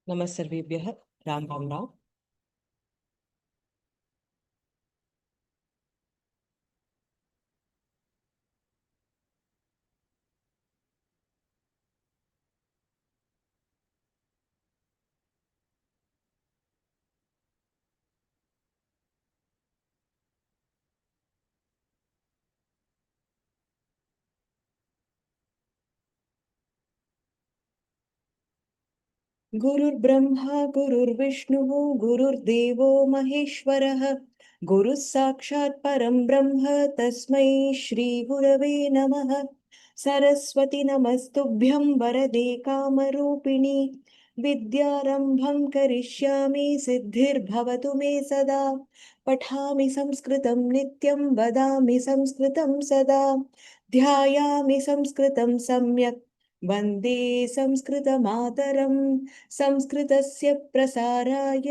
नमः सर्वेभ्यः। राम राम राम। गुरुर्ब्रह्मा गुरुर्विष्णुः गुरुर्देवो महेश्वरः गुरुः साक्षात् परं ब्रह्म तस्मै श्री गुरवे नमः। सरस्वती नमस्तुभ्यं वरदे कामरूपिणी विद्यारम्भं करिष्यामि सिद्धिर्भवतु मे सदा। पठामि संस्कृतं नित्यं वदामि संस्कृतं सदा। ध्यायामि संस्कृतं सम्यक् वन्दे संस्कृतमातरम्। संस्कृतस्य प्रसाराय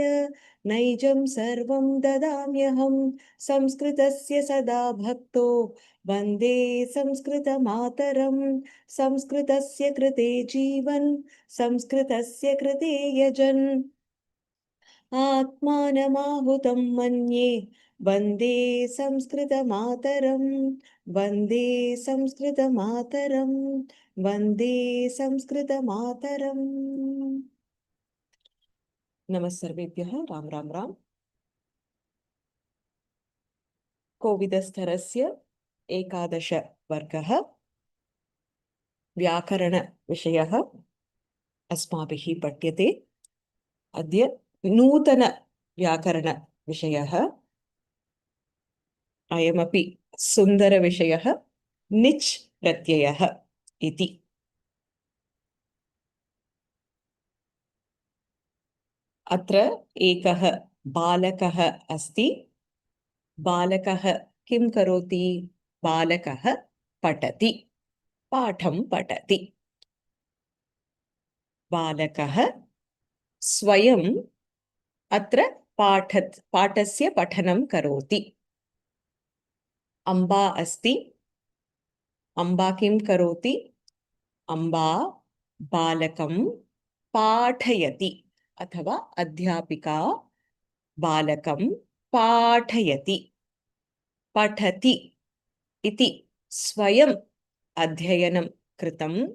नैजं सर्वं ददाम्यहम्। संस्कृतस्य सदा भक्तो वन्दे संस्कृतमातरम्। संस्कृतस्य कृते जीवन् संस्कृतस्य कृते यजन् आत्मानमाहुतं मन्ये वन्दे संस्कृतमातरम्। वन्दे संस्कृतमातरम्। वन्दे संस्कृतमातरम्। नमः सर्वेभ्यः। राम राम राम। कोविदस्तरस्य 11 वर्गः व्याकरणविषयः अस्माभिः पठ्यते। अद्य नूतन व्याकरणविषयः, अयमपि सुन्दरविषयः, निच् प्रत्ययः इति। अत्र एकः बालकः अस्ति। बालकः किं करोति? बालकः पठति, पाठं पठति। बालकः स्वयं अत्र पाठस्य पठनं करोति। अम्बा अस्ति। अम्बा किं करोति? अम्बा बालकं पाठयति, अथवा अध्यापिका बालकं पाठयति। पठति इति स्वयं अध्ययनं कृतं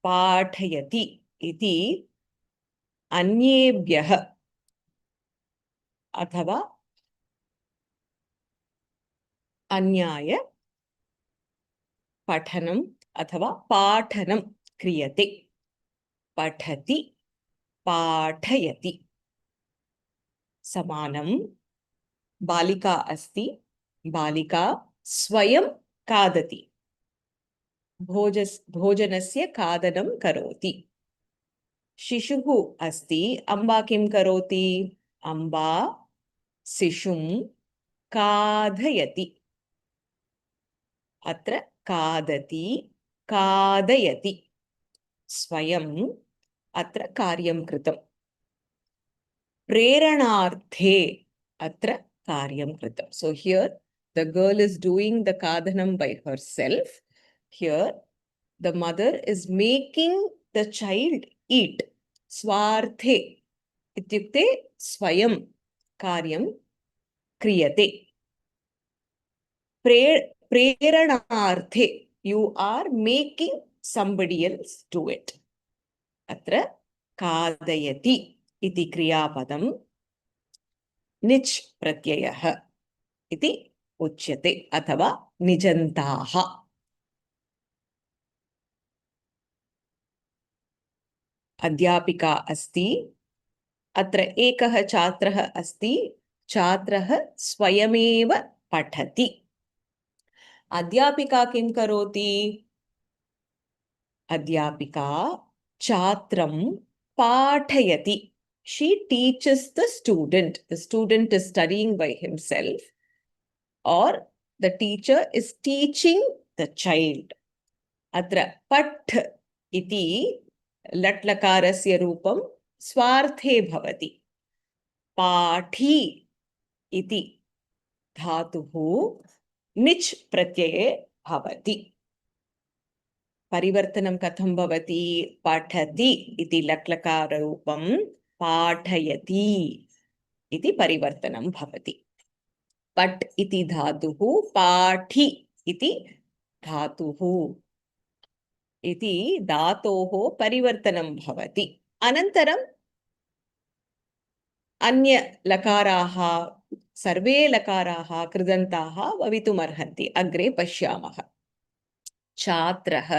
पाठयति इति अन्येभ्यः अथवा अन्याय पठनम् अथवा पाठनं क्रियते। पठति, पाठयति। समानं बालिका अस्ति। बालिका स्वयं खादति, भोजनस्य खादनं करोति। शिशुः अस्ति। अम्बा किं करोति? अम्बा शिशुं खादयति। अत्र खादति, खादयति। स्वयं अत्र कार्यं कृतम्। प्रेरणार्थे अत्र कार्यं कृतम्. So here the girl is doing the kadhanam by herself. Here the mother is making the child eat. Swarthe ityukte swayam karyam kriyate. Preranarthe, you are making somebody else do it. Atra kadayati iti kriyapadam निच् प्रत्ययः इति उच्यते, अथवा निजन्ताः। अध्यापिका अस्ति। अत्र एकः छात्रः अस्ति। छात्रः स्वयमेव पठति। अध्यापिका किं करोति? अध्यापिका छात्रं पाठयति. She teaches the student. The student is studying by himself, or the teacher is teaching the child. अत्र पठ इति लट्लकारस्य रूपं स्वार्थे भवति। पाठी इति धातुः निच् प्रत्यये भवति। परिवर्तनं कथं भवति? पठति इति लट्लकाररूपं पाठयति इति परिवर्तनं भवति। पट् इति धातुः, पाठि इति धातुः इति धातोः परिवर्तनं भवति। अनन्तरम् अन्य लकाराः, सर्वे लकाराः कृदन्ताः भवितुमर्हन्ति। अग्रे पश्यामः। छात्रः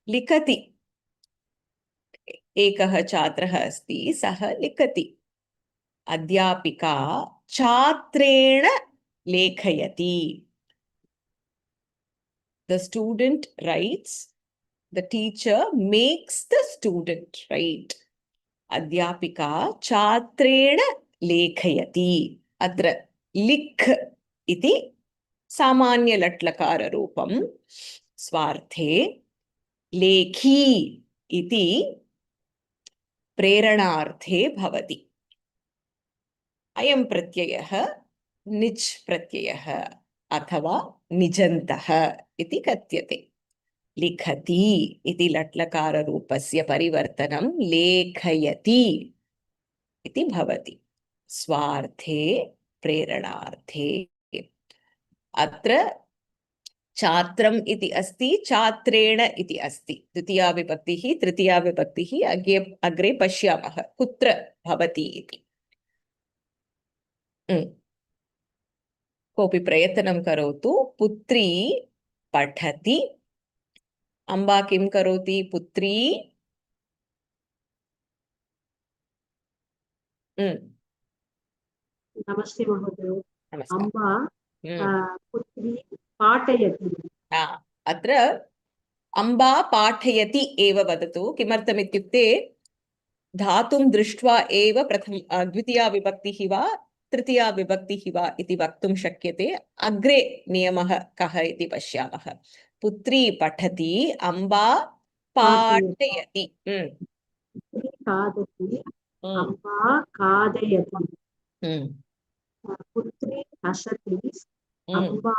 लिखति। एकः छात्रः अस्ति, सः लिखति। अध्यापिका छात्रेण लेखयति। The student writes, the teacher makes the student write. अध्यापिका छात्रेण लेखयति। अत्र लिख इति सामान्य लट्लकाररूपं स्वार्थे, लेखी इति प्रेरणार्थे भवति। अयं प्रत्ययः निच् प्रत्ययः अथवा निजन्तः इति कथ्यते। लिखति इति लट्लकाररूपस्य परिवर्तनं लेखयति इति भवति। स्वार्थे, प्रेरणार्थे। अत्र छात्रम् इति अस्ति, छात्रेण इति अस्ति। द्वितीया विभक्तिः, तृतीया विभक्तिः अग्रे पश्यामः कुत्र भवति इति। कोऽपि प्रयत्नं करोतु। पुत्री पठति। अम्बा किं करोति? पुत्री नमस्ते महोदय। नमस्कारः। अम्बा पुत्री पाठयति। अत्र अम्बा पाठयति एव वदतु। किमर्थमित्युक्ते धातुं दृष्ट्वा एव द्वितीया विभक्तिः वा तृतीया विभक्तिः वा इति वक्तुं शक्यते। अग्रे नियमः कः इति पश्यामः। पुत्री पठति, अम्बा पाठयति। पुत्री खादति, अम्बा खादयति। पुत्री हसति, अम्बा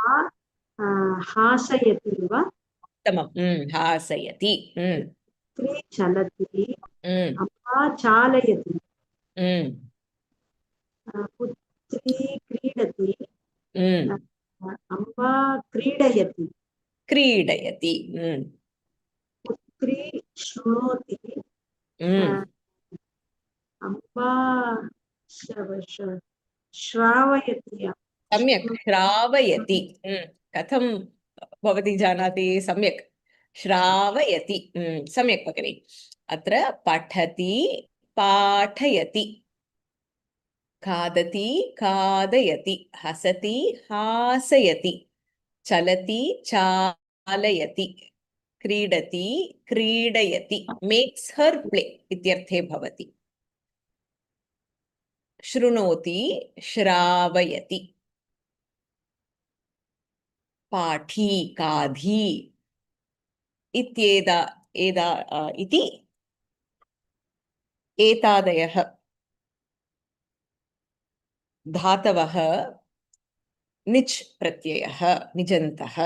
हासयति वा? उत्तमं, हासयति। पुत्री चलति, अम्बा चालयति। पुत्री क्रीडति, अम्बा क्रीडयति। क्रीडयति। पुत्री शृणोति, अम्बा श्रावयति। सम्यक्, श्रावयति। कथं भवती जानाति? सम्यक्, श्रावयति। सम्यक् भगिनि। अत्र पठति, पाठयति, खादति, खादयति, हसति, हासयति, चलति, चालयति, क्रीडति, क्रीडयति, मेक्स् हर् प्ले इत्यर्थे भवति। शृणोति, श्रावयति, पाठी, खाधी इति एतादयः धातवः निच् प्रत्ययः, निजन्तः,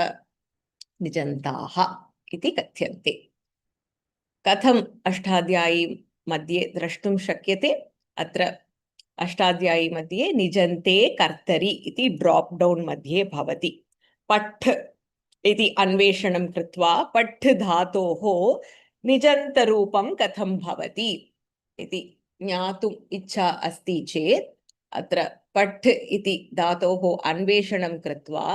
निजन्ताः इति कथ्यन्ते। कथम् अष्टाध्यायी मध्ये द्रष्टुं शक्यते? अत्र अष्टाध्यायी मध्ये निजन्ते कर्तरि इति ड्राप् डौन् मध्ये भवति। पठ् इति अन्वेषणं कृत्वा पठ् धातोः निजन्तरूपं कथं भवति इति ज्ञातुम् इच्छा अस्ति चेत् अत्र पठ् इति धातोः अन्वेषणं कृत्वा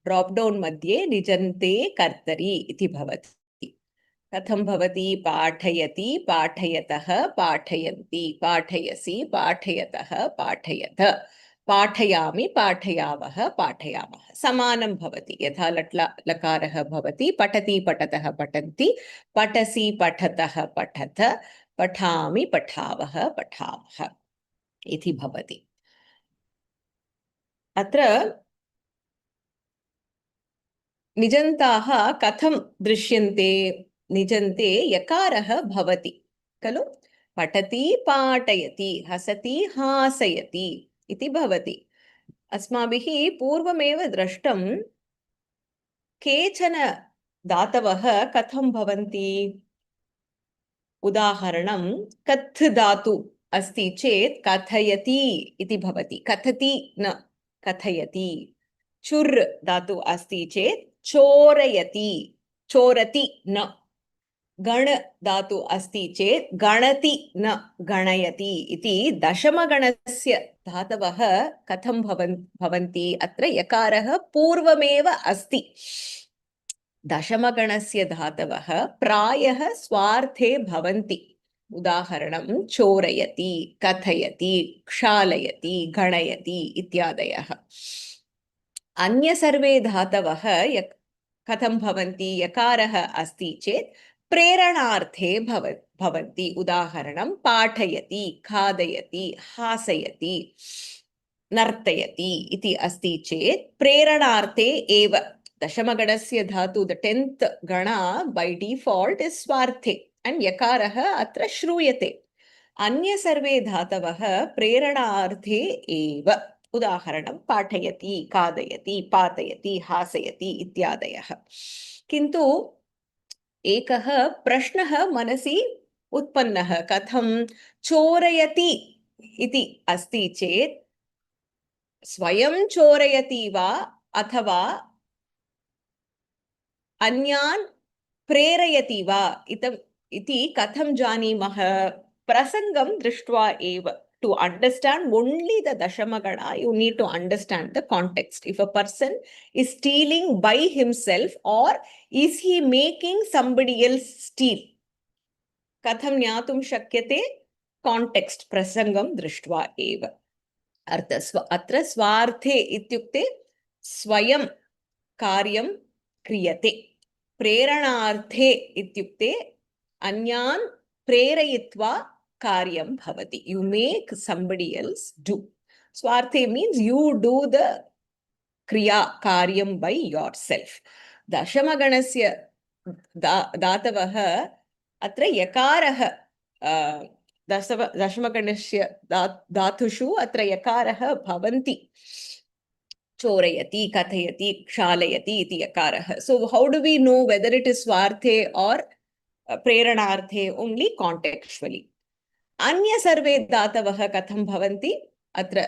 ड्राप् डौन् मध्ये निजन्ते कर्तरि इति भवति। कथं भवति? पाठयति, पाठयतः, पाठयन्ति, पाठयसि, पाठयतः, पाठयत, पाठयामि, पाठयावः, पाठयामः। समानं भवति। यथा लकारः भवति, पठति, पठतः, पठन्ति, पठसि, पठतः, पठत, पठामि, पठावः, पठामः इति भवति। अत्र निजन्ताः कथं दृश्यन्ते? निजन्ते यकारः भवति खलु? पठति, पाठयति, हसति, हासयति इति भवति। अस्माभिः पूर्वमेव दृष्टं केचन धातवः कथं भवन्ति। उदाहरणं कथ् धातु अस्ति चेत् कथयति इति भवति कथति न कथयति चुर् धातु अस्ति चेत् चोरयति चोरति न गण धातु अस्ति चेत् गणति न गणयति इति दशमगणस्य धातवः कथं भवन्ति अत्र यकारः पूर्वमेव अस्ति दशमगणस्य धातवः प्रायः स्वार्थे भवन्ति उदाहरणं चोरयति कथयति क्षालयति गणयति इत्यादयः अन्य सर्वे धातवः कथं भवन्ति यकारः अस्ति चेत् प्रेरणार्थे भवन्ति उदाहरणं पाठयति खादयति हासयति नर्तयति इति अस्ति चेत् प्रेरणार्थे एव दशमगणस्य धातु द 10th गणा by default is स्वार्थे and यकारः अत्र श्रूयते अन्य सर्वे धातवः प्रेरणार्थे एव उदाहरणं पाठयति खादयति पातयति हासयति इत्यादयः किन्तु एकः प्रश्नः मनसि उत्पन्नः कथं चोरयति इति अस्ति चेत् स्वयं चोरयति वा अथवा अन्यान् प्रेरयति वा इति कथं जानीमः प्रसङ्गं दृष्ट्वा एव to understand only the dashamagana you need to understand the context if a person is stealing by himself or is he making somebody else steal katham jnatum shakyate context prasangam drishtva eva atra swarthe ityukte swayam karyam kriyate प्रेरणार्थे इत्युक्ते अन्यान् प्रेरयित्वा कार्यं भवति you make somebody else do स्वार्थे means you do the kriya karyam by yourself दशमगणस्य धातवः अत्र यकारः दशमगणस्य धातुषु अत्र यकारः भवन्ति चोरयति कथयति क्षालयति इति यकारः so how do we know whether it is swarthe or प्रेरणार्थे only contextually अन्य सर्वे धातवः कथं भवन्ति अत्र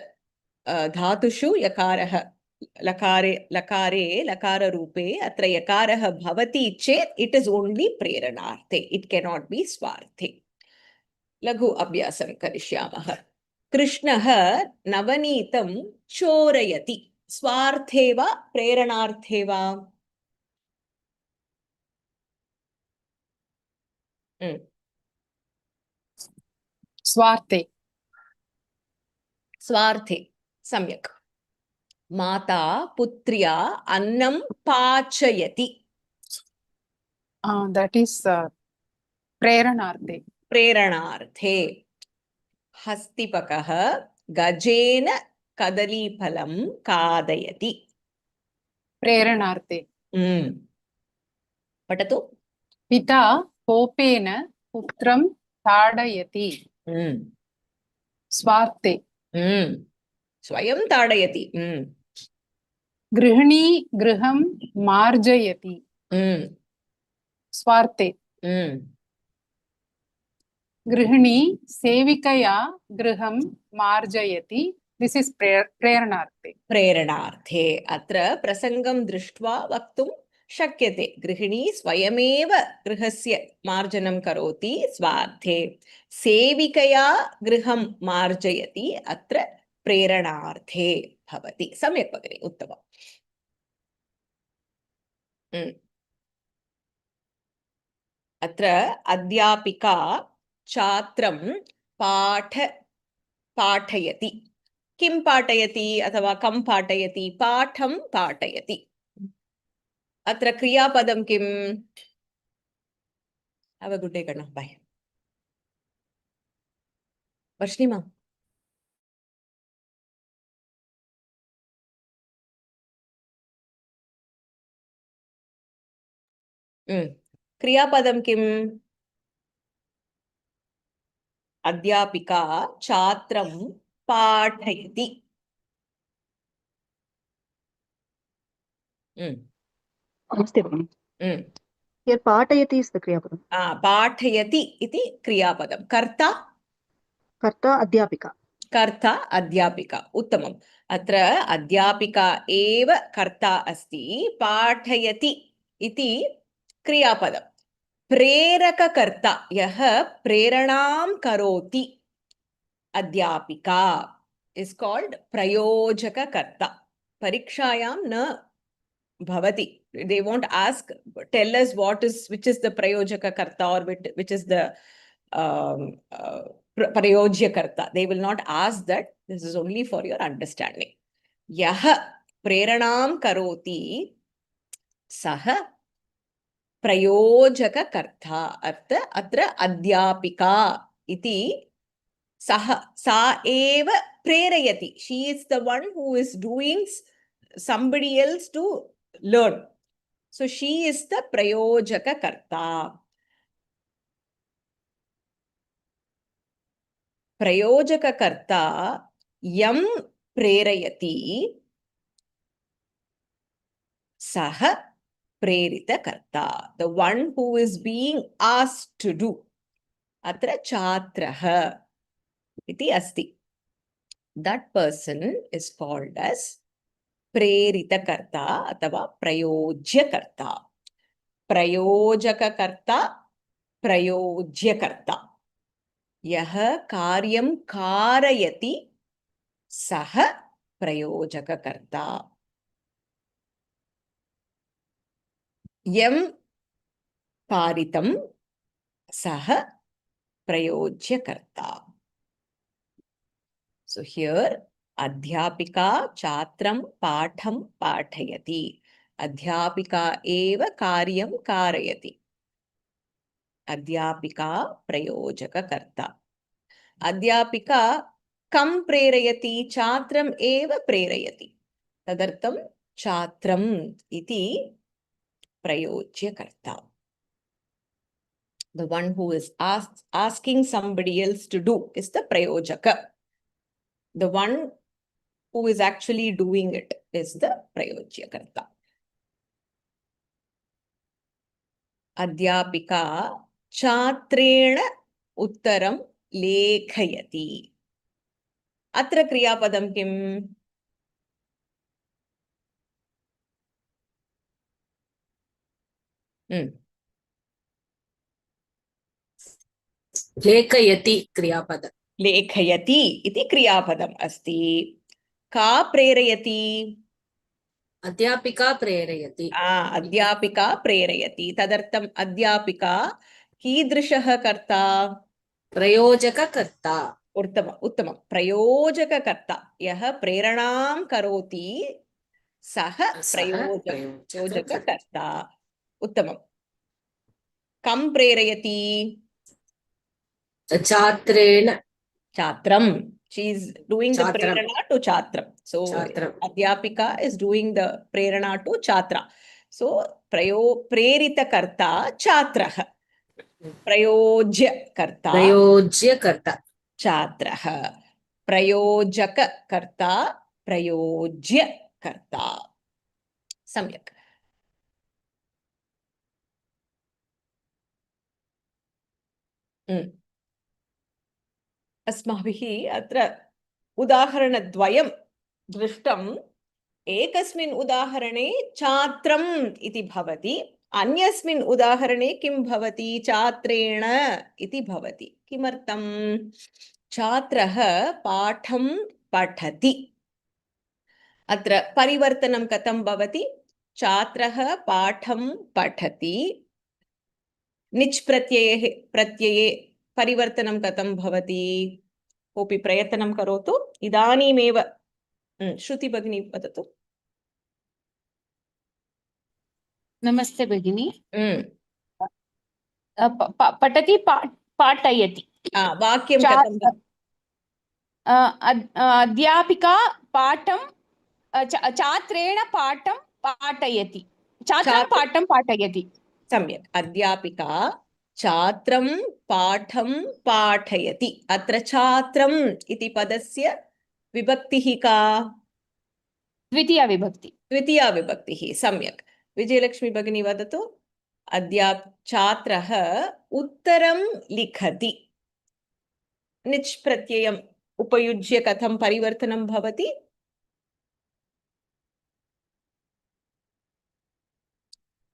धातुषु यकारः लकारे लकाररूपे अत्र यकारः भवति चेत् it is only प्रेरणार्थे it cannot be स्वार्थे लघु अभ्यासं करिष्यामः कृष्णः नवनीतं चोरयति स्वार्थे वा प्रेरणार्थे वा स्वार्थे स्वार्थे सम्यक् माता पुत्र्या अन्नं पाचयति that is प्रेरणार्थे प्रेरणार्थे हस्तिपकः गजेन कदलीफलं खादयति प्रेरणार्थे पठतु पिता कोपेन पुत्रं ताडयति स्वार्थे स्वयं ताडयति गृहिणी गृहं मार्जयति स्वार्थे गृहिणी सेविकया गृहं मार्जयति दिस् इस् प्रेरणार्थे प्रेरणार्थे अत्र प्रसङ्गं दृष्ट्वा वक्तुं शक्यते गृहिणी स्वयमेव गृहस्य मार्जनं करोति स्वार्थे सेविकया गृहं मार्जयति अत्र प्रेरणार्थे भवति सम्यक् भगिनि उत्तमम् अत्र अध्यापिका छात्रं पाठयति किं पाठयति अथवा कं पाठयति पाठं पाठयति अत्र क्रियापदं किम् Have a good day, Karna. Bye. Varshni क्रियापदं किम् अध्यापिका छात्रं पाठयति नमस्ते भगिनि Here पाठयति is the kriyapadam. पाठयति इति क्रियापदं कर्ता कर्ता अध्यापिका कर्ता अध्यापिका उत्तमम् अत्र अध्यापिका एव कर्ता अस्ति पाठयति इति क्रियापदम् प्रेरककर्ता यः प्रेरणां करोति अध्यापिका is called प्रयोजककर्ता परीक्षायां न bhavati they won't ask tell us which is the prayojakakarta or which is the prayojyakarta they will not ask that this is only for your understanding yah preranam karoti sah प्रयोजककर्ता अत्र अध्यापिका इति सः सा एव प्रेरयति she is the one who is doing somebody else to learn so she is the prayojakakarta प्रयोजककर्ता यं प्रेरयति सः प्रेरितकर्ता the one who is being asked to do अत्र छात्रः इति अस्ति that person is called as प्रेरितकर्ता अथवा प्रयोज्यकर्ता प्रयोजककर्ता प्रयोज्यकर्ता यः कार्यं कारयति सः प्रयोजककर्ता यं पारितं सः प्रयोज्यकर्ता so here अध्यापिका छात्रं पाठं पाठयति अध्यापिका एव कार्यं कारयति अध्यापिका प्रयोजककर्ता अध्यापिका कं प्रेरयति छात्रम् एव प्रेरयति तदर्थं छात्रम् इति प्रयोज्यकर्ता the one who is asking somebody else to do is the prayojaka the one who is actually doing it is the prayojyakarta अध्यापिका छात्रेण उत्तरं लेखयति अत्र क्रियापदं किम् लेखयति क्रियापद लेखयति इति क्रियापदम् अस्ति का प्रेरयति अध्यापिका प्रेरयति अध्यापिका प्रेरयति तदर्थम् अध्यापिका कीदृशः कर्ता प्रयोजककर्ता उत्तमं प्रयोजककर्ता यः प्रेरणां करोति सः प्रयोजककर्ता उत्तमं कं प्रेरयति छात्रं she is doing the prerana to chhatram so adhyapika is doing the prerana to chhatra so preritakarta chhatrah prayojyakarta chhatrah prayojakakarta prayojyakarta samyak अस्माभिः अत्र उदाहरणद्वयं दृष्टम् एकस्मिन् उदाहरणे छात्रम् इति भवति अन्यस्मिन् उदाहरणे किं भवति छात्रेण इति भवति किमर्थं छात्रः पाठं पठति अत्र परिवर्तनं कथं भवति छात्रः पाठं पठति निच् प्रत्यये परिवर्तनं कथं भवति कोऽपि प्रयत्नं करोतु इदानीमेव श्रुति भगिनी वदतु नमस्ते भगिनी पठति पाठयति वाक्यं कथं अध्यापिका पाठं छात्रेण पाठं पाठयति छात्रं पाठं पाठयति सम्यक् अध्यापिका छात्रं पाठं पाठयति अत्र छात्रम् इति पदस्य विभक्तिः का द्वितीया विभक्तिः सम्यक् विजयलक्ष्मी भगिनी वदतु छात्रः उत्तरं लिखति निच् प्रत्ययम् उपयुज्य कथं परिवर्तनं भवति?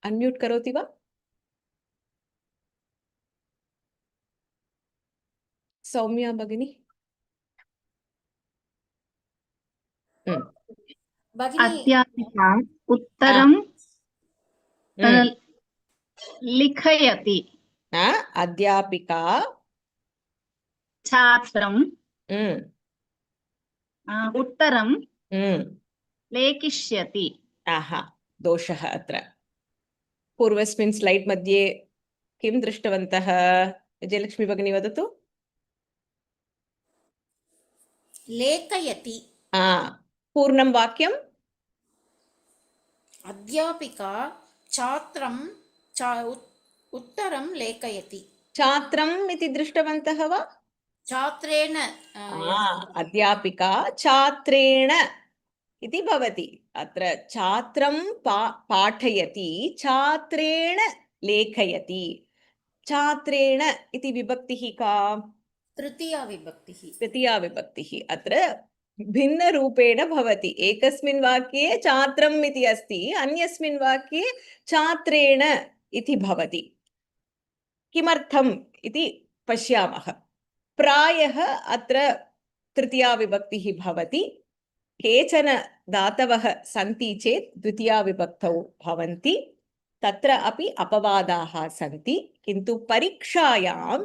अन्म्यूट् करोति वा? सौम्या भगिनी? भगिनी अध्यापिका उत्तरं लिखयति अध्यापिका छात्रं उत्तरं लेखिष्यति दोषः अत्र पूर्वस्मिन् स्लैड् मध्ये किं दृष्टवन्तः? विजयलक्ष्मी भगिनी वदतु। लेखयति पूर्णं वाक्यम् अध्यापिका छात्रं उत्तरं लेखयति। छात्रम् इति दृष्टवन्तः वा? छात्रेण अध्यापिका छात्रेण इति भवति। अत्र छात्रं पाठयति, छात्रेण लेखयति। छात्रेण इति विभक्तिः का? तृतीया विभक्तिः। तृतीया विभक्तिः अत्र भिन्नरूपेण भवति। एकस्मिन् वाक्ये छात्रम् इति अस्ति, अन्यस्मिन् वाक्ये छात्रेण इति भवति। किमर्थम् इति पश्यामः। प्रायः अत्र तृतीया विभक्तिः भवति। केचन धातवः सन्ति चेत् द्वितीया विभक्तौ भवन्ति। तत्र अपि अपवादाः सन्ति, किन्तु परीक्षायां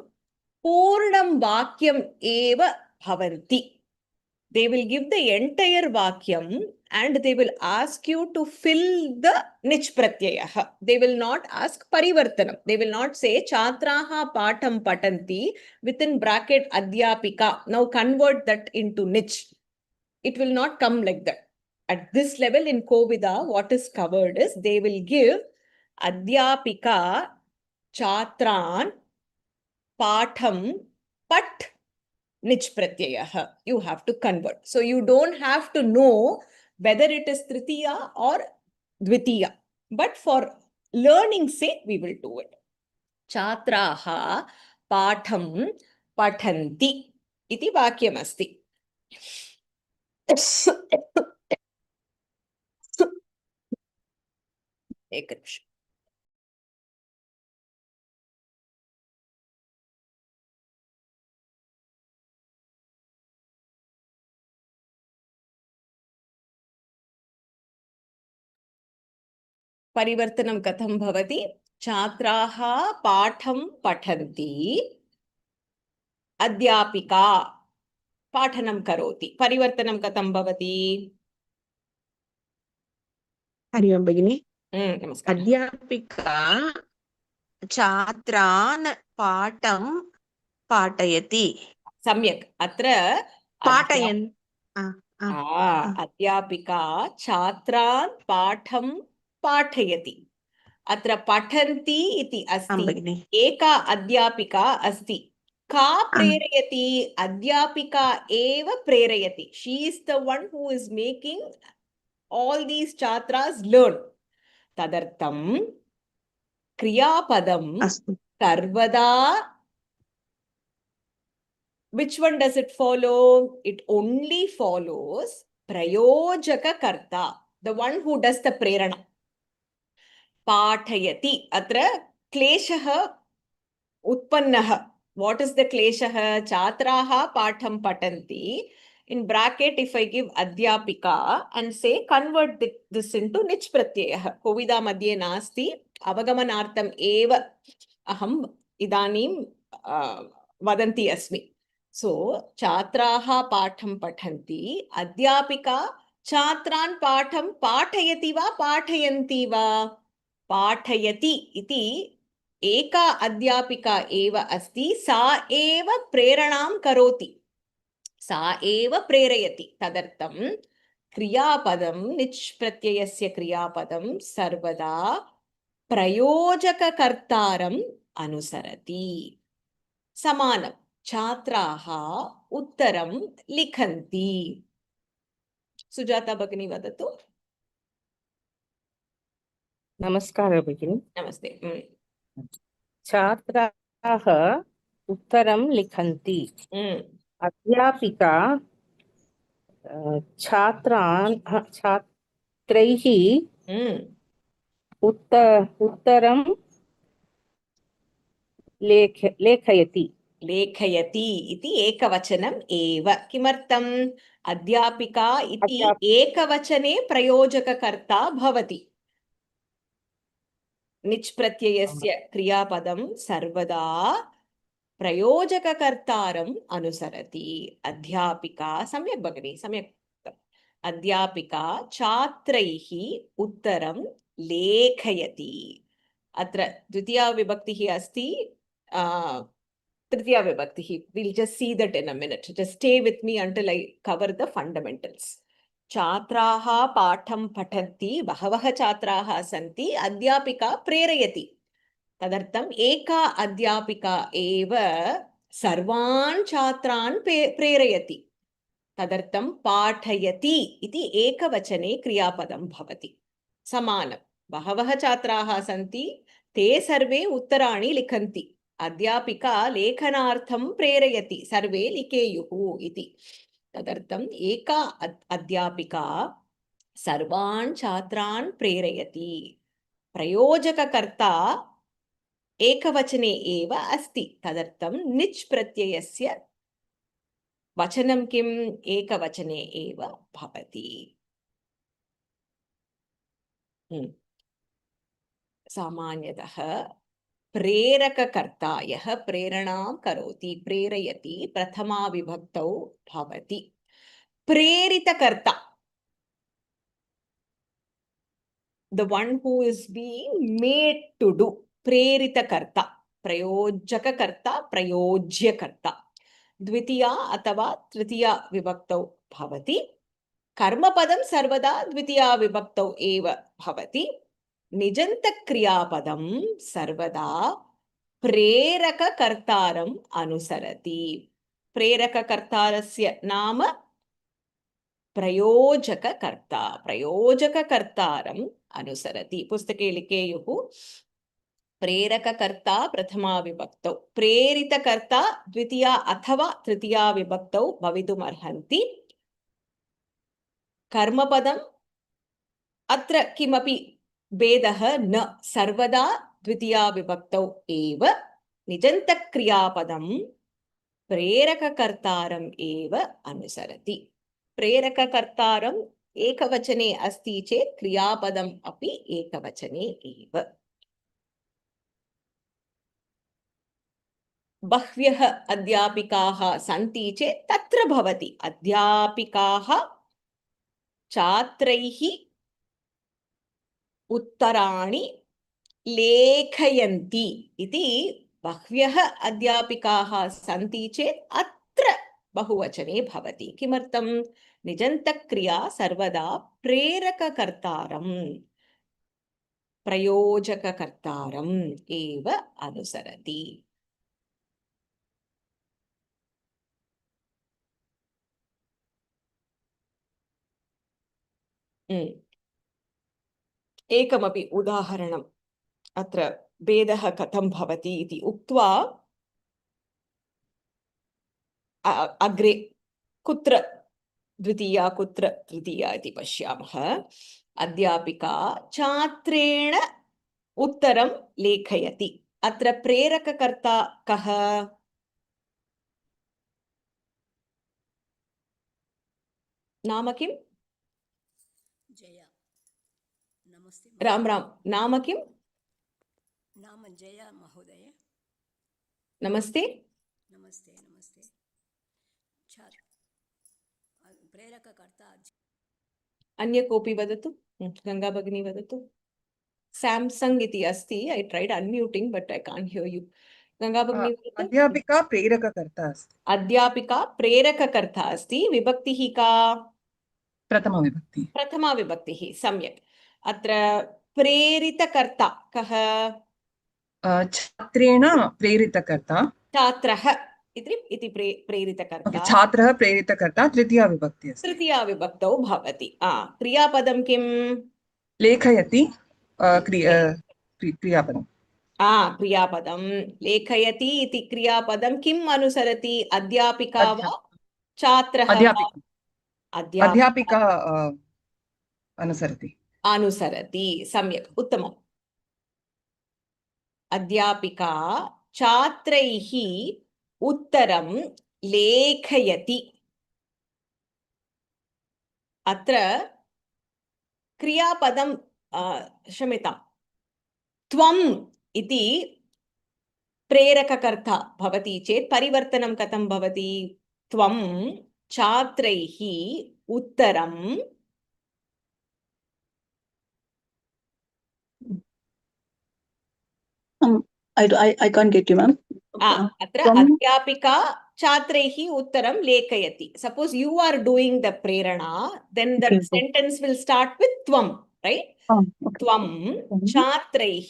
पूर्णं वाक्यम् एव भवन्ति। They will give the entire vakyam and they will ask you to fill the nich pratyayah. They will not ask parivartanam. They will not say chatraha patham patanti within bracket adhyapika. Now convert that into nich. It will not come like that. At this level in Kovida, what is covered is they will give adhyapika chatran patham pat nich pratyayah. You have to convert. So you don't have to know whether it is tritiya or dvitiya. But for learning's sake, we will do it. Chatraha patham pathanti iti vakyam asti. Ekanish. परिवर्तनं कथं भवति? छात्राः पाठं पठन्ति, अध्यापिका पाठनं करोति। परिवर्तनं कथं भवति? हरि ओं भगिनि। नमस्कारः। अध्यापिका छात्रान् पाठं पाठयति। सम्यक्। अत्र अध्यापिका छात्रान् पाठं पाठयति। अत्र पठन्ति इति अस्ति। एका अध्यापिका अस्ति। का प्रेरयति? अध्यापिका एव प्रेरयति। She is the one who is making all these chatras learn. तदर्थं क्रियापदं सर्वदा. Which one does it follow? It only follows prayojakakarta, the one who does the prerana. Pathayati. Atra kleshaha utpannaha. What is the kleshaha? Chatraha patham patanti. In bracket, if I give adhyapika and say convert this into nich pratyayah. Kovida madhye nasti. Avagamanartam eva aham idanim vadanti asmi. So, chatraha patham pathanti, adhyapika chatran patham pathayati va pathayanti va. Pathayati iti eka adhyapika eva asti, sa eva preranam karoti. Sa eva prerayati. Tadartam kriyapadam, nich pratyayasya kriyapadam sarvada prayojaka kartaram anusarati. Samanam. छात्राः उत्तरं लिखन्ति. सुजाता भगिनी वदतु. नमस्कारः भगिनी. नमस्ते. छात्राः उत्तरं लिखन्ति. अध्यापिका छात्रैः Hmm. उत्तरं लेखयति। लेखयति इति एकवचनम् एव। किमर्थम्? अध्यापिका इति एकवचने प्रयोजककर्ता भवति। निच् प्रत्ययस्य क्रियापदं सर्वदा प्रयोजककर्तारम् अनुसरति। अध्यापिका, सम्यक् भगिनि, सम्यक् उक्तम्। अध्यापिका छात्रैः उत्तरं लेखयति। अत्र द्वितीया विभक्तिः अस्ति, तृतीया विभक्तिः. We'll just see that in a minute. Just stay with me until I cover the fundamentals. छात्राः पाठं पठन्ति, बहवः छात्राः सन्ति, अध्यापिका प्रेरयति। तदर्थम् एका अध्यापिका एव सर्वान् छात्रान् प्रेरयति। तदर्थं पाठयति इति एकवचने क्रियापदं भवति। समानं। बहवः छात्राः सन्ति, ते सर्वे उत्तराणि लिखन्ति। अध्यापिका लेखनार्थं प्रेरयति, सर्वे लिखेयुः इति। तदर्थम् एका अध्यापिका सर्वान् छात्रान् प्रेरयति। प्रयोजककर्ता एकवचने एव अस्ति। तदर्थं निच् प्रत्ययस्य वचनं किम्? एकवचने एव भवति। सामान्यतः प्रेरककर्ता यः प्रेरणां करोति, प्रेरयति, प्रथमा विभक्तौ भवति। प्रेरितकर्ता, the one who is being made to do. प्रेरितकर्ता, प्रयोजककर्ता, प्रयोज्यकर्ता द्वितीया अथवा तृतीया विभक्तौ भवति। कर्मपदं सर्वदा द्वितीया विभक्तौ एव भवति। निजन्तक्रियापदं सर्वदा प्रेरककर्तारम् अनुसरति। प्रेरककर्तारस्य नाम प्रयोजककर्ता, प्रयोजककर्तारम् अनुसरति। पुस्तके लिखेयुः प्रेरककर्ता प्रथमा विभक्तौ, प्रेरितकर्ता द्वितीया अथवा तृतीया विभक्तौ भवितुमर्हन्ति। कर्मपदम् अत्र किमपि भेदः न, सर्वदा द्वितीया विभक्तौ एव। निजन्तक्रियापदं प्रेरककर्तारम् एव अनुसरति। प्रेरककर्तारम् एकवचने अस्ति चेत् क्रियापदम् अपि एकवचने एव। बह्व्यः अध्यापिकाः सन्ति चेत् तत्र भवति अध्यापिकाः छात्रैः उत्तराणि लेखयन्ति इति। बह्व्यः अध्यापिकाः सन्ति चेत् अत्र बहुवचने भवति। किमर्थं? निजन्तक्रिया सर्वदा प्रेरककर्तारं, प्रयोजककर्तारम् एव अनुसरति। एकमपि उदाहरणम् अत्र भेदः कथं भवति इति उक्त्वा अग्रे कुत्र द्वितीया कुत्र तृतीया इति पश्यामः। अध्यापिका छात्रेण उत्तरं लेखयति। अत्र प्रेरककर्ता कः? नाम किम्? जया। नमस्ते। राम राम। नाम किम्? नाम जया महोदय। नमस्ते। नमस्ते नमस्ते। प्रेरककर्ता अन्य कोऽपि वदतु। गंगा भगिनी वदतु। सैमसंग इति अस्ति। I tried unmuting but I can't hear you. Ganga भगिनी वदतु। अध्यापिका प्रेरककर्ता अस्ति। अध्यापिका प्रेरककर्ता अस्ति। विभक्तिः का? प्रथमा विभक्ति। प्रथमा विभक्तिः। सम्यक्। अत्र प्रेरितकर्ता कः? छात्रेण प्रेरितकर्ता। छात्रः इति प्रेरितकर्ता। छात्रः प्रेरितकर्ता तृतीया विभक्ति अस्ति। तृतीया विभक्तौ भवति। क्रियापदं किम्? लेखयति। क्रियापदम्। क्रियापदं लेखयति इति क्रियापदं किम् अनुसरति? अध्यापिका वा छात्रः अध्यापिका अध्यापिका अनुसरति अनुसरति सम्यक् उत्तमम् अध्यापिका छात्रैः उत्तरं लेखयति अत्र क्रियापदं क्षम्यतां त्वम् इति प्रेरककर्ता भवति चेत् परिवर्तनं कथं भवति त्वं छात्रैः उत्तरं I can't get you, ma'am. अत्र अध्यापिका छात्रैः उत्तरं लेखयति suppose you are doing the prerana then the sentence will start with त्वं राइट त्वं छात्रैः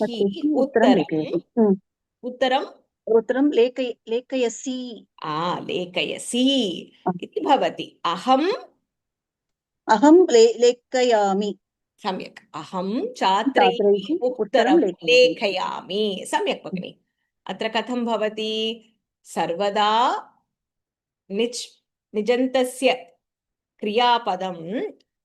उत्तरं लेखयसि लेखयसि इति भवति अहं लेखयामि सम्यक् अहं छात्रैः उत्तरं लेखयामि सम्यक् भगिनि अत्र कथं भवति सर्वदा निजन्तस्य क्रियापदं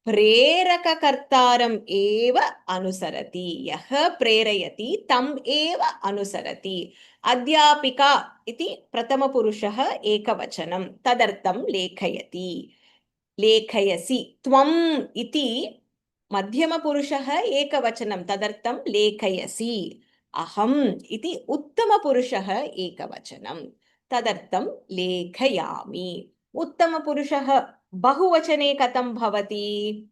प्रेरककर्तारम् एव अनुसरति यः प्रेरयति तम् एव अनुसरति अध्यापिका इति प्रथमपुरुषः एकवचनं तदर्थं लेखयति लेखयसि त्वम् इति मध्यमपुरुषः एकवचनं तदर्थं लेखयसि अहम् इति उत्तमपुरुषः एकवचनं तदर्थं लेखयामि उत्तमपुरुषः बहुवचने कथं भवति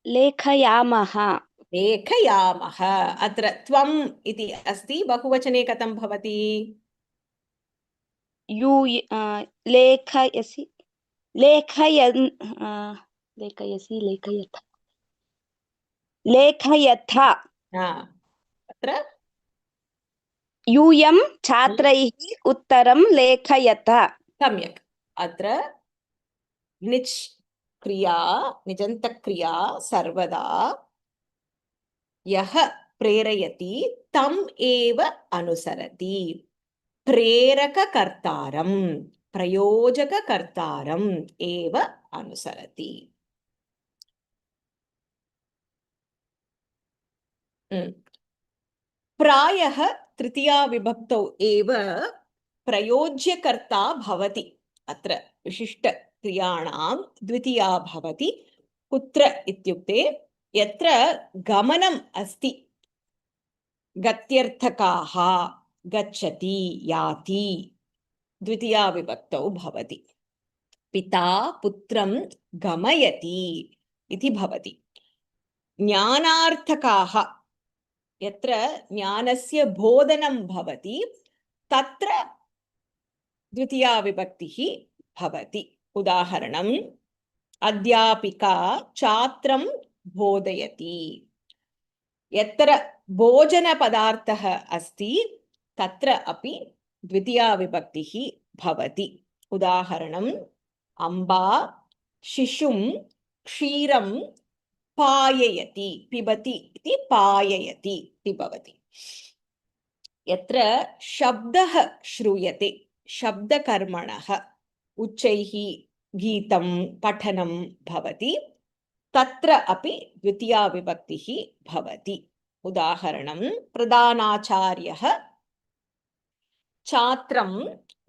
लेखयामः लेखयामः अत्र त्वम् इति अस्ति बहुवचने कथं भवति लेखयसि लेखयसि लेखयथ अत्र यूयं छात्रैः उत्तरं लेखयत सम्यक् अत्र निच् क्रिया निजन्तक्रिया सर्वदा यः प्रेरयति तम् एव अनुसरति प्रेरककर्तारं प्रयोजककर्तारम् एव अनुसरति प्रायः तृतीया विभक्तौ एव प्रयोज्यकर्ता भवति अत्र विशिष्टक्रियाणां द्वितीया भवति कुत्र इत्युक्ते यत्र गमनम् अस्ति गत्यर्थकाः गच्छति याति द्वितीया विभक्तौ भवति पिता पुत्रं गमयति इति भवति ज्ञानार्थकाः यत्र ज्ञानस्य बोधनं भवति तत्र द्वितीया विभक्तिः भवति उदाहरणम् अध्यापिका छात्रं बोधयति यत्र भोजनपदार्थः अस्ति तत्र अपि द्वितीया विभक्तिः भवति उदाहरणम् अम्बा शिशुं क्षीरं पाययति पिबति इति पाययति इति भवति यत्र शब्दः श्रूयते शब्दकर्मणः उच्चैः गीतं पठनं भवति तत्र अपि द्वितीया विभक्तिः भवति उदाहरणं प्रधानाचार्यः छात्रं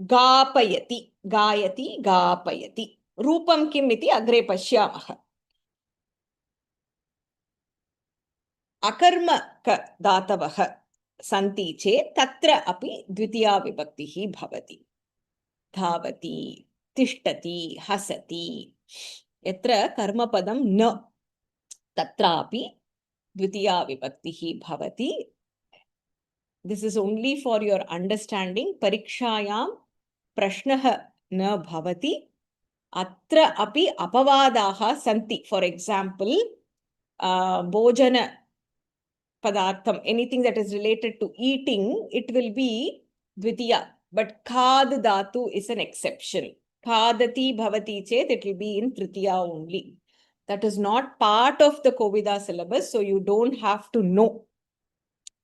गापयति गायति गापयति रूपं किम् इति अग्रे पश्यामः अकर्मकदातवः सन्ति चेत् तत्र अपि द्वितीया विभक्तिः भवति धावति तिष्ठति हसति यत्र कर्मपदं न तत्रापि द्वितीया विभक्तिः भवति this is only for your understanding परीक्षायां प्रश्नः न भवति अत्र अपि अपवादाः सन्ति फार् एक्साम्पल् भोजन padartham anything that is related to eating it will be dvitiya but khad dhatu is an exception khadati bhavati chet it will be in tritiya only That is not part of the Kovida syllabus, so you don't have to know.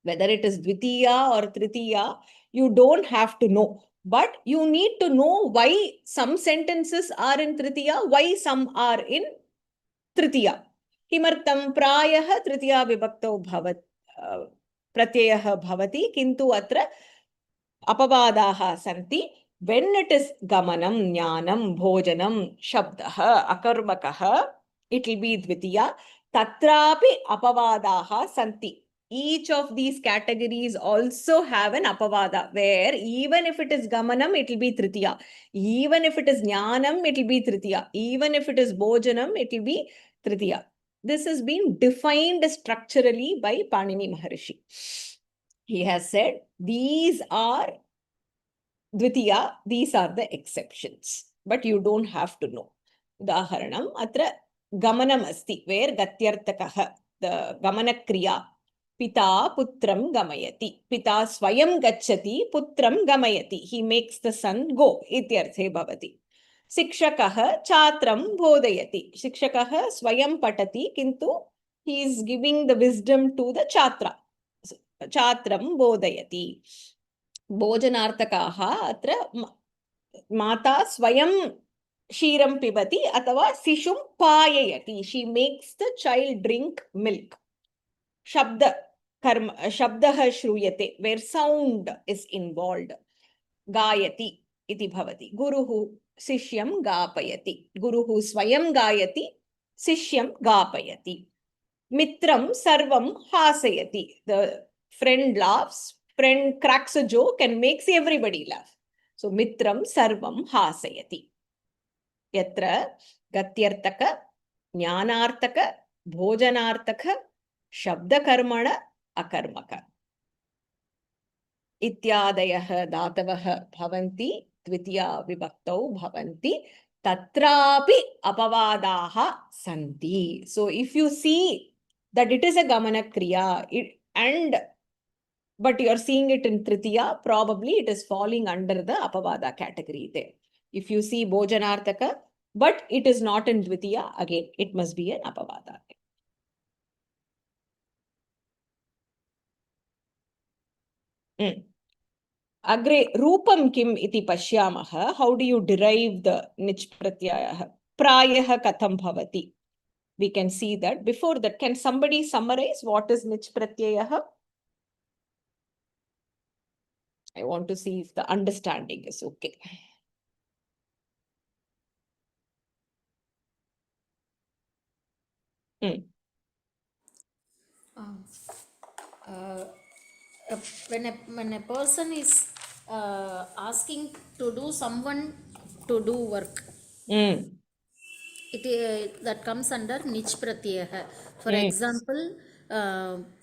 Whether it is Dvitiya or Tritiya, you don't have to know. But you need to know why some sentences are in Tritiya, why some are in Tritiya. Kimartam prayah Tritiya vibhakto bhavat pratyayah bhavati kintu atra apavadaha santi. When it is gamanam, jnanam, bhojanam, shabdah, akarmakaha, it will be Dvitiya. Tatrapi apavadaha santi. Each of these categories also have an apavada, where even if it is gamanam, it will be Tritiya. Even if it is jnanam, it will be Tritiya. Even if it is bhojanam, it will be Tritiya. This has been defined structurally by Panini Maharishi. He has said, these are Dvitiya, these are the exceptions. But you don't have to know. Udaharanam, atra gamanam asti, where gatyartakaha, the gamanakriya. Pita putram gamayati. Pita swayam gacchati, putram gamayati. He makes the son go. Ityarthe bhavati. Sikshakaha chatram bodhayati. Sikshakaha swayam patati, kintu he is giving the wisdom to the chatra. Chatram bodhayati. Bhojanartakaha atra mata swayam kshiram pibati atava sishum payayati. She makes the child drink milk. Shabda karma, shabdaha shruyate, where sound is involved. Gayati iti bhavati. Guruhu sishyam gapayati. Guruhu swayam gayati, sishyam gapayati. Mitram sarvam hasayati. The friend laughs, friend cracks a joke and makes everybody laugh. So mitram sarvam hasayati. Yatra gatyartaka, jnanartaka, bhojanartaka, shabdakarmana, akarmaka. Ityadayah datavah bhavanti, dvitiya vibhaktau bhavanti, tatrapi apavadaha santi. So if you see that it is a gamana kriya, but you are seeing it in tritiya, probably it is falling under the apavada category there. If you see bhojanartaka, but it is not in dvitiya, again, it must be an apavada. Agre rupam kim iti pashyamaha. How do you derive the nich pratyayah? Prayah katham bhavati. We can see that. Before that, can somebody summarize what is nich pratyayah? I want to see if the understanding is okay. When a person is asking to do someone to do work, that comes under nich pratyaya. For example,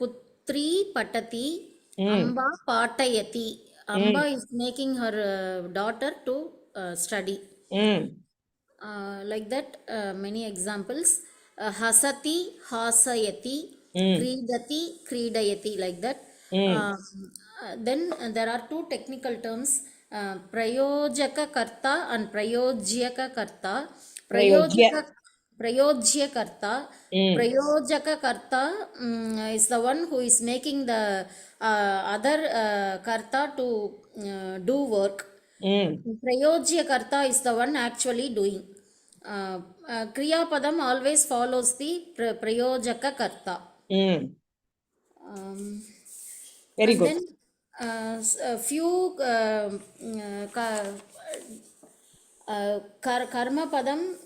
putri patati, amba patayati. Amba is making her daughter to study. Like that, many examples. Hasati hasayati, kridati kridayati, like that. Then there are two technical terms, prayojaka karta and prayojyaka karta. Prayojya karta. Prayojaka karta is the one who is making the other karta to do work. Prayojya karta is the one actually doing. Kriya padam always follows the prayojaka karta. Very good. Then a few karma padam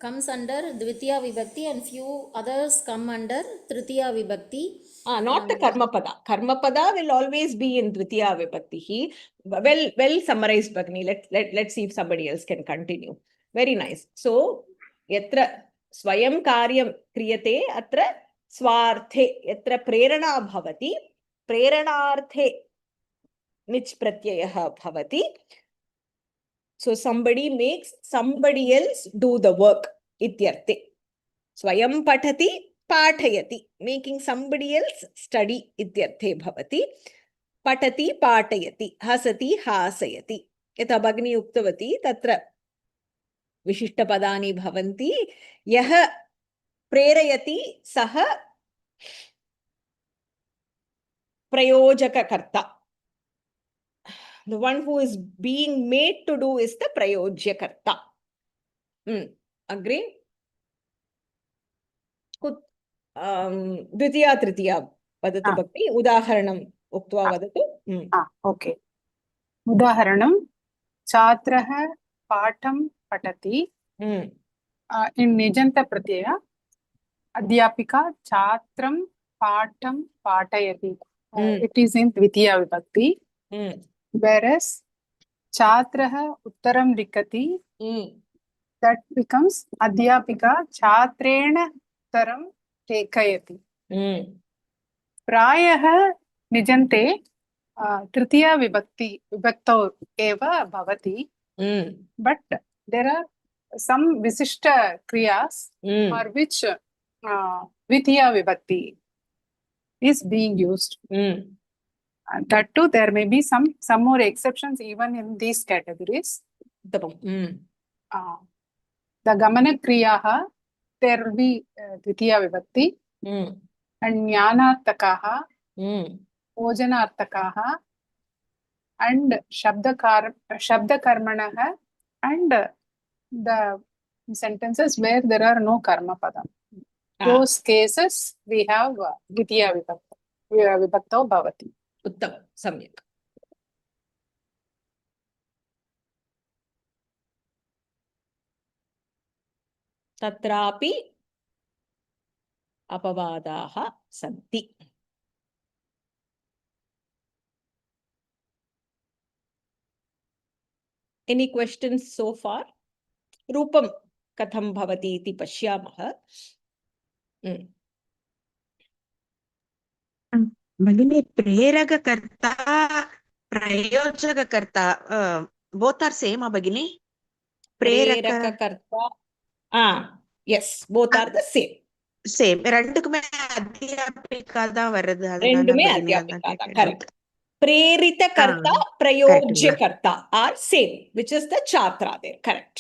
comes under dvitiya vibhakti and few others come under tritiya vibhakti. Not the karma pada. Karma pada will always be in dvitiya vibhakti. Well summarized, Bhagini. Let's see if somebody else can continue. Very nice. So, yatra swayam karyam kriyate atra swarthe. Yatra prerana bhavati. Preranarthe nich pratyayah bhavati. So somebody makes somebody else do the work. Ityarthe. Swayam patati pathayati. Making somebody else study. Ityarthe bhavati. Patati patayati. Hasati hasayati. Yatha Bhagini uktavati tatra vishishta padani bhavanti. Yaha Prerayati saha prayojakarta. The one who is being made to do is the prayojyakarta. Agree? द्वितीया तृतीया वदतु भगिनि उदाहरणम् उक्त्वा वदतु okay उदाहरणं छात्रः पाठं पठति in निजन्तप्रत्यय अध्यापिका छात्रं पाठं पाठयति इट् इस् इन् द्वितीया विभक्ति whereas छात्रः उत्तरं लिखति that becomes अध्यापिका छात्रेण उत्तरं लेखयति प्रायः निजन्ते तृतीया विभक्तौ एव भवति but there are some विशिष्ट क्रियास् for which द्वितीया विभक्ति is being used. That too, there may be some more exceptions even in these categories. The gamana kriyaha, there will be dvitiya vibhakti, and jnanartakaha, bhojanartakaha, and shabdakarmanaha, and the sentences where there are no karma padam. Those cases we have dvitiya vibhaktau bhavati. उत्तमं सम्यक् तत्रापि अपवादाः सन्ति Any questions so far? रूपं कथं भवति इति पश्यामः भगिनी प्रेरककर्ता प्रयोजककर्ता both are same भगिनी प्रेरककर्ता yes both are the same ரெண்டுக்குமே அத்தியாபிகா தான் வருது ரெண்டுமே அத்தியாபிகா தான் correct प्रेरितकर्ता प्रयोज्यकर्ता are same which is the chatra there correct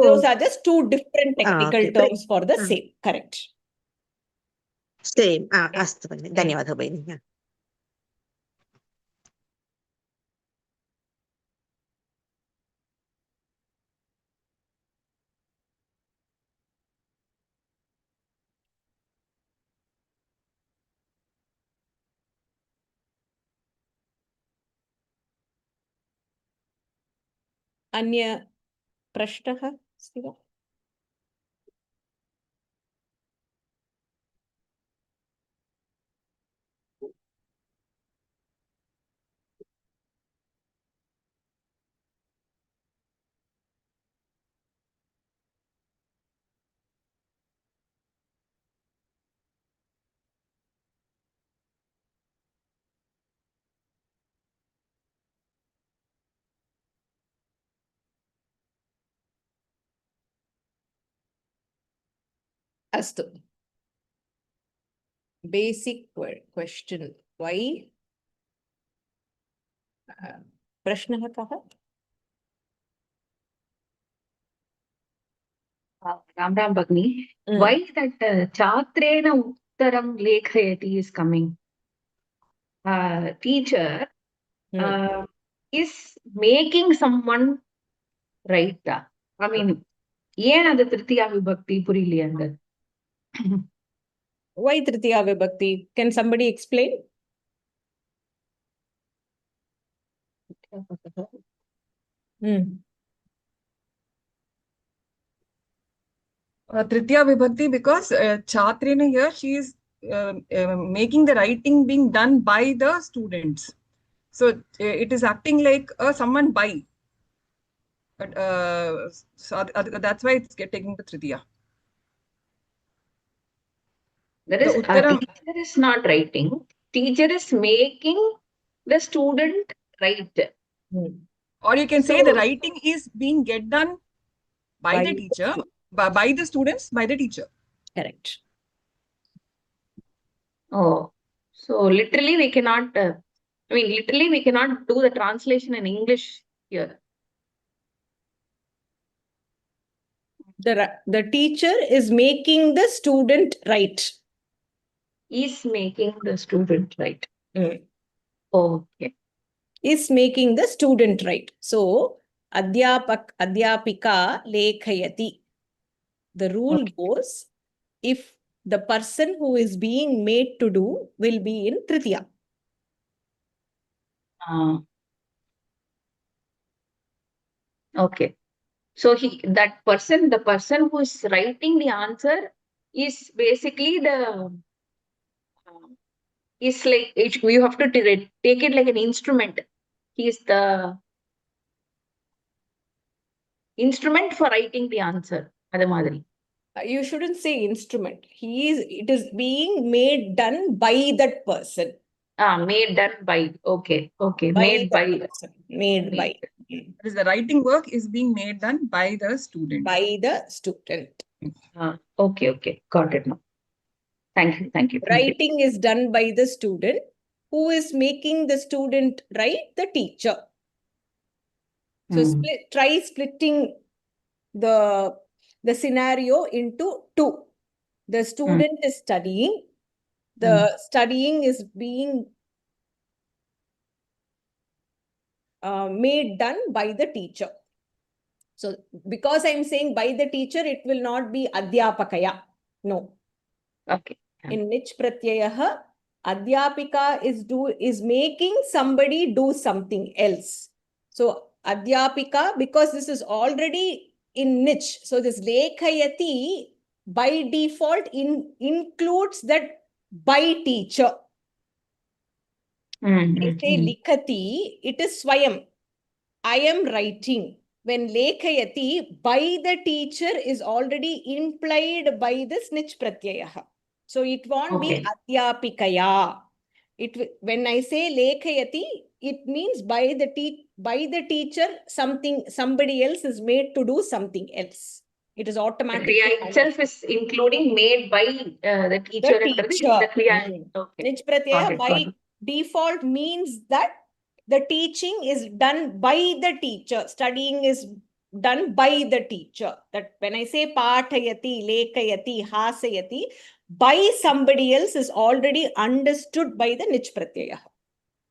those are just two different technical terms for the same correct same अस्तु भगिनि धन्यवादः भगिनि अन्य प्रश्नः अस्ति वा अस्तु basic question why प्रश्नः कः राम राम भगिनी why that छात्रेण उत्तरं लेखयति is coming teacher is making someone write I mean ஏன் அது திருத்தியா விபக்தி புரியலையா அங்க why tritiya vibhakti can somebody explain Tritiya vibhakti because chatrena here she is making the writing being done by the students, so it is acting like someone by, but so that's why it's taking the tritiya. That is teacher is not writing, teacher is making the student write, or you can say the writing is being get done by the teacher, by the students, by the teacher. Correct. Oh, so literally we cannot literally we cannot do the translation in English here. The teacher is making the student write. Is making the student write. Mm. Okay. Is making the student write. So, adhyapika lekhayati. The rule goes, if the person who is being made to do will be in Tritiya. Okay. So the person who is writing the answer is basically is like, you have to take it like an instrument. He is the instrument for writing the answer. Adha madri. You shouldn't say instrument. It is being made done by that person. Made done by. Okay. Okay. By Made by. Person. Made by. That is, the writing work is being made done by the student. By the student. Okay. Okay. Got it now. Thank you. Thank you. Writing is done by the student. Who is making the student write? The teacher. So try splitting the scenario into two. The student is studying. The studying is being made done by the teacher. So because I'm saying by the teacher, it will not be adhyapakaya. No. Okay. In nich pratyayaha, adhyapika is making somebody do something else. So adhyapika, because this is already in nich, so this lekhayati by default includes that by teacher. I say likhati, it is swayam. I am writing. When lekhayati, by the teacher is already implied by this nich pratyayaha. So it won't be adhyapikaya. When I say lekhayati, it means by the teacher, somebody else is made to do something else. It is automatically. The kriya itself is including made by the teacher. The teacher. Okay. Nich pratyaya by default means that the teaching is done by the teacher. Studying is done by the teacher. That when I say pathayati, lekhayati, hasayati, by somebody else is already understood by the nich pratyaya.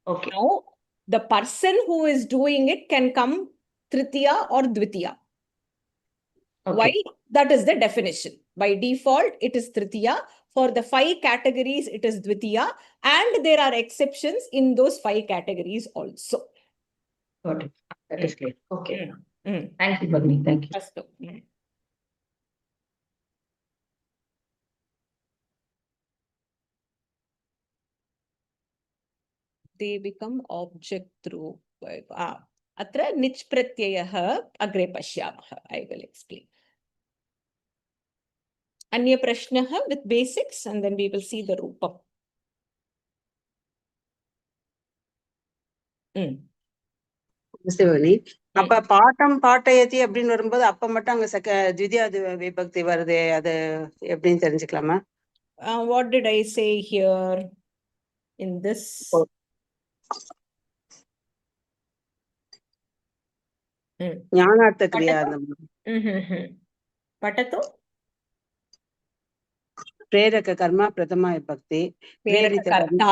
Okay. Now, the person who is doing it can come tritiya or dvitiya. Okay. Why? That is the definition. By default, it is tritiya. For the 5 categories, it is dvitiya. And there are exceptions in those 5 categories also. Got it. That is clear. Okay. Thank you, Bhagini. Thank you. They become object through. Atra nich pratyayaha agre pashyamaha. I will explain. Anya prashnaha with basics, and then we will see the rupam. அப்ப bottom பாட்டையத்தி அப்படின்னு வரும்போது அப்ப மட்டும் அங்க த்விதியா விபக்தி வருது, அது எப்படின்னு தெரிஞ்சுக்கலாமா? What did I say here in this? ஞானார்த்த கிரியா. பட்டத்து प्रेरक कर्म प्रथमा विभक्ति, प्रेरित कर्ता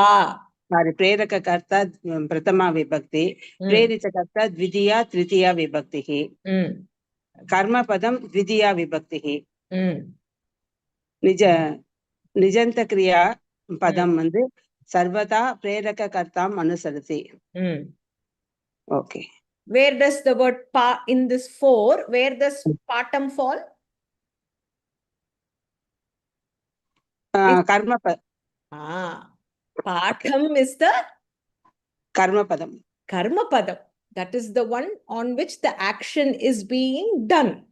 प्रथमा विभक्ति, प्रेरित कर्ता द्वितीया तृतीया विभक्ति, कर्म पदम द्वितीया विभक्ति, निजंत क्रिया पदम வந்து सर्वदा प्रेरक कर्ताम अनुसरति. Okay. Where does the word pa in this 4, where does patam fall? Karma padam. Patham is the karma padam. Karma padam. That is the one on which the action is being done.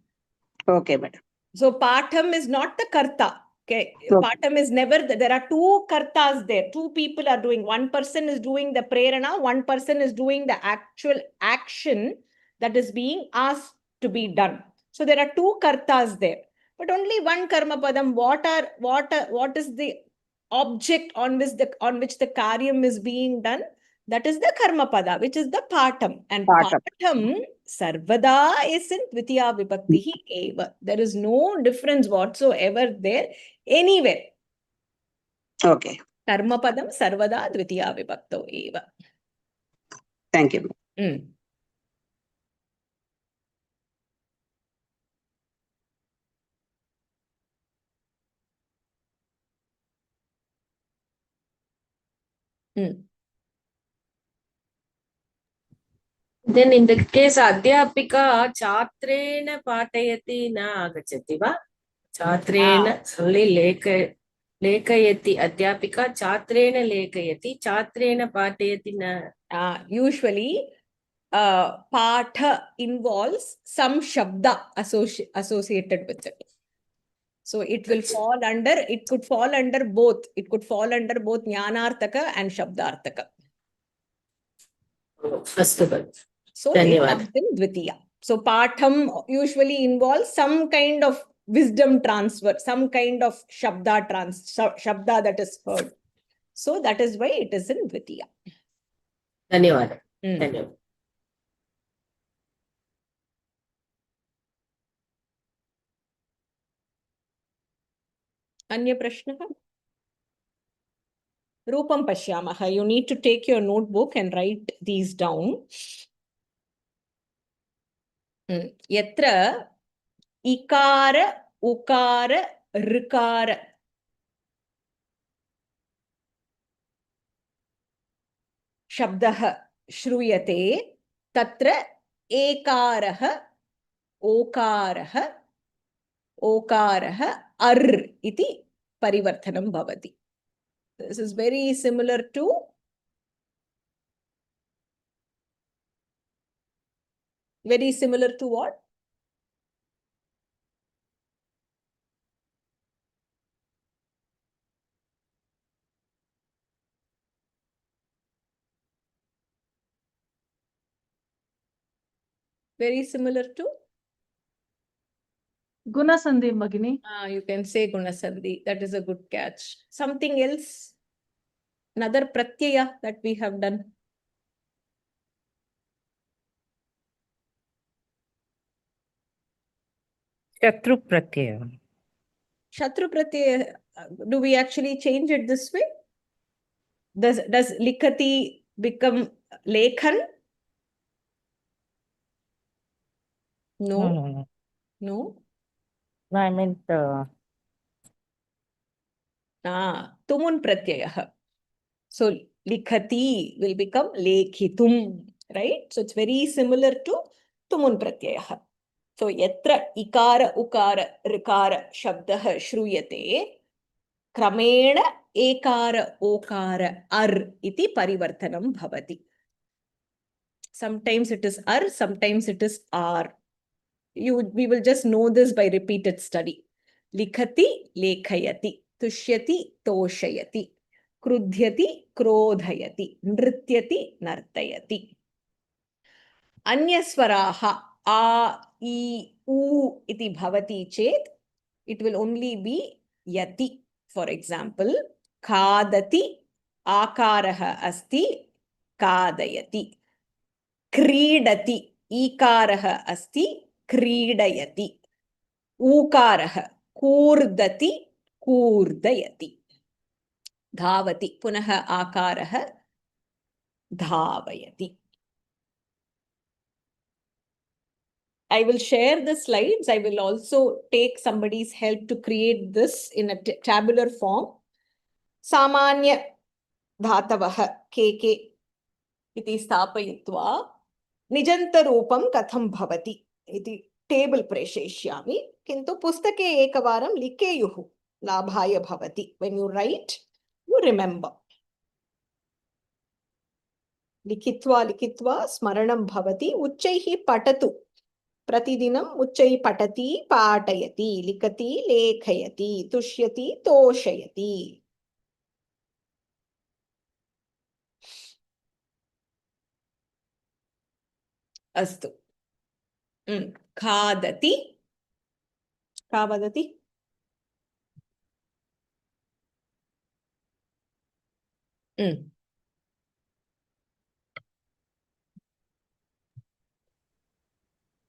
Okay, madam. So patham is not the karta. Okay. Patham is never, there are 2 kartas there. 2 people are doing. One person is doing the prerana, one person is doing the actual action that is being asked to be done. So there are 2 kartas there. But only one karma padam. What is the object on which the karyam is being done? That is the karma pada, which is the patam. And Patam. patam sarvada is in dvitiya vibhaktihi eva. There is no difference whatsoever there anywhere. Okay. Karma padam sarvada dvitiya vibhakto eva. Thank you. Mm. Mm. Then in the case adhyapika chatrena patayati na agachati va? Chatrena only lekayati adhyapika chatrena lekayati chatrena patayati na. Usually patha involves some shabda associated with it. So it will fall under, it could fall under both. It could fall under both jnanarthaka and shabdarthaka. First of all. So it comes in dvitiya. So patham usually involves some kind of wisdom transfer, some kind of shabda that is heard. So that is why it is in dvitiya. Dhanyavad. Dhanyavad. Anya prashnaha? Rupam pashyamaha. You need to take your notebook and write these down. Yatra ikara, ukara, rikara. Shabdah shruyate. Tatra ekarah, okarah, okarah, ar iti parivarthanam bhavati. This is very similar to what? Very similar to? Gunasandhi, Bhagini. You can say Gunasandhi. That is a good catch. Something else? Another pratyaya that we have done. Shatru pratyaya. Shatru pratyaya, do we actually change it this way? Does likati become lekhan? No. No. No, I meant tumun pratyaya. So likhati will become lekhitum, right? So it's very similar to tumun pratyaya. So yatra ikara ukara rikara shabdah shruyate kramena ekara okara ar iti parivarthanam bhavati. Sometimes it is ar, sometimes it is ar. We will just know this by repeated study. Likhati lekhayati, tushyati toshayati, krudhyati krodhayati, nrityati nartayati. Anyaswaraha a, I, u iti bhavati chet, it will only be yati. For example, khadati akaraha asti kadayati. Kridati ikaraha asti क्रीडयति. ऊकारः कूर्दति कूर्दयति. धावति पुनः आकारः धावयति. I will share the slides. I will also take somebody's help to create this in a tabular form. Samanya dhatavah ke iti स्थापयित्वा निजन्तरूपं कथं भवति इति table प्रेषयिष्यामि. किन्तु पुस्तके एकवारं लिखेयुः लाभाय भवति. When you write, you remember. लिखित्वा लिखित्वा स्मरणं भवति. उच्चैः पठतु. प्रतिदिनम् उच्चैः पठति पाठयति लिखति लेखयति तुष्यति तोषयति. अस्तु. खादति का वदति?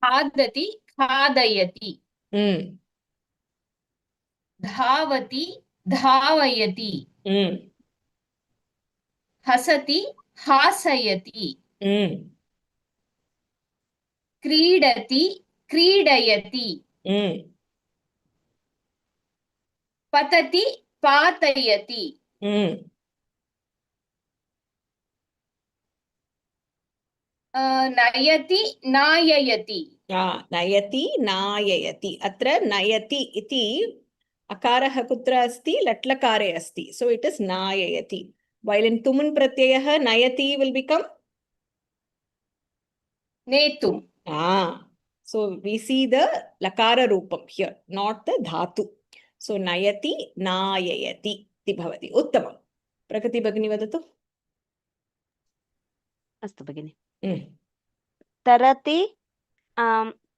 खादति खादयति धावति धावयति हसति हासयति क्रीडति क्रीडयति पतति पातयति नयति नाययति नयति नाययति अत्र नयति इति अकारः कुत्र अस्ति लट्लकारे अस्ति so it is नाययति while in तुमुन् प्रत्ययः नयति will become नेतुम् so we see the lakara roopam here not the dhatu so nayati nayayati iti bhavati uttamam prakati bhagini vadatu अस्तु भगिनि तरति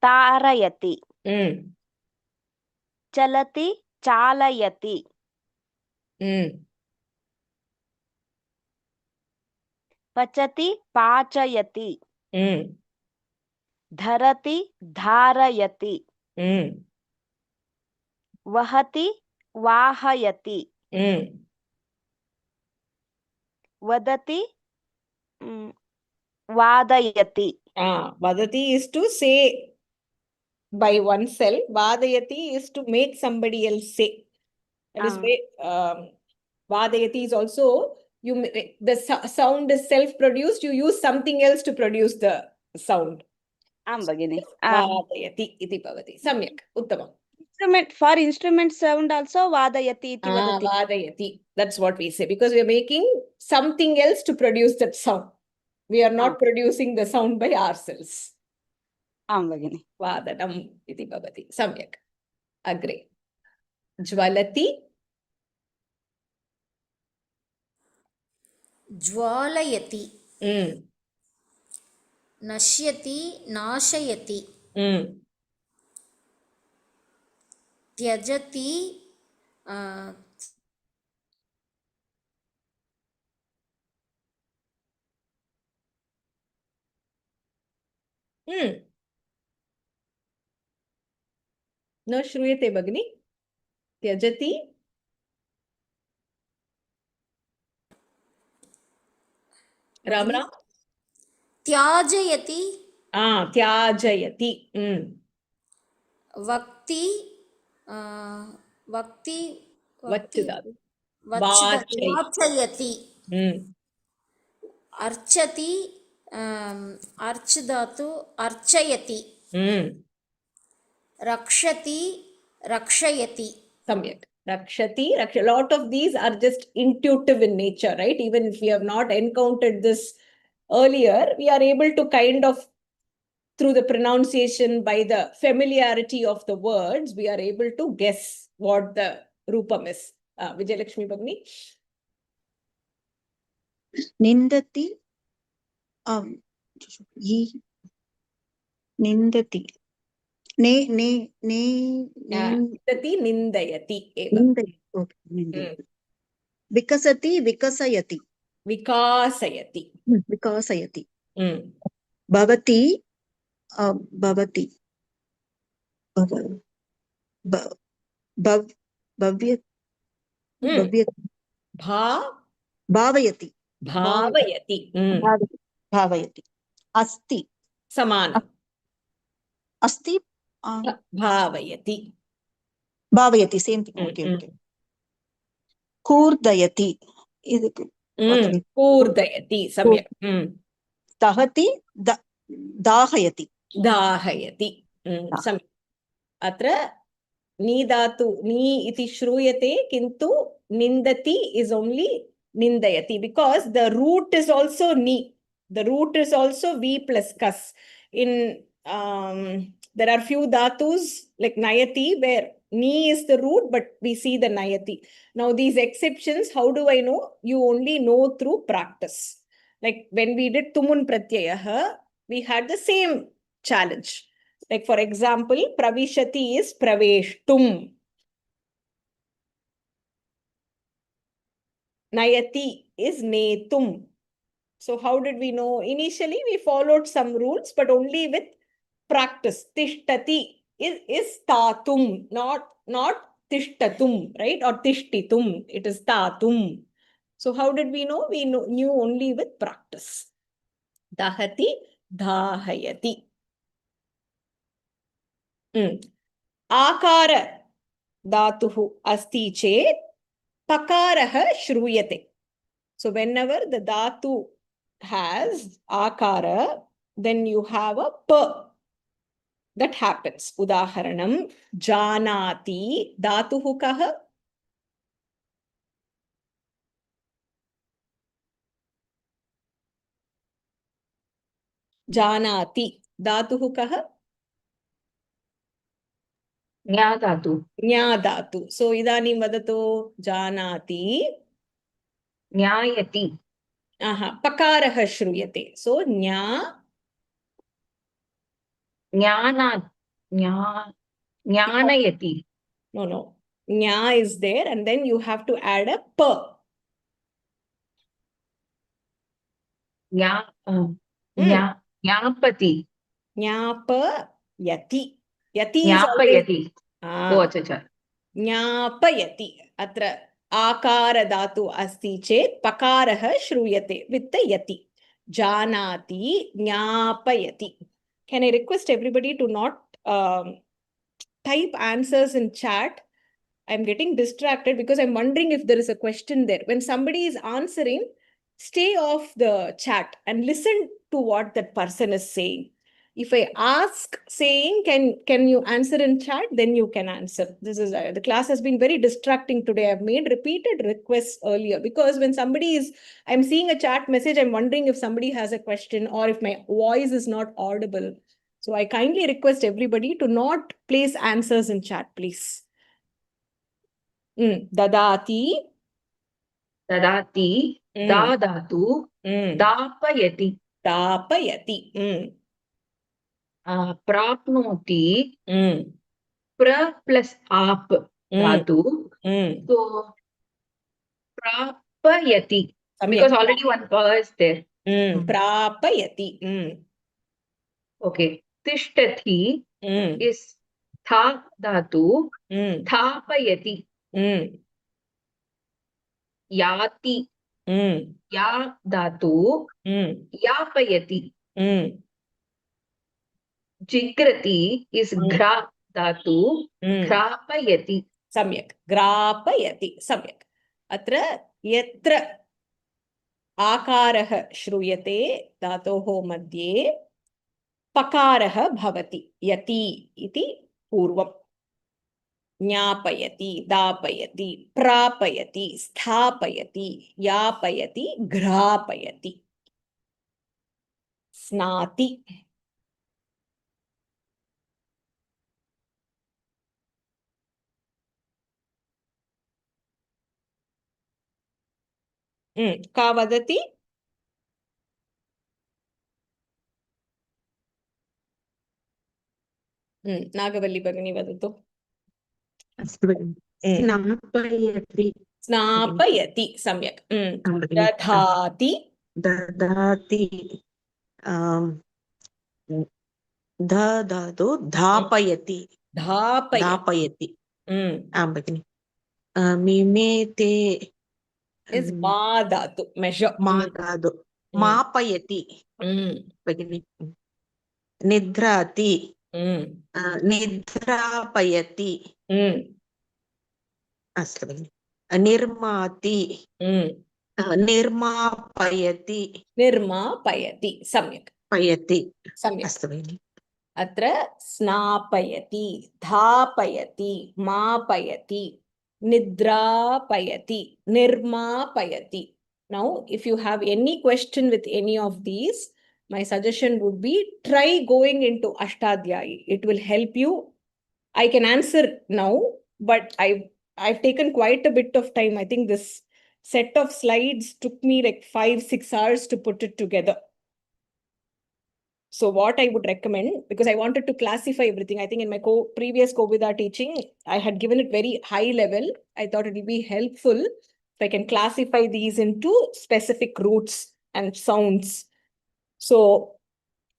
तारयति चलति चालयति पचति पाचयति धरति धारयति वहति वाहयति वदति वादयति vadati is to say by oneself vadayati is to make somebody else say that is why vadayati is also the sound is self produced you use something else to produce the sound आं भगिनि vadayati iti bhavati samyak uttamam instrument for instrument sound also vadayati iti vadati vadayati that's what we say because we are making something else to produce that sound we are not producing the sound by ourselves आं भगिनि vadanam iti bhavati samyak agre ज्वलति ज्वालयति नश्यति नाशयति त्यजति न श्रूयते भगिनि त्यजति राम राम त्याजयति त्याजयति वक्ति वक्ति वच्चुदातु वाचयति अर्चति अर्चदातु अर्चयति रक्षति रक्षयति सम्यक् rakshati a lot of these are just intuitive in nature right even if we have not encountered this earlier we are able to kind of through the pronunciation by the familiarity of the words we are able to guess what the roopam is Vijayalakshmi Bhagini nindati nindati nindati nindayati vikasati vikasayati vikasayati vikasayati bhavati bhavati bhavayati bhavayati bhavayati asti samanam asti bhavayati bhavayati same thing okay kurdayati idukku kurdayati samyak tahati dahayati dahayati samyak atra ni dhatu ni iti shruyate kintu nindati is only nindayati because the root is also ni the root is also v plus kas in there are few dhatus like nayati where ni is the root but we see the nayati now these exceptions how do I know you only know through practice like when we did tumun pratyayah we had the same challenge like for example pravishati is praveshtum nayati is netum so how did we know initially we followed some rules but only with practice. Tishtati is tatum, not tishtatum, right? Or tishtitum. It is tatum. So how did we know? We knew only with practice. Dahati, dhahayati. Akara dhatuhu asti chet pakaraha shruyate. So whenever the dhatu has akara, then you have a pa. That happens. Udaharanam, janati, dhatuhu kaha? Janati, dhatuhu kaha? Nya dhatu. Nya dhatu. So idanim vadato janati. Nyayati. Pakaraha shruyate. So nya. Jnanayati. No. Nya is there and then you have to add a pa. Jnapati. Jnapayati. Yati is Jnapayati. always... Jnapayati. Atra akara dhatu asti chet pakaraha shruyate with the yati. Janati, jnapayati. Can I request everybody to not type answers in chat? I'm getting distracted because I'm wondering if there is a question there. When somebody is answering, stay off the chat and listen to what that person is saying. If I ask saying, can you answer in chat, then you can answer. This is the class has been very distracting today. I've made repeated requests earlier because when I'm seeing a chat message, I'm wondering if somebody has a question or if my voice is not audible. So I kindly request everybody to not place answers in chat, please. Dadati. Dadati. Dadatu. Dapayati. Dapayati. Prapnoti. Pra plus ap. Dhatu. So, prapayati. Because already one pa is there. Prapayati. Okay. Tishtati is tha dhatu. Thapayati. Yati. Ya dhatu. Yapayati. Jigrati is gra dhatu. Grapayati. Samyak. Grapayati. Samyak. Atra yatra आकारः श्रूयते धातोः मध्ये पकारः भवति यति इति पूर्वम् ज्ञापयति दापयति प्रापयति स्थापयति यापयति घ्रापयति स्नाति का वदति नागवल्ली भगिनी वदतु स्नापयति स्नापयति सम्यक् दधाति ददाति ददातु धापयति धापयति आं भगिनि मिमेते is ma dhatu measure मा धातु मापयति भगिनि निद्राति निद्रापयति अस्तु भगिनि निर्माति निर्मापयति निर्मापयति सम्यक् पयति सम्यक् अस्तु भगिनि अत्र स्नापयति धापयति मापयति निद्रापयति निर्मापयति. Now if you have any question with any of these, my suggestion would be try going into Ashtadhyayi. It will help you. I can answer now, but I've taken quite a bit of time. I think this set of slides took me like 5-6 hours to put it together. So what I would recommend, because I wanted to classify everything, I think in my previous Kovida teaching, I had given it very high level. I thought it would be helpful if I can classify these into specific roots and sounds. So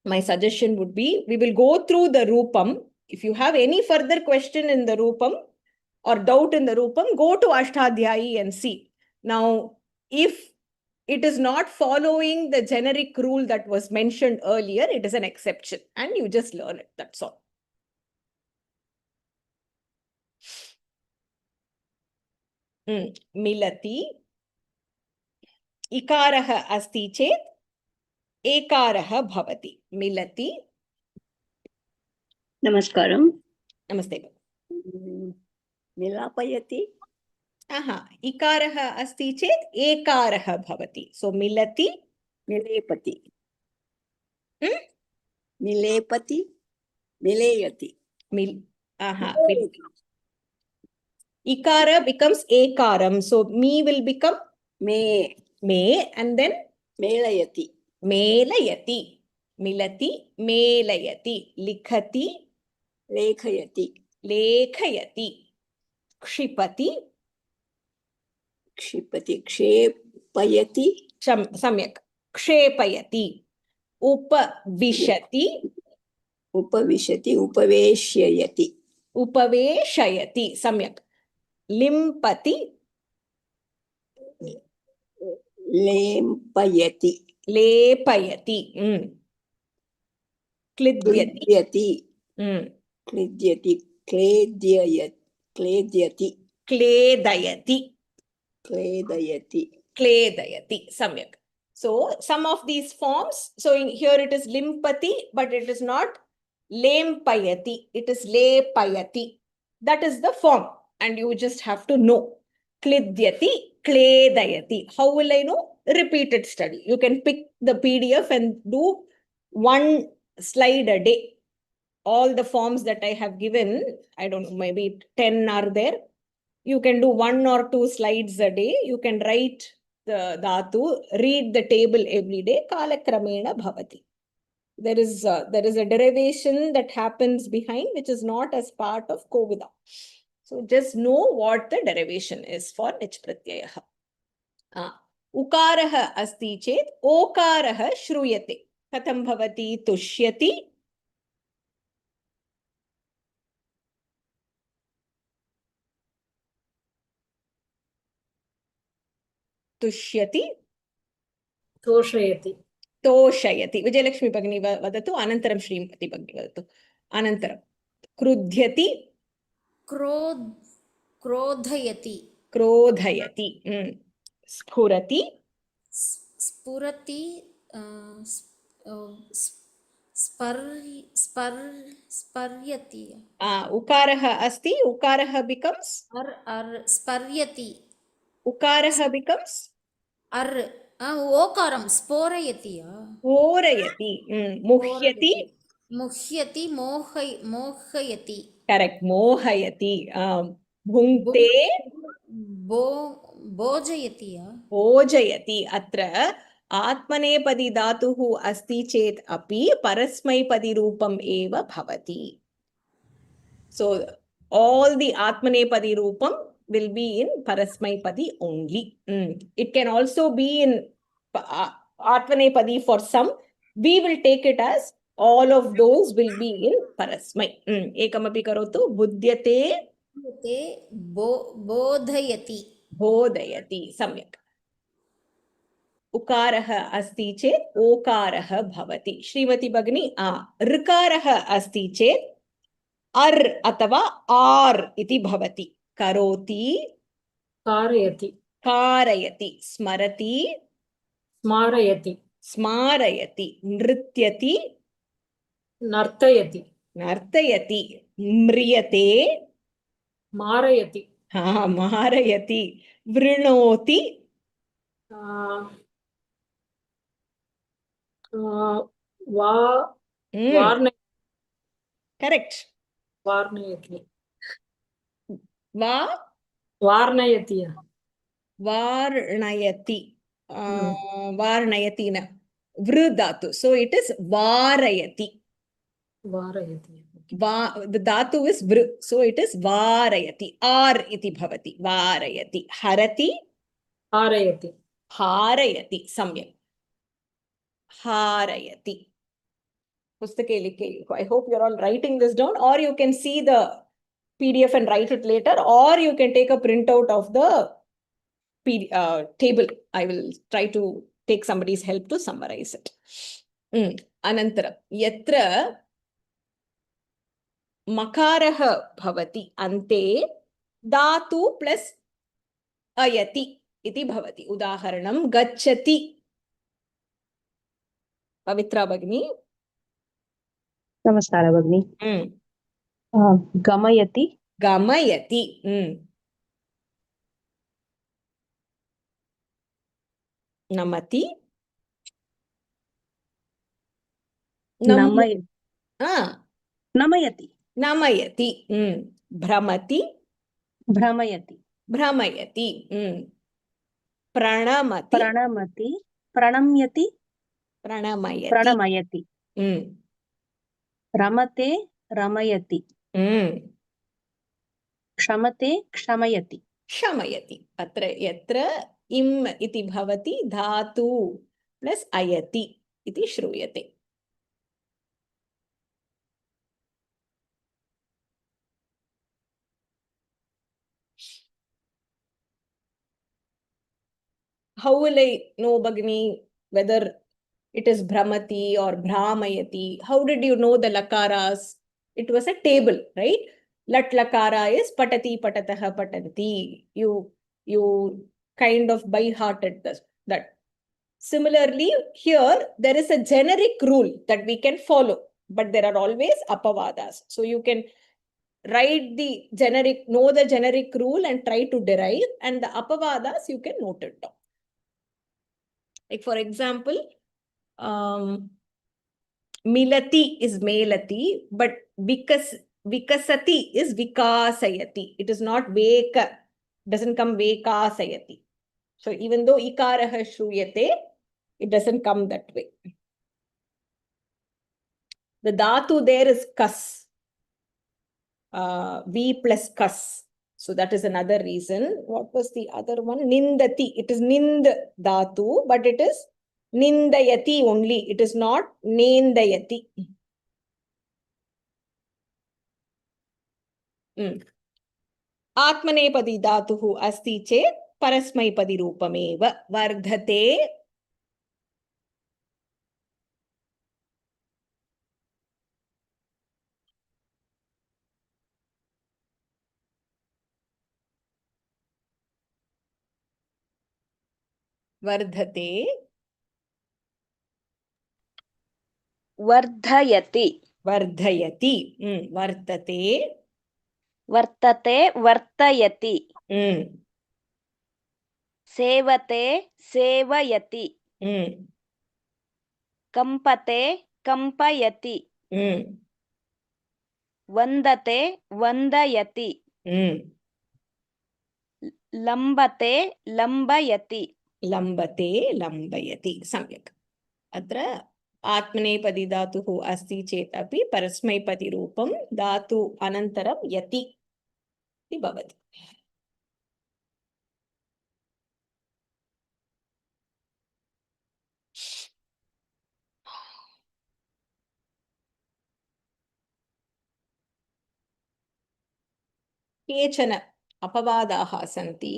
my suggestion would be, we will go through the Rupam. If you have any further question in the Rupam or doubt in the Rupam, go to Ashtadhyayi and see. Now, if it is not following the generic rule that was mentioned earlier, it is an exception and you just learn it. That's all. Milati. Ikaraha asti chet ekaraha bhavati. Milati. नमस्कारं Namaste. मिलापयति इकारः अस्ति चेत् एकारः भवति. So मिलति. मिलेपति मिलेपति मिलेयति Ikara becomes ekaram. So me will become may and then मेलयति melayati. Milati melayati. Likhati लेखयति lekhayati. Kshipati क्षिपति क्षेपयति samyak. Kshepayati. Upavishati उपविशति उपवेश्ययति उपवेशयति. सम्यक्. लिम्पति लेम्पयति लेपयति. क्लिद्यति क्लिद्यति क्लिद्यति क्लेद्यति क्लेदयति क्लेदयति क्लेदयति. सम्यक्. So some of these forms, so here it is limpati, but it is not lempayati, it is lepayati. That is the form and you just have to know. Klidyati, kledayati. How will I know? Repeated study. You can pick the PDF and do one slide a day. All the forms that I have given, I don't know, maybe 10 are there. You can do 1 or 2 slides a day. You can write the dhatu, read the table every day. Kalakramena bhavati. There is a derivation that happens behind, which is not as part of Kovida. So just know what the derivation is for Nich Pratyayaha. Ukaraha asti chet okaraha shruyate. Katham bhavati tushyati. Tushyati. तोषयति तोषयति. Vijayalakshmi भगिनी वदतु, अनन्तरं श्रीमती भगिनी वदतु. अनन्तरं क्रुध्यति क्रोधयति क्रोधयति. स्फुरति स्फुरति स्पर्यति. उकारः अस्ति, उकारः becomes स्पर्यति. उकारः becomes ओकारं स्फोरयति स्फोरयति. मुह्यति मुह्यति मोहयति. करेक्ट. मोहयति. भुङ्क्ते भोजयति भोजयति. अत्र आत्मनेपदी धातुः अस्ति चेत् अपि परस्मैपदी रूपम् एव भवति. So all the Atmanepadi Rupam will be in Parasmaipadi only. It can also be in Atmanepadi for some. We will take it as all of those will be in Parasmai. Ekamapi karotu. Buddhyate बोधयति. Bodhayati. Samyak. Ukaraha asti chet okaraha bhavati. Srimati Bhagini, Rikaraha asti chet ar अथवा are इति भवति. करोति कारयति कारयति. स्मरति स्मारयति स्मारयति. नृत्यति नर्तयति नर्तयति. म्रियते मारयति मारयति. वृणोति correct. वार्णयति वार्णयति वार्णयति न वृ धातु. So it is varayati. The dhatu is vru, so it is varayati. Ar iti bhavati. Varayati. Harati harayati. Samyak. Harayati. Pustake likhe. I hope you're all writing this down, or you can see the PDF and write it later, or you can take a printout of the table. I will try to take somebody's help to summarize it. Anantara. Yatra makaraha bhavati ante dhatu plus ayati iti bhavati. Udaharanam gacchati. Pavitra Bhagini. नमस्कार भगिनी गमयति गमयति नमति नमयति नमयति भ्रमति भ्रमयति भ्रमयति प्रणमति प्रणमति प्रणम्यति प्रणमयति प्रणमयति रमते रमयति क्षमते क्षमयति क्षमयति. अत्र यत्र इम् इति भवति धातु plus अयति इति श्रूयते. How will I know, Bhagini, whether it is Brahmati or Brahmayati? How did you know the lakaras? It was a table, right? Lat lakara is patati, patataha, patanti. You kind of by-hearted that. Similarly, here there is a generic rule that we can follow, but there are always apavadas. So you can write the generic, know the generic rule and try to derive, and the apavadas you can note it down. Like for example, milati is melati, but vikasati is vikasayati. It is not veka, doesn't come vekasayati. So even though ikaraha shruyate, it doesn't come that way. The dhatu there is kas, v plus kas. So that is another reason. What was the other one? Nindati. It is nind dhatu, but it is nindayati only. It is not nendayati. Atmanepadi dhatuhu asti chet parasmaipadi rupameva vardhate vardhate वर्धयति vardhayati vartate वर्तते वर्तयति सेवते सेवयति कंपते कंपयति वन्दते वन्दयति लम्बते लम्बयति लम्बते लम्बयति. सम्यक्. अत्र आत्मनेपदी धातुः अस्ति चेत् अपि परस्मैपदी रूपं धातु अनन्तरं यति इति भवति. केचन अपवादाः सन्ति.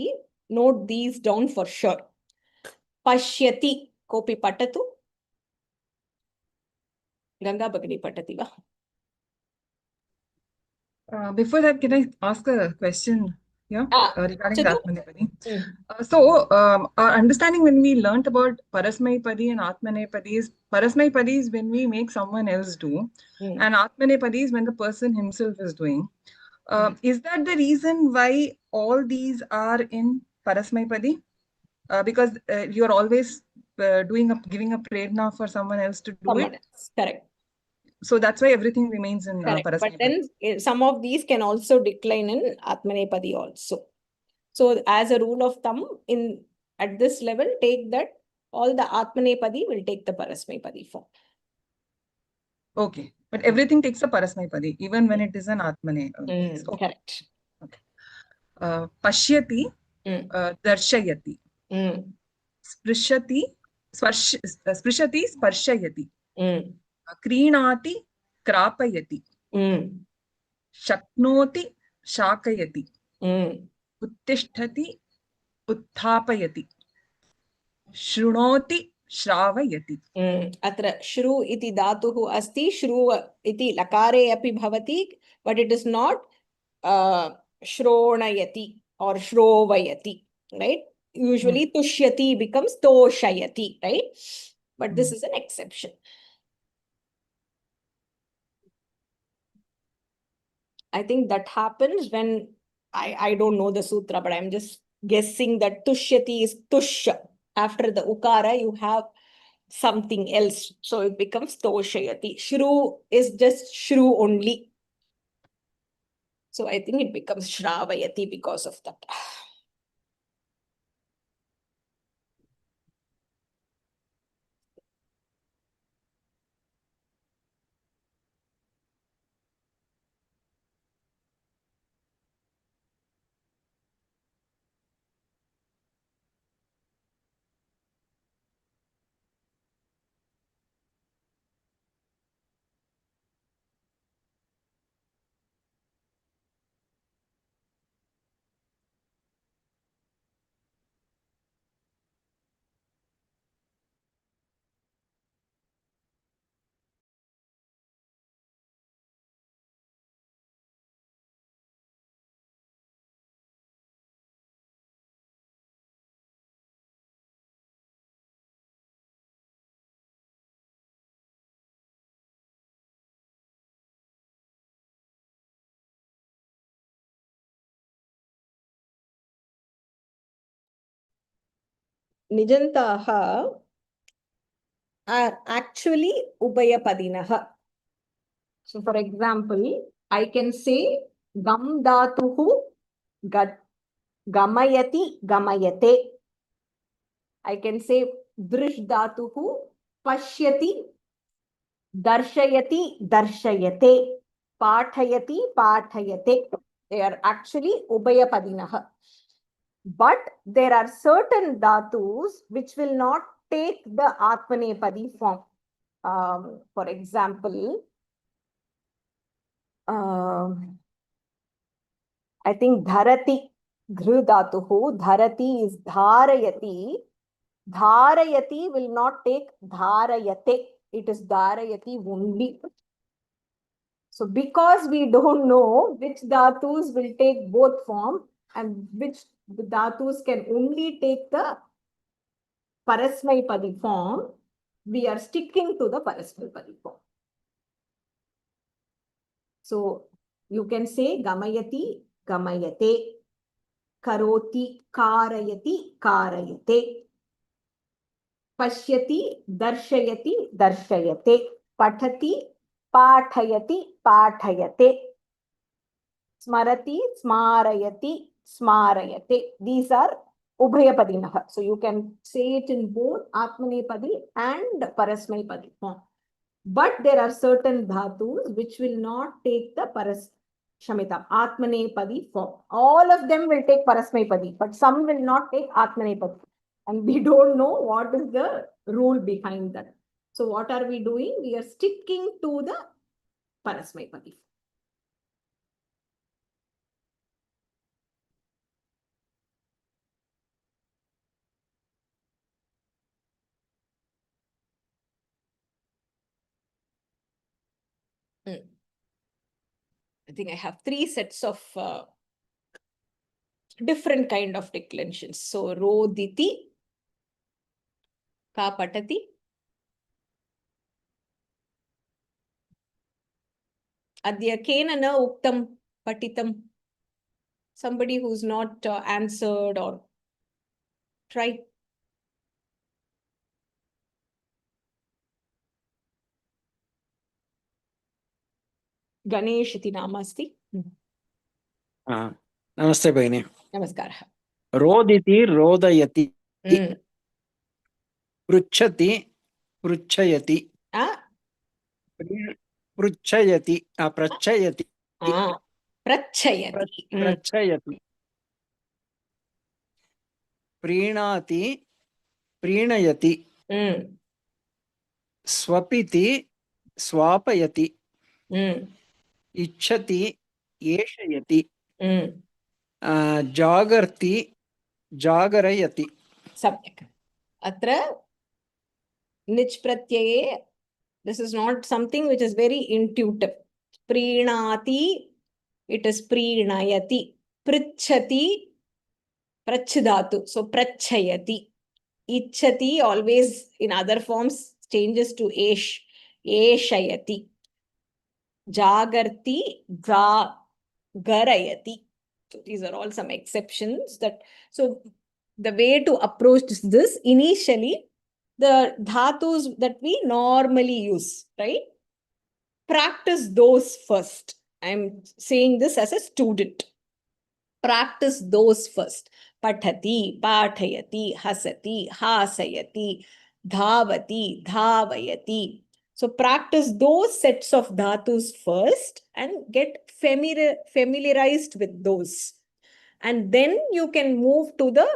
Note these down for sure. पश्यति. कोऽपि पठतु. Ganga Bhagini patati va. Before that, can I ask a question here regarding the Atmanepadi? Our understanding when we learnt about Parasmaipadi and Atmanepadi is Parasmaipadi is when we make someone else do, and Atmanepadi is when the person himself is doing. Is that the reason why all these are in Parasmaipadi? Because you are always giving a prerna for someone else to do it. Correct. So that's why everything remains in Parasmaipadi. But then some of these can also decline in Atmanepadi also. So as a rule of thumb, at this level, take that all the Atmanepadi will take the Parasmaipadi form. Okay, but everything takes a Parasmaipadi, even when it is an Atmane. Okay. Correct. Okay. Pashyati, darshayati. Sprishati, sprishati, sparshayati. क्रीणाति क्रापयति शक्नोति शाकयति उत्तिष्ठति उत्थापयति शृणोति श्रावयति अत्र श्रु इति धातुः अस्ति श्रु इति लकारे अपि भवति but it is not श्रोणयति or श्रोवयति, right? Usually tushyati becomes toshayati, right? But this is an exception. I think that happens when I don't know the sutra, but I'm just guessing that tushyati is tushya. After the ukara, you have something else. So it becomes toshayati. Shru is just shru only. So I think it becomes shravayati because of that. Nijantaha are actually ubayapadinaha. So for example, I can say gam dhatuhu gamayati gamayate. I can say drish dhatuhu pashyati darshayati darshayate. Pathayati pathayate. They are actually ubayapadinaha. But there are certain dhatus which will not take the atmanepadi form. For example, I think dharati, dhru dhatuhu, dharati is dharayati. Dharayati will not take dharayate. It is dharayati only. So because we don't know which dhatus will take both form and which dhatus can only take the parasmaipadi form, we are sticking to the parasmaipadi form. So you can say gamayati, gamayate, karoti, karayati, karayate, pashyati, darshayati, darshayate, pathati, pathayati, pathayate, smarati, smarayati, smarayate. These are ubhayapadinaha. So you can say it in both atmanepadi and parasmaipadi form. But there are certain dhatus which will not take the atmanepadi form. All of them will take parasmaipadi, but some will not take atmanepadi. And we don't know what is the rule behind that. So what are we doing? We are sticking to the parasmaipadi. I think I have 3 sets of different kind of declensions. So roditi, ka patati, adya kena na uktam patitam. Somebody who's not answered or try. Ganesh iti nama asti. नमस्ते भगिनी Namaskara. रोदिति रोदयति पृच्छति पृच्छयति पृच्छयति प्रच्छयति प्रच्छयति प्रीणाति प्रीणयति स्वपिति स्वापयति Mm. इच्छति एषयति Mm. जागर्ति जागरयति Samyak. Atra nich pratyaye, this is not something which is very intuitive. Prinati, it is prinayati. Prichati, prachidatu. So prachayati. Ichati always in other forms changes to esh. Eshayati. Jagarti, garayati. So these are all some exceptions that, so the way to approach this initially, the dhatus that we normally use, right? Practice those first. I'm saying this as a student. Practice those first. Pathati, pathayati, hasati, hasayati, dhavati, dhavayati. So practice those sets of dhatus first and get familiarized with those. And then you can move to the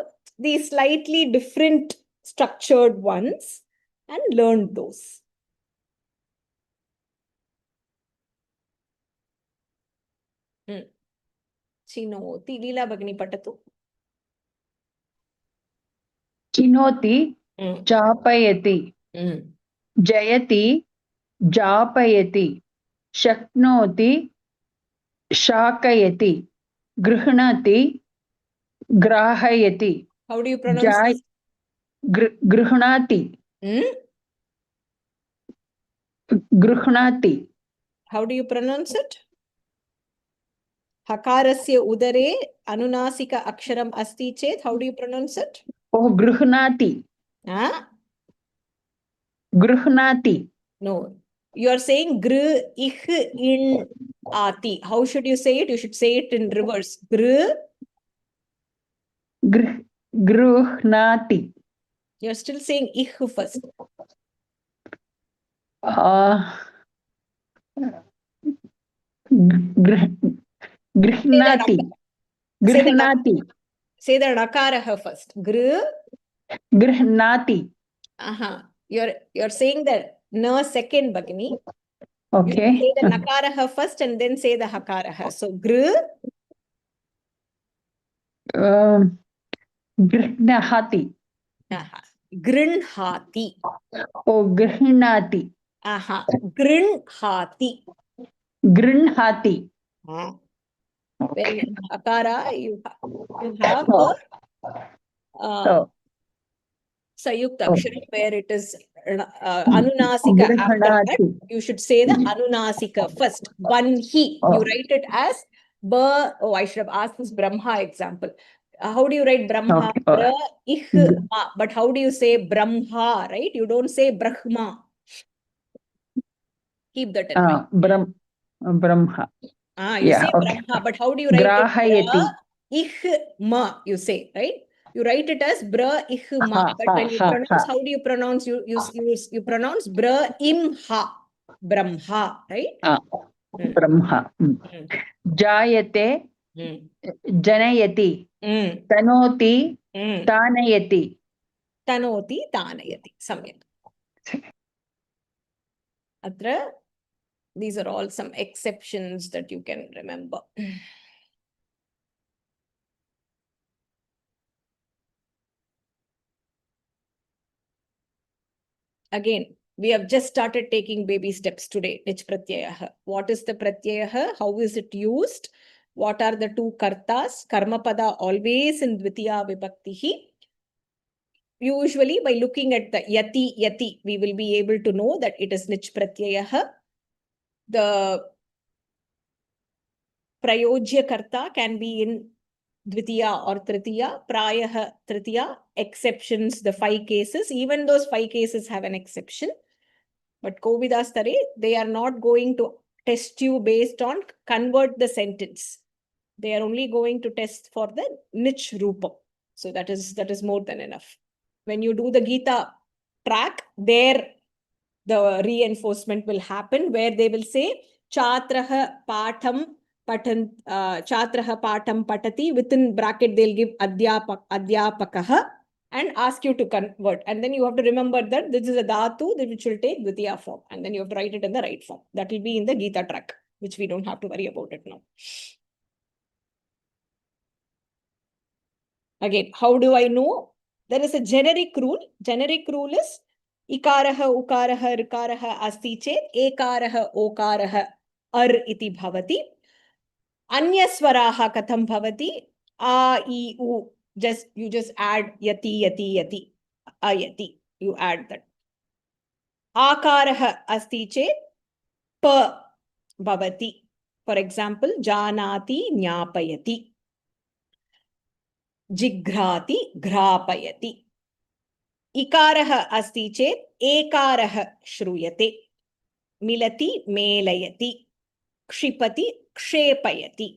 slightly different structured ones and learn those. Chinoti, Leela Bhagini Patatu. चिनोति चापयति जयति जापयति शक्नोति शाकयति गृह्णाति ग्राहयति. How do you pronounce this? गृह्णाति. गृह्णाति. How do you pronounce it? Hakarasya udare anunasika aksharam asti chet. How do you pronounce it? Oh, गृह्णाति. Huh? गृह्णाति. No. You are saying gr, ich, in, ati. How should you say it? You should say it in reverse. Gr. गृह्णाति. You are still saying ich first. गृह्णाति. गृह्णाति. Say the nakara first. Gr. गृह्णाति. You're saying the na second, Bhagini. Okay. You say the nakara first and then say the hakara. So gr. गृह्णाति. Grinhati. Oh, गृह्णाति. Grinhati. गृह्णाति. When akara, you have the sayukta aksharam where it is anunasika after that. You should say the anunasika first. Banhi. You write it as ba. Oh, I should have asked this Brahma example. How do you write Brahma? Bra, ich, ma. But how do you say Brahma, right? You don't say Brahma. Keep that in mind. Brahma. You say Brahma, but how do you write Grahayati. it? Bra, ich, ma, you say, right? You write it as bra, ich, ma. But when you pronounce, how do you pronounce? You pronounce bra, im, ha. Brahma, right? Brahma. Jayate. Janayati. Tanoti. Tanayati. Tanoti, tanayati. Samyak. Atra, these are all some exceptions that you can remember. Again, we have just started taking baby steps today. Nich pratyayaha. What is the pratyayaha? How is it used? What are the two kartas? Karma pada always in dvitiya vibhaktihi. Usually by looking at the yati, we will be able to know that it is nich pratyayaha. The prayojya karta can be in dvitiya or tritiya, prayaha tritiya, exceptions, the 5 cases. Even those 5 cases have an exception. But Kovidastare, they are not going to test you based on convert the sentence. They are only going to test for the nich rupa. So that is more than enough. When you do the Gita track, there the reinforcement will happen where they will say Chatraha Patham Chatraha Patham Patati. Within bracket they'll give Adhyapakaha. and ask you to convert. And then you have to remember that this is a dhatu which will take Dvitiya form. And then you have to write it in the right form. That will be in the Gita track, which we don't have to worry about it now. Again, how do I know? There is a generic rule. Generic rule is ikaraha, ukaraha, rikaraha asti chet ekaraha, okaraha ar iti bhavati. Anyaswaraha katham bhavati. A, I, U. You just add yati, yati, yati. Ayati. You add that. Akaraha asti chet pa bhavati. For example, janati, nyapayati. जिघ्राति घ्रापयति. इकारः अस्ति चेत् एकारः श्रूयते. मिलति मेलयति. क्षिपति क्षेपयति.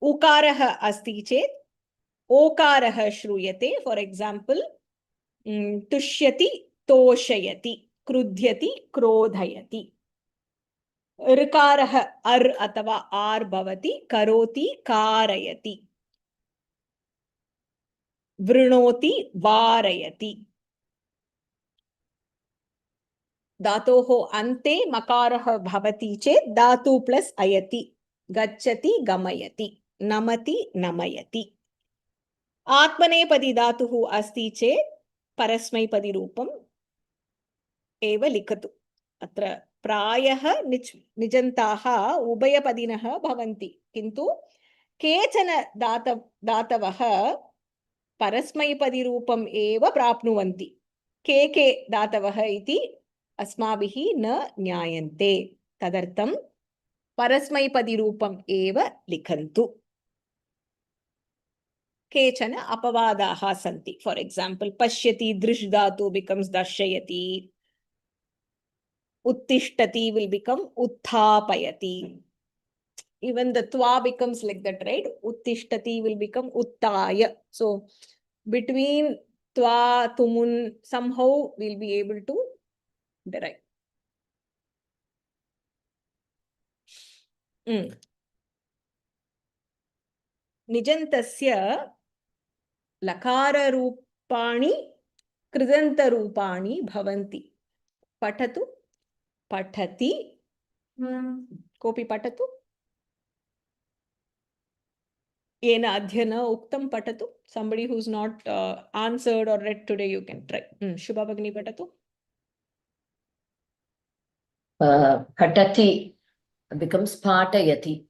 उकारः अस्ति चेत् ओकारः श्रूयते. For example तुष्यति तोषयति. क्रुध्यति क्रोधयति. ऋकारः अर् अथवा आर् भवति. करोति कारयति. वृणोति वारयति. धातोः अन्ते मकारः भवति चेत् धातु प्लस अयति. गच्छति गमयति. नमति नमयति. आत्मनेपदी धातुः अस्ति चेत् परस्मैपदी रूपम् एव लिखतु. अत्र प्रायः निजन्ताः उभयपदिनः भवन्ति, किन्तु केचन धातवः परस्मैपदी रूपम् एव प्राप्नुवन्ति. के धातवः इति अस्माभिः न ज्ञायन्ते. तदर्थं परस्मैपदी रूपम् एव लिखन्तु. केचन अपवादाः सन्ति. फॉर एग्जांपल पश्यति दृश् धातु becomes दर्शयति. उत्तिष्ठति will become उत्थापयति. Even the twa becomes like that, right? Uttishtati will become uttaya. So between twa, tumun, somehow we'll be able to derive. Nijantasya lakararupaani kridantarupaani bhavanti. Patatu, patati, kopi patatu. Yena adhyana uktam patatu. Somebody who's not answered or read today, you can try. Shubha Bhagini patatu. Patati becomes patayati.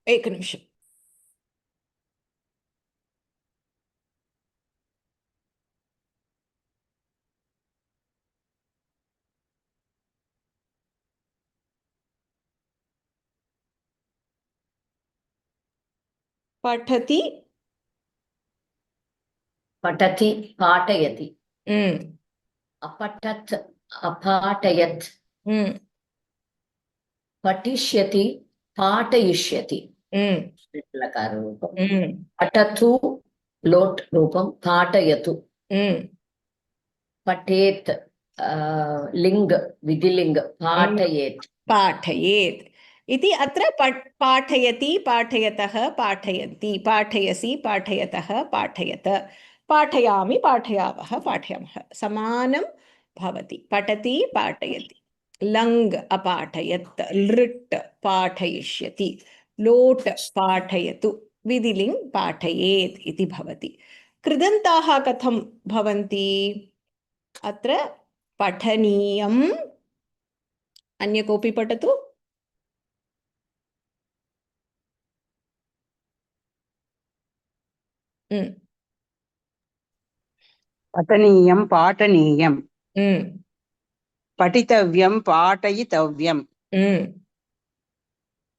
Ek nimisham. Patati. Patati, patayati. Apatat, apatayat. Patishyati, patayishyati. Patatu, lot rupam, patayatu. Patet, ling, vidiling, patayet. Patayet. इति अत्र पाठयति, पाठयतः, पाठयन्ति, पाठयसि, पाठयतः, पाठयत, पाठयामि, पाठयावः, पाठयामः. समानं भवति. पठति, पाठयति. लङ् अपाठयत्, लृट् पाठयिष्यति, लोट् पाठयतु, विधिलिङ् पाठयेत् इति भवति. कृदन्ताः कथं भवन्ति? अत्र पठनीयम्. अन्य कोऽपि पठतु. पठनीयं पाठनीयं. पठितव्यं पाठयितव्यं.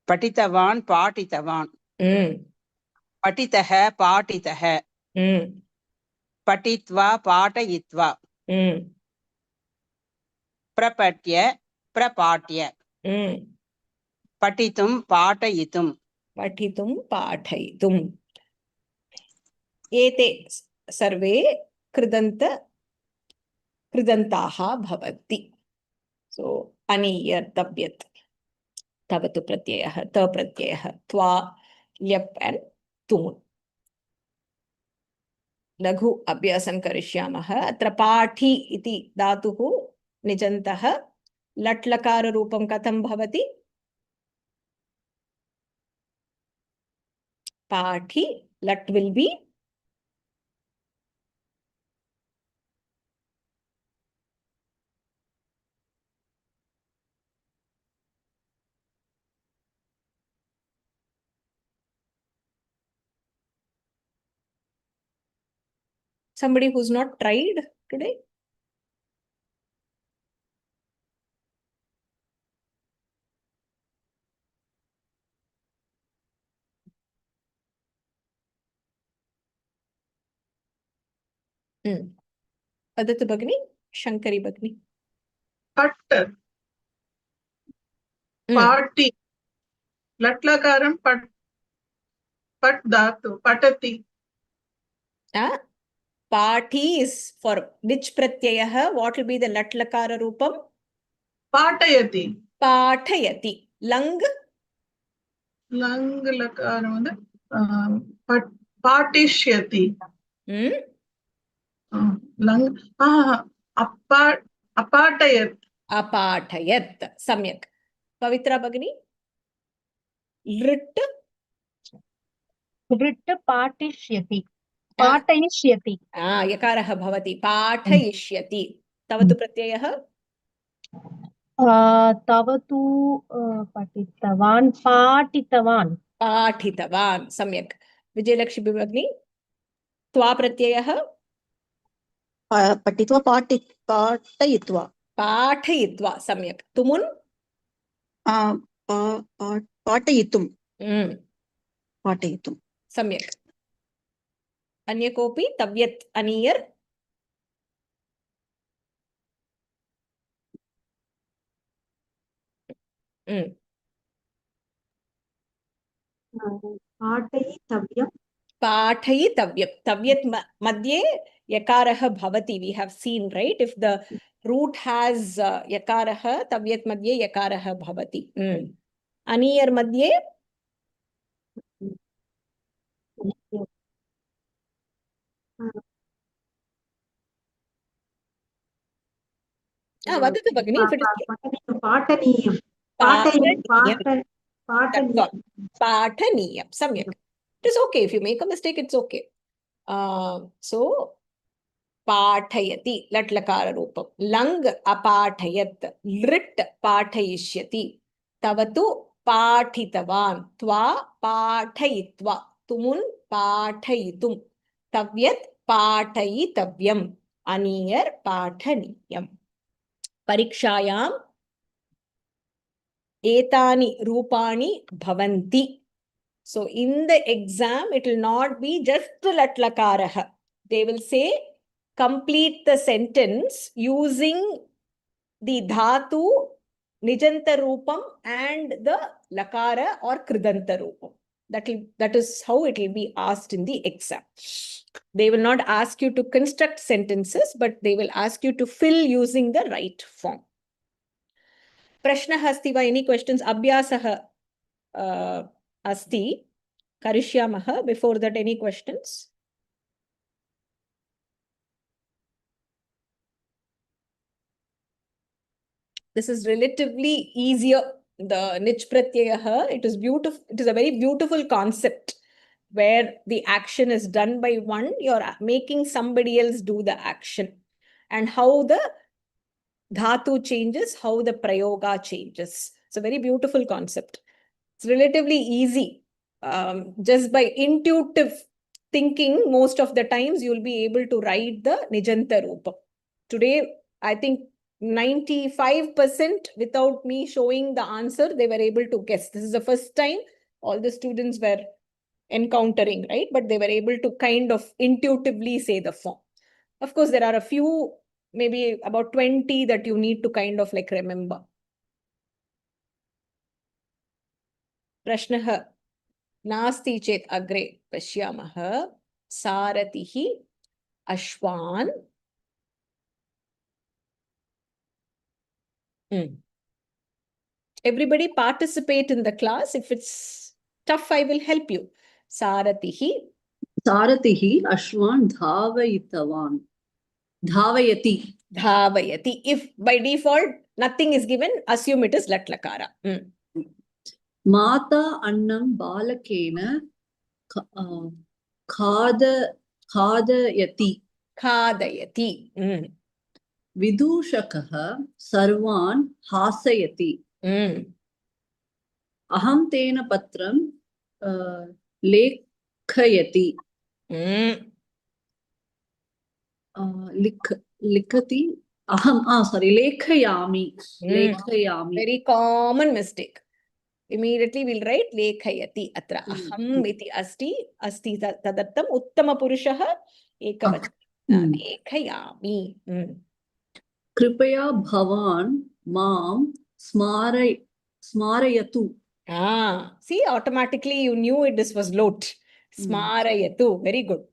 पठितवान् पाठितवान्. पठितः पाठितः. पठित्वा पाठयित्वा. प्रपठ्य प्रपाठ्य. पठितुं पाठयितुं. पठितुं पाठयितुम्. एते सर्वे कृदन्ताः भवन्ति. सो अनीय तव्यत्, तवतु प्रत्ययः, त प्रत्ययः, त्वा, ल्यप् एंड तुमुन्. लघु अभ्यासं करिष्यामः। अत्र पाठी इति धातुः निजन्तः लट् लकाररूपं कथं भवति? पाठी, lat will be somebody who's not tried today. वदतु भगिनी, शङ्करी भगिनी। पट् पाटी लट्लकारं पट् पट् धातु पठति पाठी is for which pratyayah? What will be the lat lakara roopam? पाठयति पाठयति. Lang लङ् लकारं पाठिष्यति लङ् अपाठयत् अपाठयत्. सम्यक्. पवित्रा भगिनी, लृट् लृट् पाठिष्यति पाठयिष्यति यकारः भवति पाठयिष्यति. तव तु प्रत्ययः तव तु पठितवान् पाठितवान् पाठितवान्. सम्यक्. विजयलक्ष्मी भगिनी, त्वा प्रत्ययः पठित्वा पाठयित्वा पाठयित्वा. सम्यक्. तुमुन् पाठयितुं पाठयितुं. सम्यक्. अन्य कोऽपि? तव्यत् अनीयर् पाठयितव्यं पाठयितव्यं. तव्यत् मध्ये यकारः भवति. We have seen, right? If the root has yakarah, tavyat madhye yakarah bhavati. Aniyar madhye vadatu bhagini. पाठनीयं पाठनीयं. सम्यक्. It is okay. If you make a mistake, it's okay. So पाठयति लट् लकार रूपं. लङ् अपाठयत्, लृट् पाठयिष्यति, तव तु पाठितवान्, त्वा पाठयित्वा, तुमुन् पाठयितुं, तव्यत् पाठयितव्यम्, अनीयर् पाठनीयम्. परीक्षायाम् एतानि रूपाणि भवन्ति. So in the exam, it will not be just the lat lakarah. They will say, complete the sentence using the dhatu, nijanta roopam and the lakara or kridanta roopam. That is how it will be asked in the exam. They will not ask you to construct sentences, but they will ask you to fill using the right form. Prashnah asti va? Any questions? Abhyasah asti. Karishyamah. Before that, any questions? This is relatively easier. The nich pratyayah, it is beautiful. It is a very beautiful concept where the action is done by one. You're making somebody else do the action. And how the dhatu changes, how the prayoga changes. It's a very beautiful concept. It's relatively easy. Just by intuitive thinking, most of the times you'll be able to write the nijanta roopa. Today, I think 95% without me showing the answer, they were able to guess. This is the first time all the students were encountering, right? But they were able to kind of intuitively say the form. Of course, there are a few, maybe about 20 that you need to kind of like remember. Prashnah नास्ति चेत् अग्रे पश्यामः. सारथिः अश्वान् Everybody participate in the class. If it's tough, I will help you. Saratihi सारथिः अश्वान् धावयितवान् धावयति Dhavayati. If by default nothing is given, assume it is lat lakara. माता अन्नं बालकेन खादयति Khadayati. विदूषकः सर्वान् हासयति अहं तेन पत्रं लेखयति लिखति अहं लेखयामि लेखयामि. Very common mistake. Immediately we'll write lekhayati. Atra aham iti asti tadartam uttama purushah ekavachana. Lekhayami. कृपया भवान् मां स्मारयतु. See, automatically you knew this was lot. Smarayatu. Very good.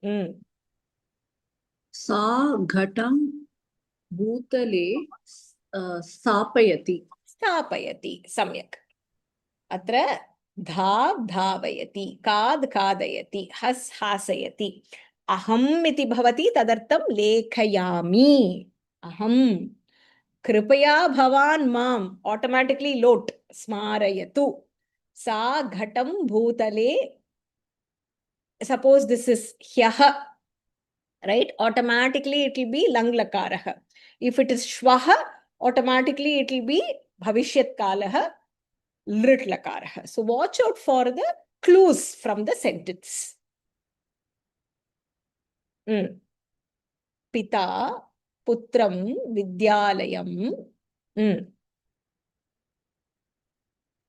सा घटं भूतले स्थापयति. स्थापयति. सम्यक्. अत्र धावयति, खादयति, हासयति. अहम् इति भवति तदर्थं लेखयामि. अहम्. कृपया भवान् माम्. Automatically लोट्. स्मारयतु. सा घटं भूतले. Suppose this is ह्यः. Right? Automatically it will be lang lakarah. If it is shvaha, automatically it will be bhavishyat kalah, lrit lakarah. So watch out for the clues from the sentence. Pita putram vidyalayam.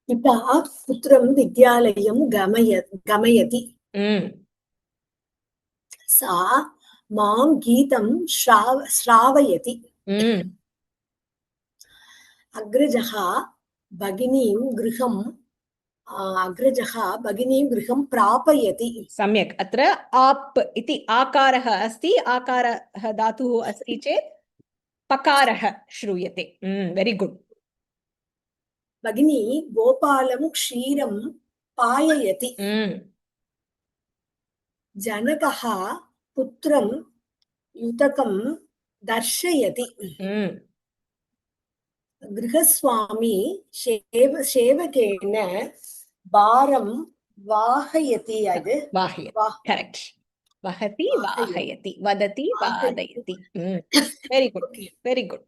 Pita putram vidyalayam gamayati. Sa मां गीतं श्रावयति. अग्रजः भगिनीं गृहं प्रापयति. सम्यक्. अत्र आप इति आकारः अस्ति. आकारः धातुः अस्ति चेत् पकारः श्रूयते. Very good. भगिनी गोपालं क्षीरं पाययति. जनकः पुत्रं युतकं दर्शयति. गृहस्वामी सेवकेन भारं वाहयति. करेक्ट. वहति वाहयति. वदति वादयति. Very good. Very good.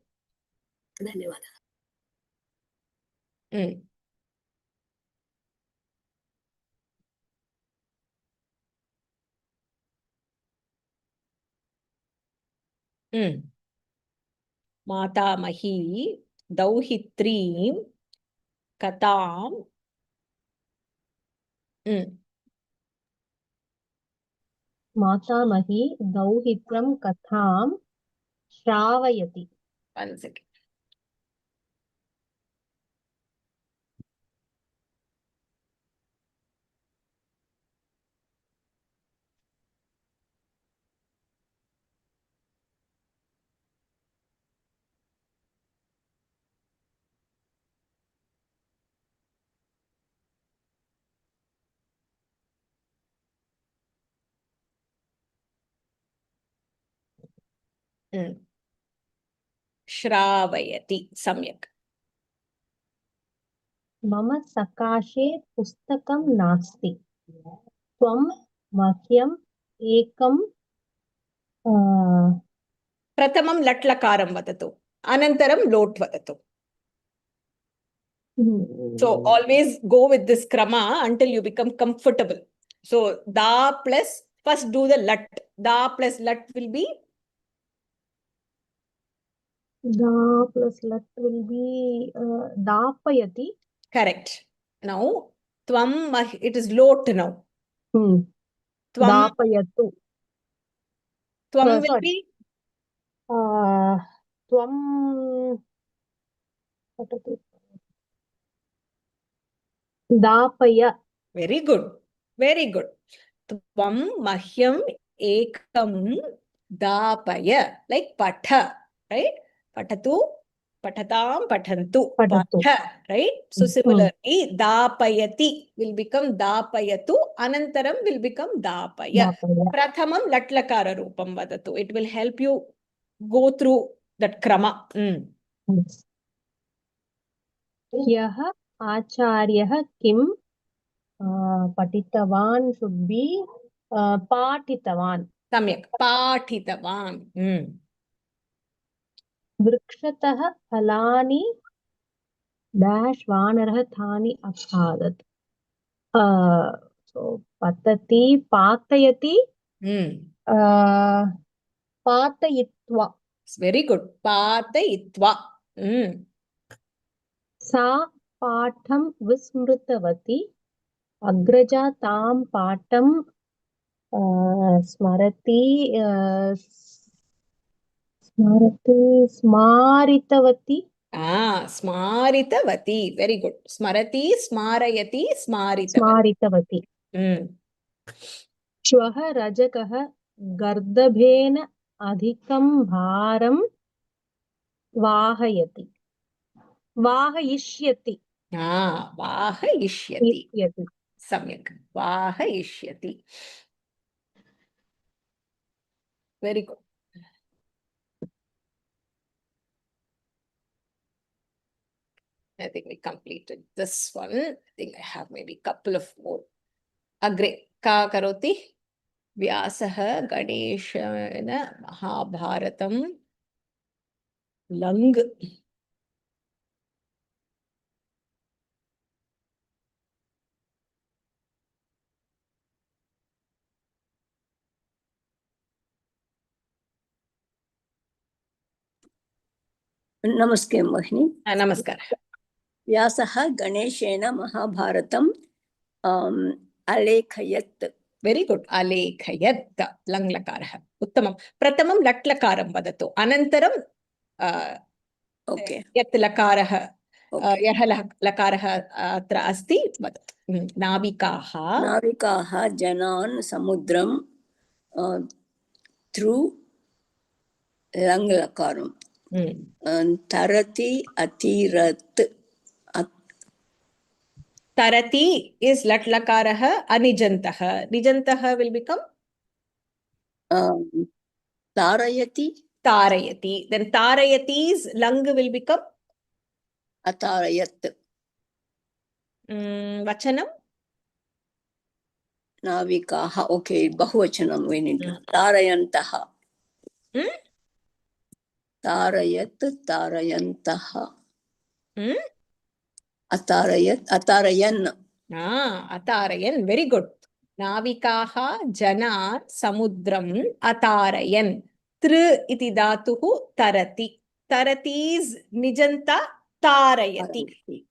धन्यवादः. मातामही दौहित्रीं कथां मातामही दौहित्रं कथां श्रावयति. One second. श्रावयति. सम्यक्. मम सकाशे पुस्तकं नास्ति. त्वं मह्यम् एकं प्रथमं लट्लकारं वदतु. अनन्तरं लोट् वदतु. So always go with this krama until you become comfortable. So da plus, first do the lat. Da plus lat will be? Da plus lat will be dapayati. Correct. Now, tvam, it is lot now. Tvam, dapayatu. Tvam will be? Tvam, dapaya. Very good. Very good. Tvam mahyam ekam dapaya. Like patha. Right? Patatu Patatam patantu. Patantu. Patha, right? So similarly, dapayati will become dapayatu. Anantaram will become dapaya. Dapaya. Prathamam latlakara rupam vadatu. It will help you go through that krama. ह्यः आचार्यः किं पठितवान् should be पाठितवान्. Samyak. Pathitavan. वृक्षतः फलानि dash वानरः तानि अखादत्. So patati patayati patayitva. It's very good. Patayitva. सा पाठं विस्मृतवती. अग्रजा तां पाठं स्मरति स्मारितवती. Smaritavati. Very good. Smarati, smarayati, smaritavati. स्मारितवती. श्वः रजकः गर्दभेन अधिकं भारं वाहयति. वाहयिष्यति. Vahayishyati. इष्यति. Samyak. Vahayishyati. Very good. I think we completed this one. I think I have maybe a couple of more. Agre. Ka karoti? Vyasaha Ganeshana Mahabharatam Lang. नमस्ते Mohini. Namaskar. व्यासः गणेशेन महाभारतम् अलेखयत्. Very good. Alekhayat. Lang lakarah. Uttamam. Pratamam latlakaram vadatu. Anantaram Okay. yat lakarah. Yah lakarah atra asti vadatu. Navikaha. नाविकाः जनान् समुद्रं through लङ्लकारं तरति अतिरत्. Tarati is latlakaraha anijantaha. Nijantaha will become तारयति. Tarayati. Then Tarayati's lang will become अतारयत्. Vachanam. नाविकाः. Okay बहुवचनं we need. तारयन्तः. तारयत् तारयन्तः. अतारयत् अतारयन्. Atarayan. Very good. Navikaha janan samudram atarayan. Tru iti dhatuhu tarati. Tarati's nijanta tarayati.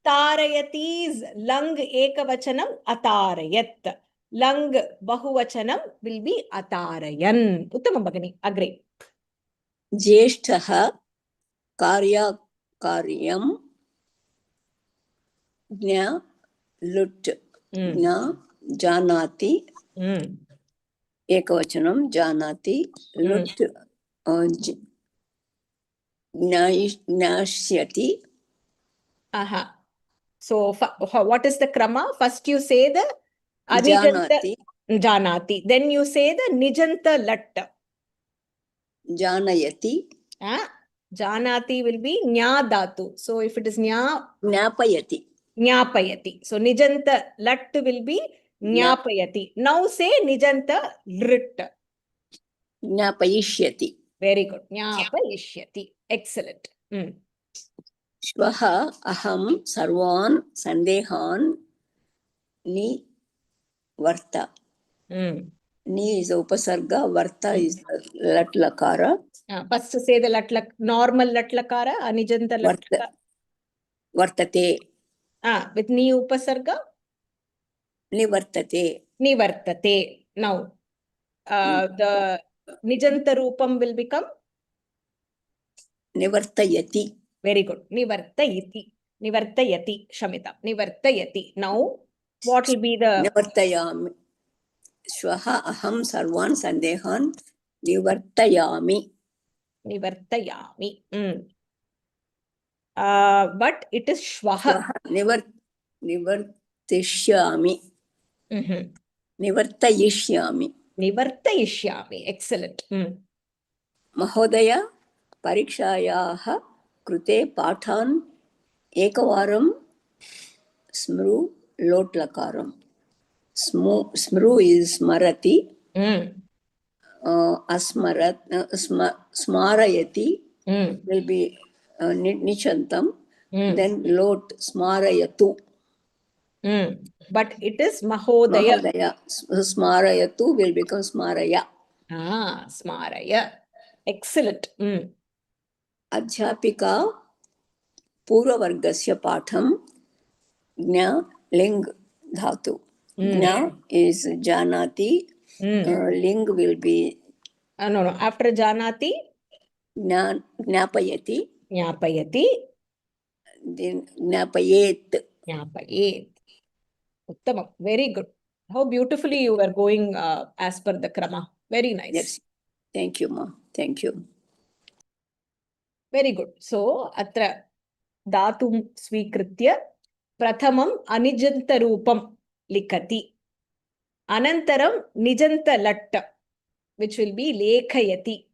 Tarayati's lang ekavachanam atarayat. Lang bahuvachanam will be atarayan. Uttamam Bhagini. Agree. ज्येष्ठः कार्यं ज्ञ लुट् ज्ञ जानाति. एकवचनं जानाति. लुट् ज्ञास्यति. So what is the krama? First you say the Janati. Janati. Then you say the nijanta lat. Janayati. Janati will be nya dhatu. So if it is nya, Nyapayati. Nyapayati. So nijanta lat will be Nyapayati. Now say nijanta lrit. Nyapayishyati. Very good. Nyapayishyati. Excellent. श्वः अहं सर्वान् सन्देहान् निवर्त. Ni is upasarga, varta is lat lakara. First say the normal lat lakara, anijanta lat lakara. Vartate. With ni upasarga? Nivartate. Nivartate. Now, the nijanta rupam will become? Nivartayati. Very good. Nivartayati. Nivartayati. Shamita. Nivartayati. Now, what will be the... Nivartayami. श्वः अहं सर्वान् सन्देहान् निवर्तयामि. Nivartayami. but it is shvaha. Nivartishyami. Nivartayishyami. Nivartayishyami. Excellent. Mahodaya parikshayah krute pathan ekavaram smru lot lakaram. Smru is smarati. Asmarat smarayati will be nichantam. Then lot smarayatu. But it is mahodaya. Mahodaya. Smarayatu will become smaraya. Smaraya. Excellent. Adhyapika Puravargasya Patham Gna Ling Dhatu. Gna is Janati. Ling will be. No. After Janati? Gnapayati. Gnapayati. Then Gnapayet. Gnapayet. Uttamam. Very good. How beautifully you were going as per the krama. Very nice. Yes. Thank you, Ma. Thank you. Very good. So, atra datum svikritya prathamam anijanta roopam likati. Anantaram nijanta latta, which will be lekhayati.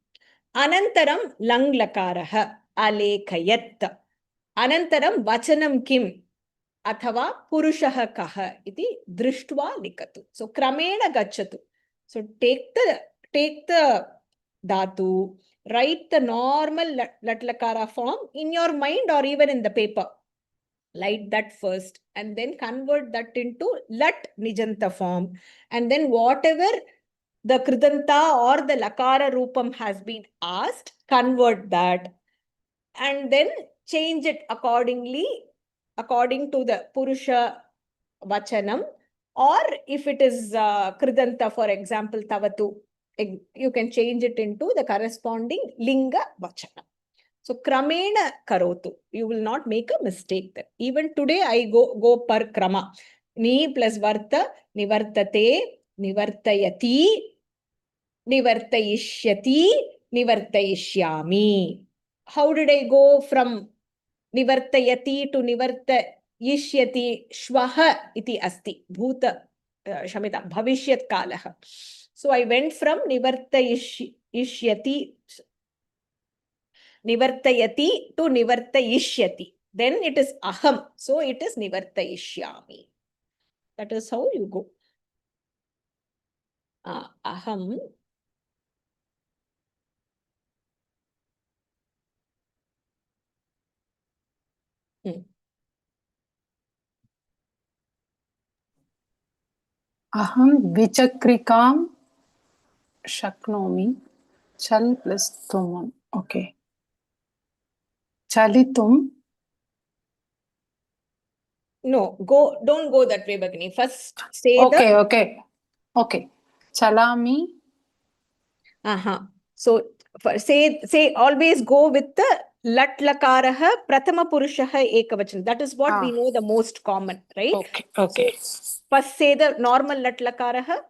Anantaram lang lakaraha alekhayat. Anantaram vachanam kim athava purushaha kaha iti drishtva likatu. So, kramena gachatu. So, take the dhatu, write the normal latlakara form in your mind or even in the paper. Write that first and then convert that into lat nijanta form. And then whatever the kridanta or the lakara roopam has been asked, convert that. And then change it accordingly, according to the purusha vachanam. Or if it is kridanta, for example, tavatu, you can change it into the corresponding linga vachanam. So, kramena karotu. You will not make a mistake there. Even today, I go per krama. Ni plus varta, nivartate, nivartayati, nivartayishyati, nivartayishyami. How did I go from nivartayati to nivartayishyati? Shvaha iti asti. Bhuta, shamita, bhavishyat kalaha. So, I went from nivartayishyati to nivartayishyati. Then it is aham. So it is nivartayishyami. That is how you go. Aham. Aham vichakrikam shaknomi. Chal plus tumun. Okay. Chalitum. No, don't go that way, Bhagini. First say Okay. Chalami. So say always go with the lat lakaraha prathama purushaha ekavachan. That is what we know the most common, right? Okay. So, first say the normal lat lakaraha.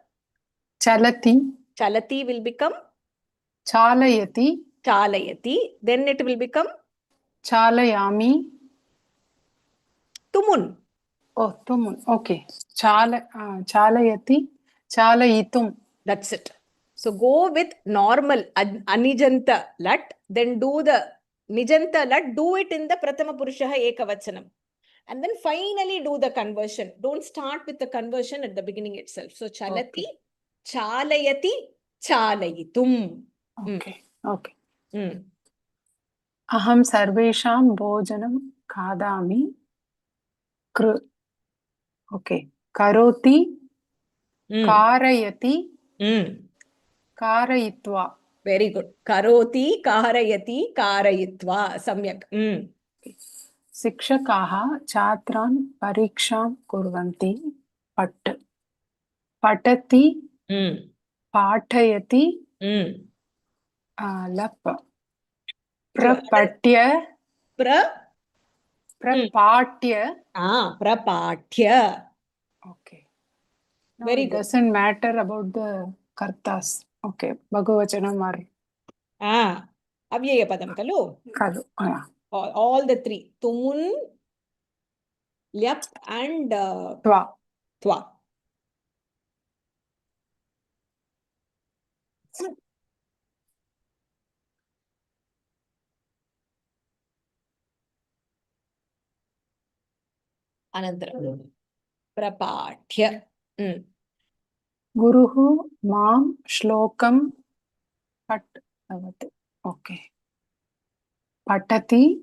Chalati. Chalati will become Chalayati. Then it will become Chalayami. Tumun. Oh, tumun. Okay. Chalayati. Chalayitum. That's it. So go with normal anijanta lat, then do the nijanta lat, do it in the prathama purushaha ekavachanam. And then finally do the conversion. Don't start with the conversion at the beginning itself. So chalati, chalayati, chalayitum. Okay. Aham sarvesham bhojanam khadami. Okay. Karoti. Karayati. Karayitva. Very good. Karoti, karayati, karayitva. Samyak. Sikshakaha chatran pariksham kurvanti. Patati. Pathayati. Lap. Prapatya. Prapatya. Prapatya. Okay. Very it good. Doesn't matter about the kartas. Okay. Bhagavachanam or Avyaya padam kalu. all the three. Tumun, Lyap and Twa. Twa. Anantara. Prapatya. Guruhu mam shlokam patavati. Okay. Patati.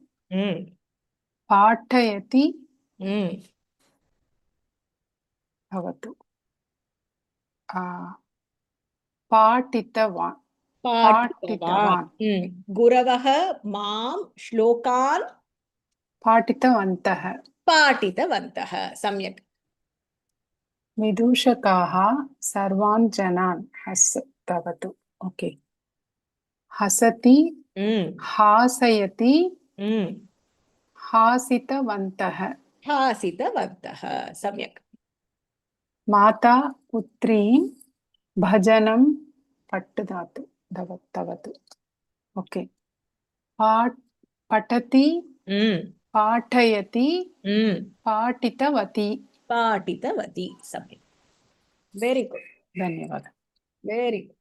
Patayati. Bhavatu. Patitavan. Patitavan. Guravaha mam shlokan Patitavantaha. Patitavantaha. Samyak. Vidushakaha sarvan janan hasatavatu. Okay. Hasati. Hasayati. Hasitavantaha. Hasitavantaha. Samyak. Mata putrin bhajanam pattadatu. Tavatu. Okay. Patati. Patayati. Patitavati. Patitavati. Samyak. Very good. Dhanyavad. Very good.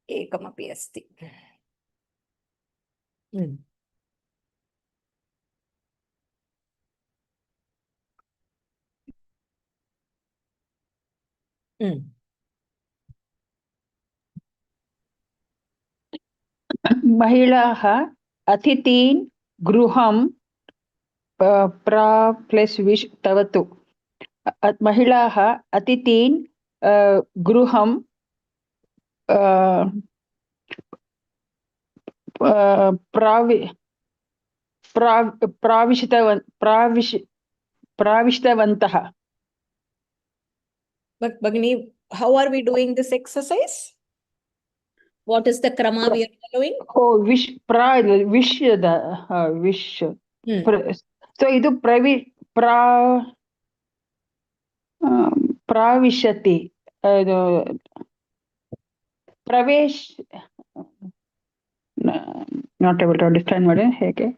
एकमपि अस्ति. महिलाः अतिथीन् गृहं plus विश् तवतु. महिलाः अतिथीन् गृहं प्राविष्टवन्तः. But Bhagini, how are we doing this exercise? What is the krama we are following? Oh, wish. So idu pravishati. Pravesh. Not able to understand what it.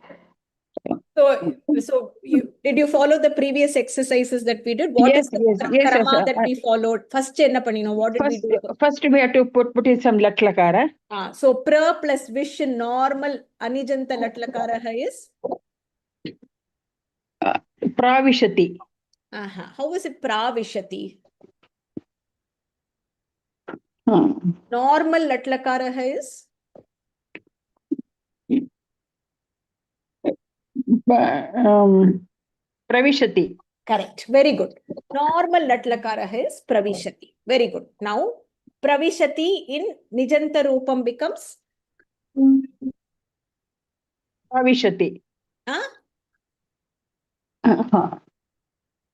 So did you follow the previous exercises that we did? What is the krama that we followed? First, what did we do? First, we have to put in some latlakara. So pra plus vish normal anijanta latlakara is? Pravishati. How is it pravishati? Normal latlakara is? Pravishati. Correct. Very good. Normal latlakara is pravishati. Very good. Now, pravishati in nijanta roopam becomes? Pravishati.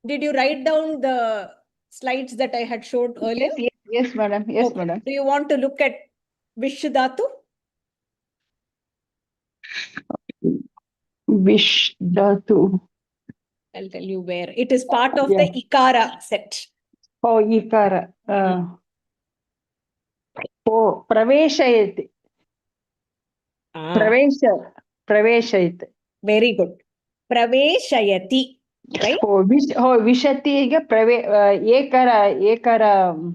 Did you write down the slides that I had showed earlier? Yes, madam. Yes, okay. madam. Do you want to look at Vishdhatu? Vishdhatu. I'll tell you where. It is part of the Ikara set. Oh, Ikara. Oh, Praveshayati. Praveshayati. Very good. Praveshayati. Right? Oh, Vishati. Ekara.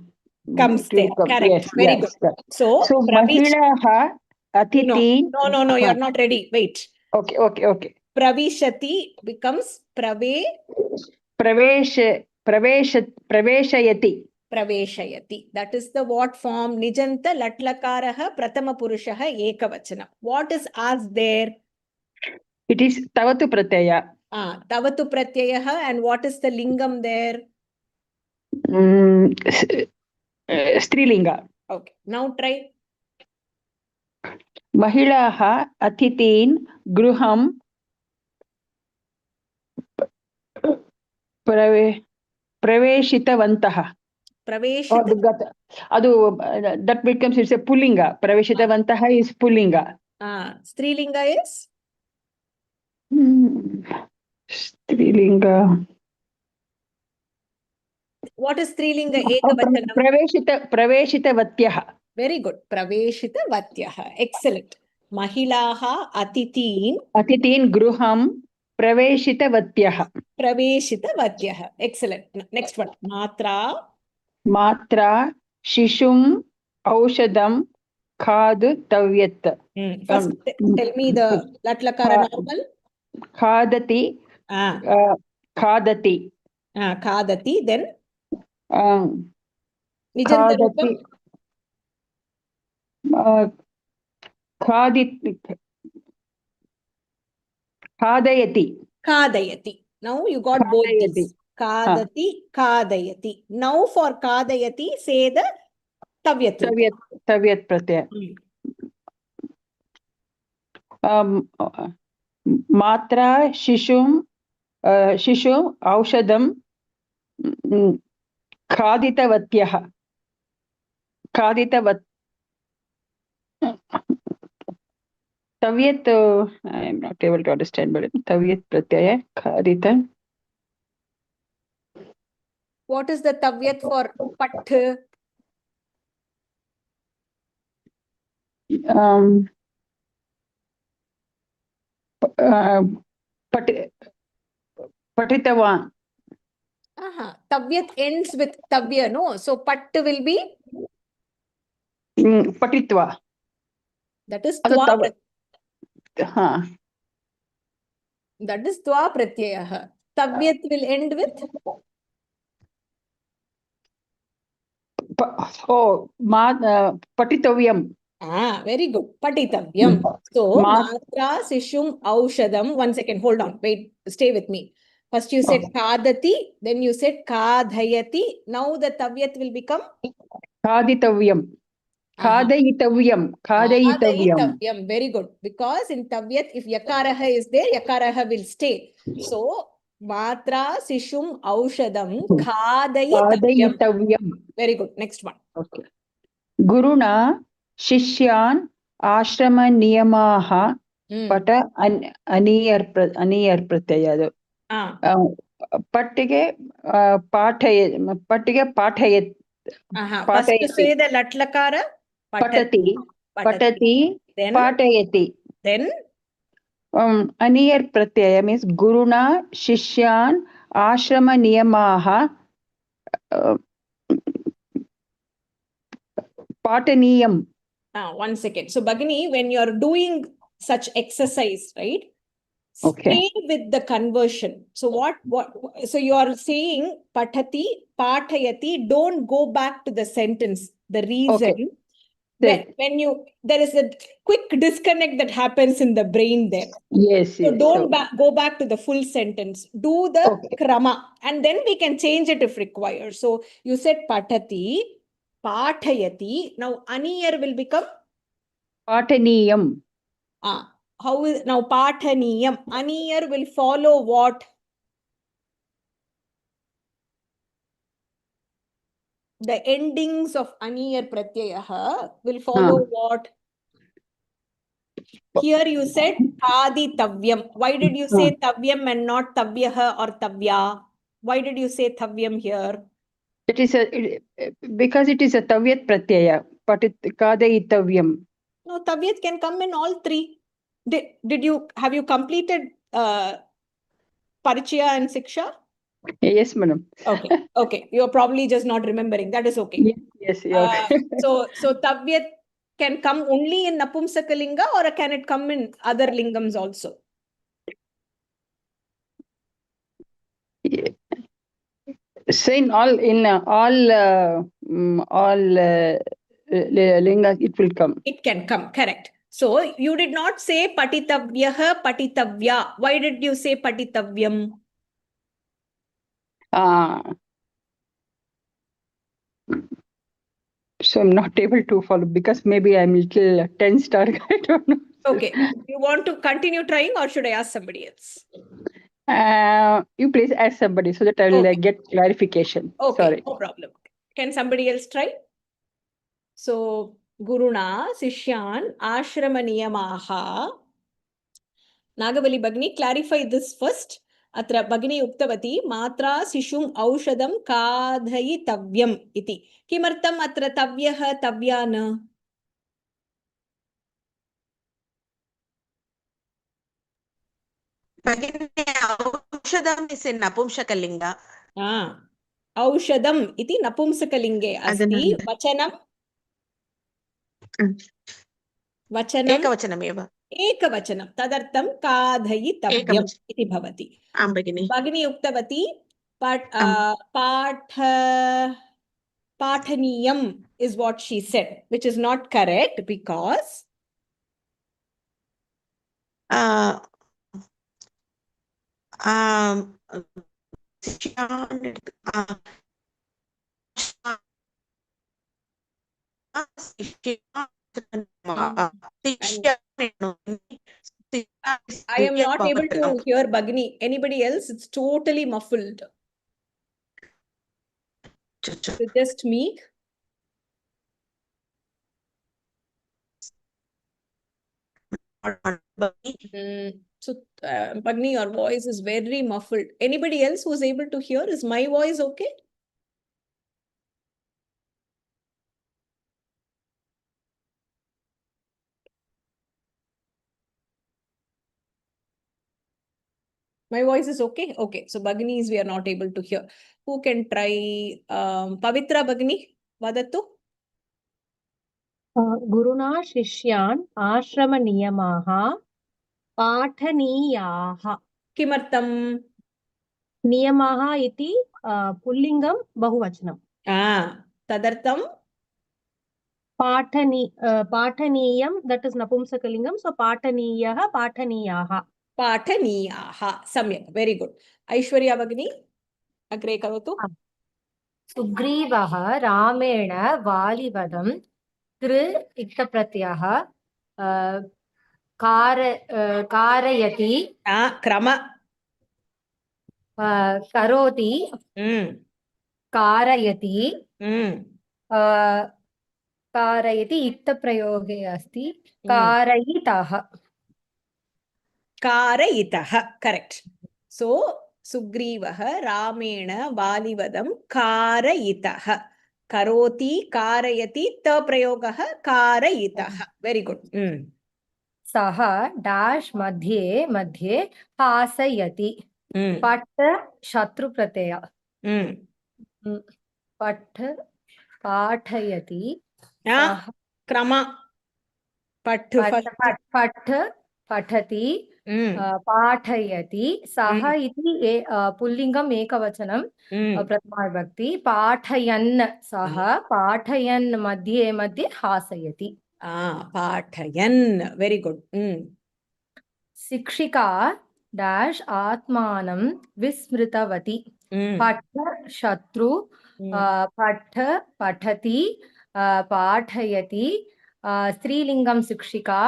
Comes there. Correct. Yes, Very good. So Mahilaha Atiti. No, you're not ready. Wait. Okay. Pravishati becomes Praveshayati. Praveshayati. That is the what form? Nijanta latlakaraha pratama purushaha ekavachana. What is asked there? It is Tavatu Pratyaya. Tavatu Pratyayaha, and what is the lingam there? Strilinga. Okay. Now try. Mahilaha Athitin Gruham Praveshitavantaha. That becomes, it's a pullinga. Praveshitavantaha is pullinga. Strilinga is? Strilinga. what is Strilinga Ekavachanam? Praveshitavatyah. Very good. Praveshitavatyah. Excellent. Mahilaha Atitin. Atitin Gruham Praveshitavatyah. Praveshitavatyah. Excellent. Next one. Matra. Matra Shishum Aushadam Khadatavyat. First, tell me the Latlakara normal. Khadati. Khadati. Khadati. Then? Khadati. Khadayati. Khadayati. Now you got both these. Khadati, Khadayati. Now for Khadayati, say the Tavyat. Tavyat pratyaya. Matra Shishum Aushadam Khaditavatyah. Khaditavat. Tavyat, I am not able to understand, but Tavyat pratyaya, Khadita. What is the Tavyat for Pat? Patitavan. Tavyat ends with Tavya, no? So Pat will be? Patitva. That is Twa. That is Twa Pratyaya. Tavyat will end with? Patitavyam. Very good. Patitavyam. So, Matra Sishum Aushadam. 1 second, hold on. Wait, stay with me. First you said Kadati, then you said Kadhayati. Now the Tavyat will become? Kaditavyam. Kadayitavyam. Kadayitavyam. Very good. Because in Tavyat, if Yakaraha is there, Yakaraha will stay. So, Matra Sishum Aushadam Kadayitavyam. Very good. Next one. Okay. Guruna Shishyan Ashrama Niyamaha Pata Aniyar Pratyaya. Pattige Patayat. First to say the Latlakara. Patati. Then? Patayati. Then? Aniyar Pratyaya means Guruna Shishyan Ashrama Niyamaha Pataniyam. 1 second. So, Bhagini, when you're doing such exercise, right? Stay with the conversion. So, so you are saying Patati, Patayati, don't go back to the sentence. The reason, when you, there is a quick disconnect that happens in the brain there. Yes. So, don't go back to the full sentence. Do the krama, and then we can change it if required. So, you said Patati, Pathayati. Now, Aniyar will become? Pataniyam. How is now Pathaniyam? Aniyar will follow what? The endings of Aniyar Pratyayaha will follow what? Here you said Adi Tavyam. Why did you say Tavyam and not Tavyaha or Tavya? Why did you say Tavyam here? It is because it is a Tavyat Pratyaya. Kadayitavyam. No, Tavyat can come in all three. Have you completed Parichaya and Siksha? Yes, madam. Okay. You're probably just not remembering. That is okay. Yes. So Tavyat can come only in Napumsakalinga, or can it come in other lingams also? So in all lingas it will come. It can come, correct. So you did not say Patitavyaha, Patitavya. Why did you say Patitavyam? So I'm not able to follow because maybe I'm a little tensed or I don't know. Okay. You want to continue trying, or should I ask somebody else? You please ask somebody so that I will get clarification. Okay, Sorry. no problem. Can somebody else try? So, Guruna, Sishyan, Ashrama Niyamaha. Nagavali Bhagini, clarify this first. अत्र भगिनी उक्तवती मात्रा शिशुम् औषधं खादयितव्यम् इति। किमर्थम् अत्र तव्यः तव्या न? औषधम् इस् इन् नपुंसकलिङ्ग। औषधम् इति नपुंसकलिङ्गे अस्ति। वचनं एकवचनमेव। एकवचनं, तदर्थं खादयितव्यम् इति भवति। आं भगिनि। भगिनी उक्तवती पाठनीयम् is what she said, which is not correct because I am not able to hear Bhagini. Anybody else? It's totally muffled. Is it just me? So, Bhagini, your voice is very muffled. Anybody else who is able to hear? Is my voice okay? My voice is okay? Okay. So, Bhaginis, we are not able to hear. Who can try? Pavitra Bhagini, vadatu? गुरुणा शिष्यान् आश्रमनियमाः पाठनीयाः। किमर्थम्? नियमाः इति पुल्लिङ्गं बहुवचनं। तदर्थं पाठनीयं, that is नपुंसकलिङ्गं, so पाठनीयः पाठनीयाः। पाठनीयाः, सम्यक्, very good. Aishwarya भगिनी अग्रे करोतु। सुग्रीवः रामेण वालिवधं कृ इक्तप्रत्ययः कारयति क्रम करोति कारयति कारयति इक्तप्रयोगे अस्ति कारयितः। कारयितः, करेक्ट। सो सुग्रीवः रामेण वालिवधं कारयितः, करोति कारयति त प्रयोगः कारयितः। Very good. सः डैश मध्ये मध्ये हासयति। पठ शत्रुप्रत्यय। पठ पाठयति। क्रम पठ पठति पाठयति। सः इति पुल्लिङ्गम् एकवचनं प्रथमाविभक्ति। पाठयन्, सः पाठयन् मध्ये मध्ये हासयति। पाठयन्, वेरी गुड। शिक्षिका डैश आत्मानं विस्मृतवती। पठ शत्रु पठ पठति पाठयति। स्त्रीलिङ्गं शिक्षिका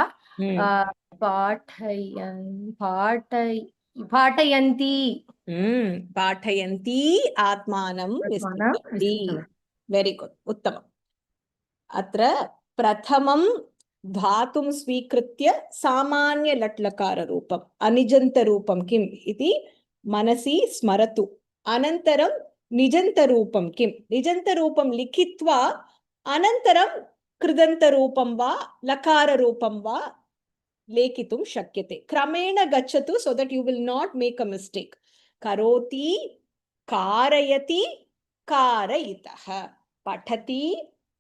पाठयन्ति। पाठयन्ती आत्मानं विस्मृतवती। वेरी गुड, उत्तमम्। अत्र प्रथमं धातुं स्वीकृत्य सामान्य लट्लकाररूपम् अनिजन्तरूपं किम् इति मनसि स्मरतु। अनन्तरं निजन्तरूपं किम्, निजन्तरूपं लिखित्वा अनन्तरं कृदन्तरूपं वा लकाररूपं वा लेखितुं शक्यते। क्रमेण गच्छतु, so that you will not make a mistake. करोति कारयति कारयितः, पठति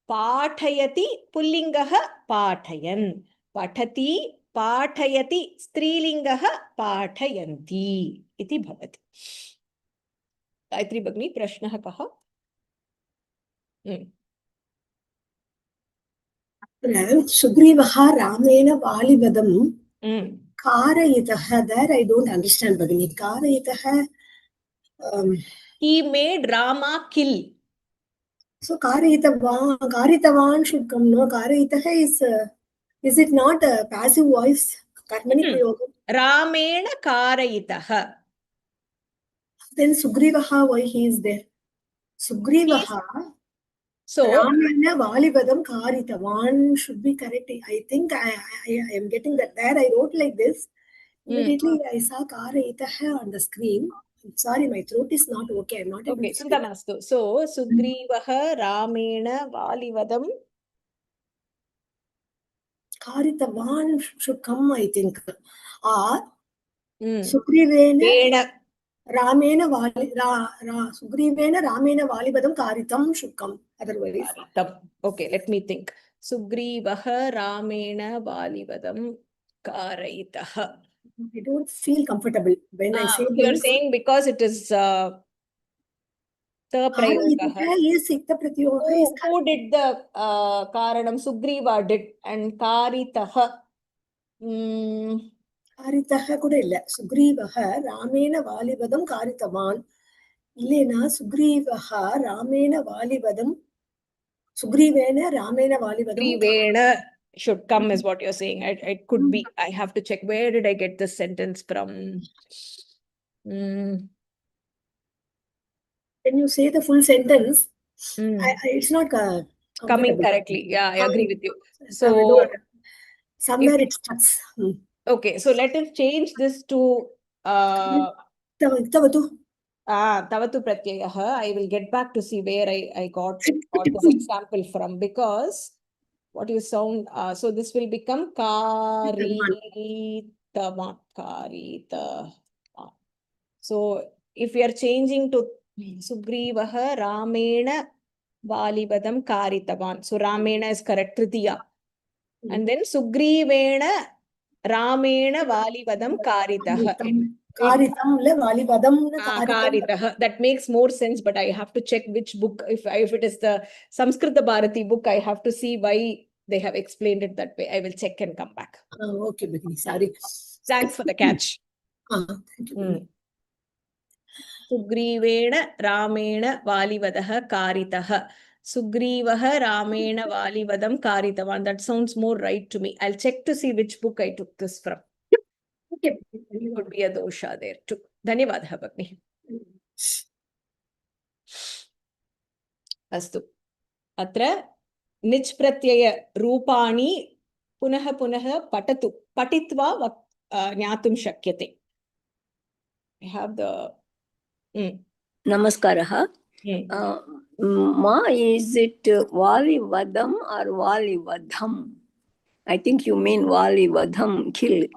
पाठयति पुल्लिङ्गः पाठयन्, पठति पाठयति स्त्रीलिङ्गः पाठयन्ति इति भवति। गायत्री भगिनी, प्रश्नः कः? सुग्रीवः रामेण वालिवधं कारयितः। There I don't understand, भगिनी। कारयितः he made Rama kill. So कारितवान् should come, no? कारयितः is it not a passive voice? कर्मणि प्रयोगम्। रामेण कारयितः. Then Sugrivaha, why he is there? Sugrivaha. So Ramena Valivadam Karitavan should be correct. I think I am getting that. There I wrote like this. Immediately I saw Karayitaha on the screen. I'm sorry, my throat is not okay. I'm not able Okay, to speak. Chintamastu. So, Sugrivaha Ramena Valivadam. Karitavan should come, I think. Or Sugrivena Ramena Sugrivena Ramena Valivadam Karitam should come. Otherwise. Okay, let me think. Sugrivaha Ramena Valivadam Karayitaha. I don't feel comfortable when I say You're this. saying because it is the Prayogaha. Yes, Ikta Pratyoga is Who did the Karanam? Sugriva did, and Karitaha. Karitaha kuda illa. Sugrivaha Ramena Valivadam Karitavan. Illena Sugrivaha Ramena Valivadam. Sugrivena Ramena Valivadam. Sugrivena should come is what you're saying. It could be. I have to check. Where did I get this sentence from? When you say the full sentence, it's not coming correctly. Yeah, I agree with you. So somewhere it starts. Okay, so let us change this to Tavatu Pratyayaha. I will get back to see where I got this example from, because what you sound, so this will become Karitavan. So if we are changing to Sugrivaha Ramena Valivadam Karitavan. So Ramena is correct, Tritiya. And then Sugrivena Ramena Valivadam Karitaha. Karitaha. That makes more sense, but I have to check which book. If it is the Samskrita Bharati book, I have to see why they have explained it that way. I will check and come back. Okay, Bhagini, sorry. Thanks for the catch. Thank you. Sugrivena Ramena Valivadaha Karitaha. Sugrivaha Ramena Valivadam Karitavan. That sounds more right to me. I'll check to see which book I took this from. Okay, could be a dosha there too. Dhanyavadha Bhagini. Astu. Atra Nich Pratyaya Rupani Punaha Punaha Patatu. Patitva Nyatum Shakyate. I have the Namaskaraha. Ma, is it Valivadam or Valivadham? I think you mean Valivadham, kill.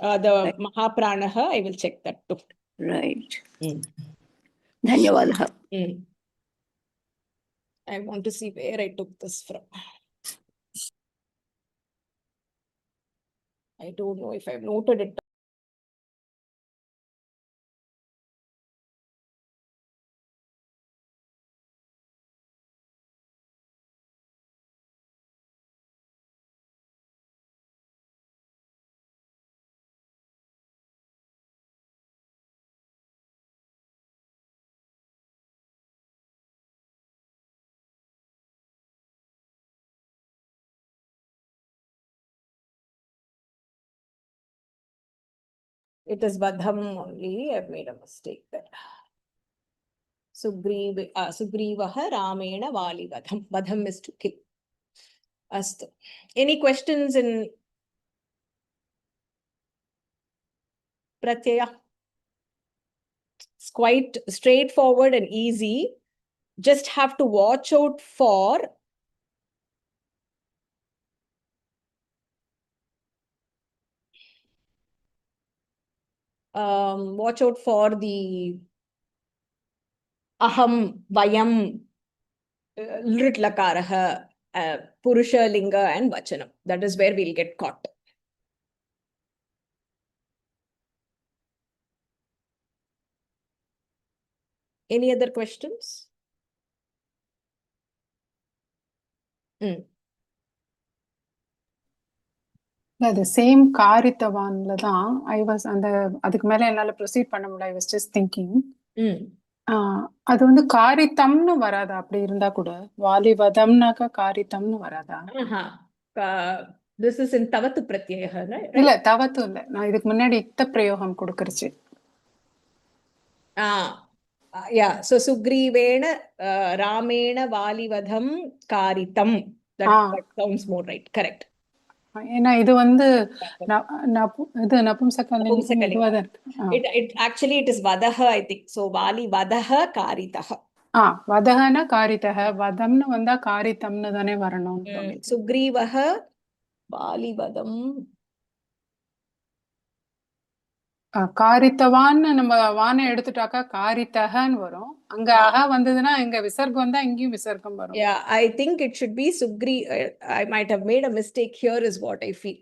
The Mahapranaha, I will check that too. Right. Dhanyavadaha. I want to see where I took this from. I don't know if I've noted it. It is Vadham only. I've made a mistake there. Sugrivaha Ramena Valivadham. Vadham is to kill. Astu. Any questions in Pratyaya? It's quite straightforward and easy. Just have to watch out for the aham, vayam, lrit lakaraha, purusha, linga, and vachanam. That is where we'll get caught. Any other questions? The same Karitavanla தான் I was அதுக்கு மேல என்னால proceed பண்ண முடியல. I was just thinking. அது வந்து காரித்தம்னு வராதா? அப்படி இருந்தா கூட வாலிவதம்னாக்கா காரித்தம்னு வராதா? This is in Tavatu Pratyayaha, right? இல்ல தவத்து இல்ல, நான் இதுக்கு முன்னாடி இக்த பிரயோகம் கொடுக்கறச்சு. Yeah, so Sugrivena Ramena Valivadham Karitam. That sounds more right. Correct. ஏன்னா இது வந்து இது நபும்சகலிங்கம் இதுவா தான் இருக்கு. It actually it is vadaha, I think. So vali vadaha karitaha. வதகன காரிதக, வதம்னு வந்தா காரித்தம்னு தானே வரணும். சுக்ரீவஹ வாலி வதம். காரித்தவான்னு நம்ம வானை எடுத்துட்டாக்கா காரித்தகன்னு வரும். அங்க அக வந்ததுன்னா இங்க விசர்க்கம் வந்தா இங்கேயும் விசர்க்கம் வரும். Yeah, I think it should be Sugri. I might have made a mistake here is what I feel.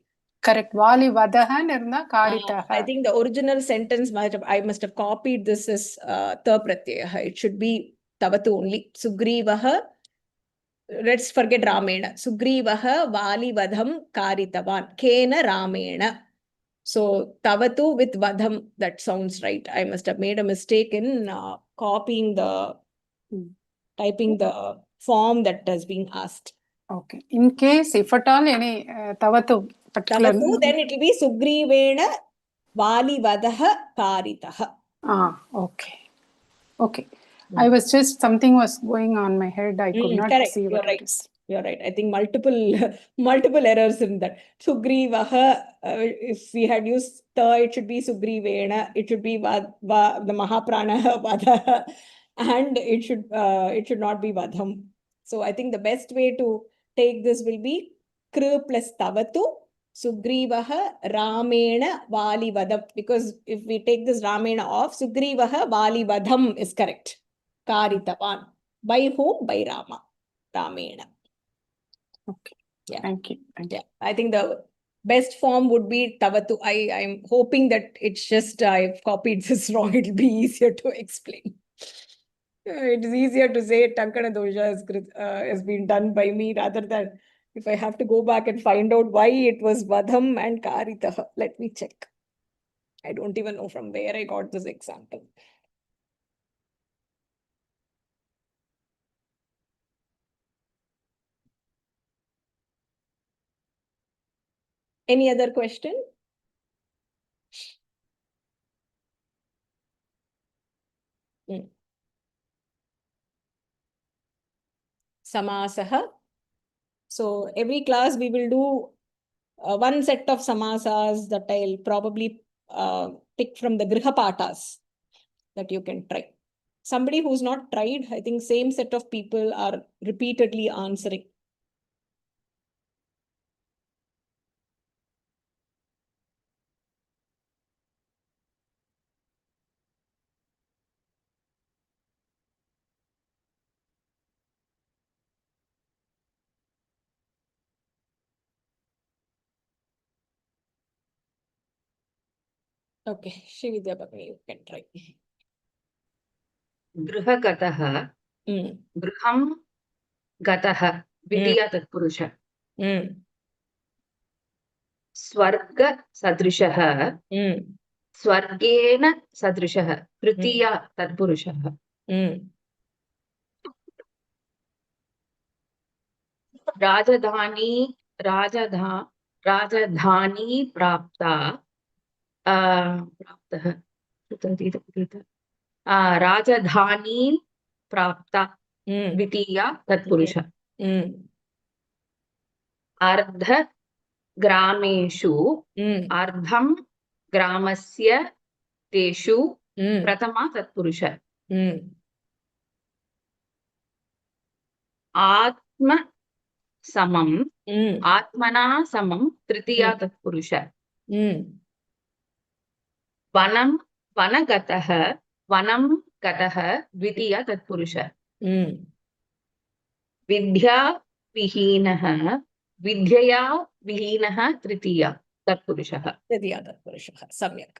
Correct. Vali vadahan irna karitaha. I think the original sentence I must have copied this as ta pratyaya. It should be tavatu only. Sugrivaha. Let's forget Ramena. Sugrivaha vali vadham karitavan. Kena Ramena. So tavatu with vadham. That sounds right. I must have made a mistake in copying the typing the form that has been asked. Okay. In case if at all any tavatu particular, then it will be Sugrivena Vali Vadaha Karitaha. Okay. Okay. I was just, something was going on my head. I could not correct. see what it is. You're right. I think multiple errors in that. Sugrivaha, if we had used ta, it should be Sugrivena. It should be the Mahapranaha Vadaha, and it should not be Vadham. So I think the best way to take this will be Kru plus Tavatu. Sugrivaha Ramena Vali Vadam. Because if we take this Ramena off, Sugrivaha Vali Vadham is correct. Karitavan. By whom? By Rama. Ramena. Okay. Yeah. Thank you. Yeah. I think the best form would be Tavatu. I'm hoping that it's just I've copied this wrong. It'll be easier to explain. It is easier to say Tankana Dosha has been done by me rather than if I have to go back and find out why it was Vadham and Karitaha. Let me check. I don't even know from where I got this example. Any other question? Samasaha. So every class we will do one set of samasas that I'll probably pick from the Griha Patas that you can try. Somebody who's not tried, I think same set of people are repeatedly answering. Okay, Srividya Bhagini, you can try. Grihagataha, Griham Gataha, Vidya Tatpurusha. Swarga Sadrishaha, Swargena Sadrishaha, Tritiya Tatpurushaha. Rajadhani Prapta. Rajadhani Prapta Vitiya Tatpurusha. Ardha Grameshu Ardham Gramasya Teshu Pratama Tatpurusha. Atma Samam Atmana Samam Tritiya Tatpurusha. Vanam Vanagataha Dvitiya Tatpurusha. Vidya Vihinaha Tritiya Tatpurusha. Samyak.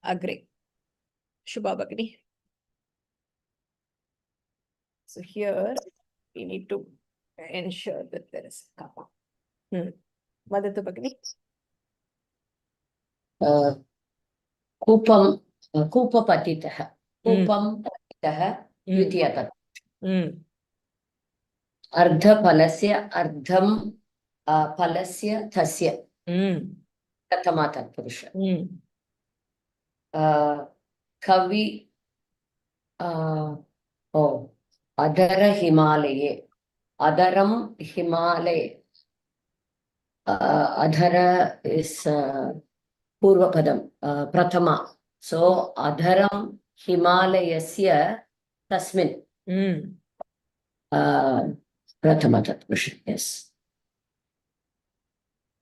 Agree. Shubha Bhagini. So here we need to ensure that there is a comma. Madhatu Bhagini. Kupapatitaha. Kupam patitaha Dvitiya Tatpurusha. Ardha Palasya Ardham Palasya Tasya. Pratama Tatpurusha. Kavi Adara Himalaye. Adaram Himalaye. Adhara is Purvapadam, Prathama. So Adharam Himalayasya Tasmin. Prathama Tatpurusha, yes.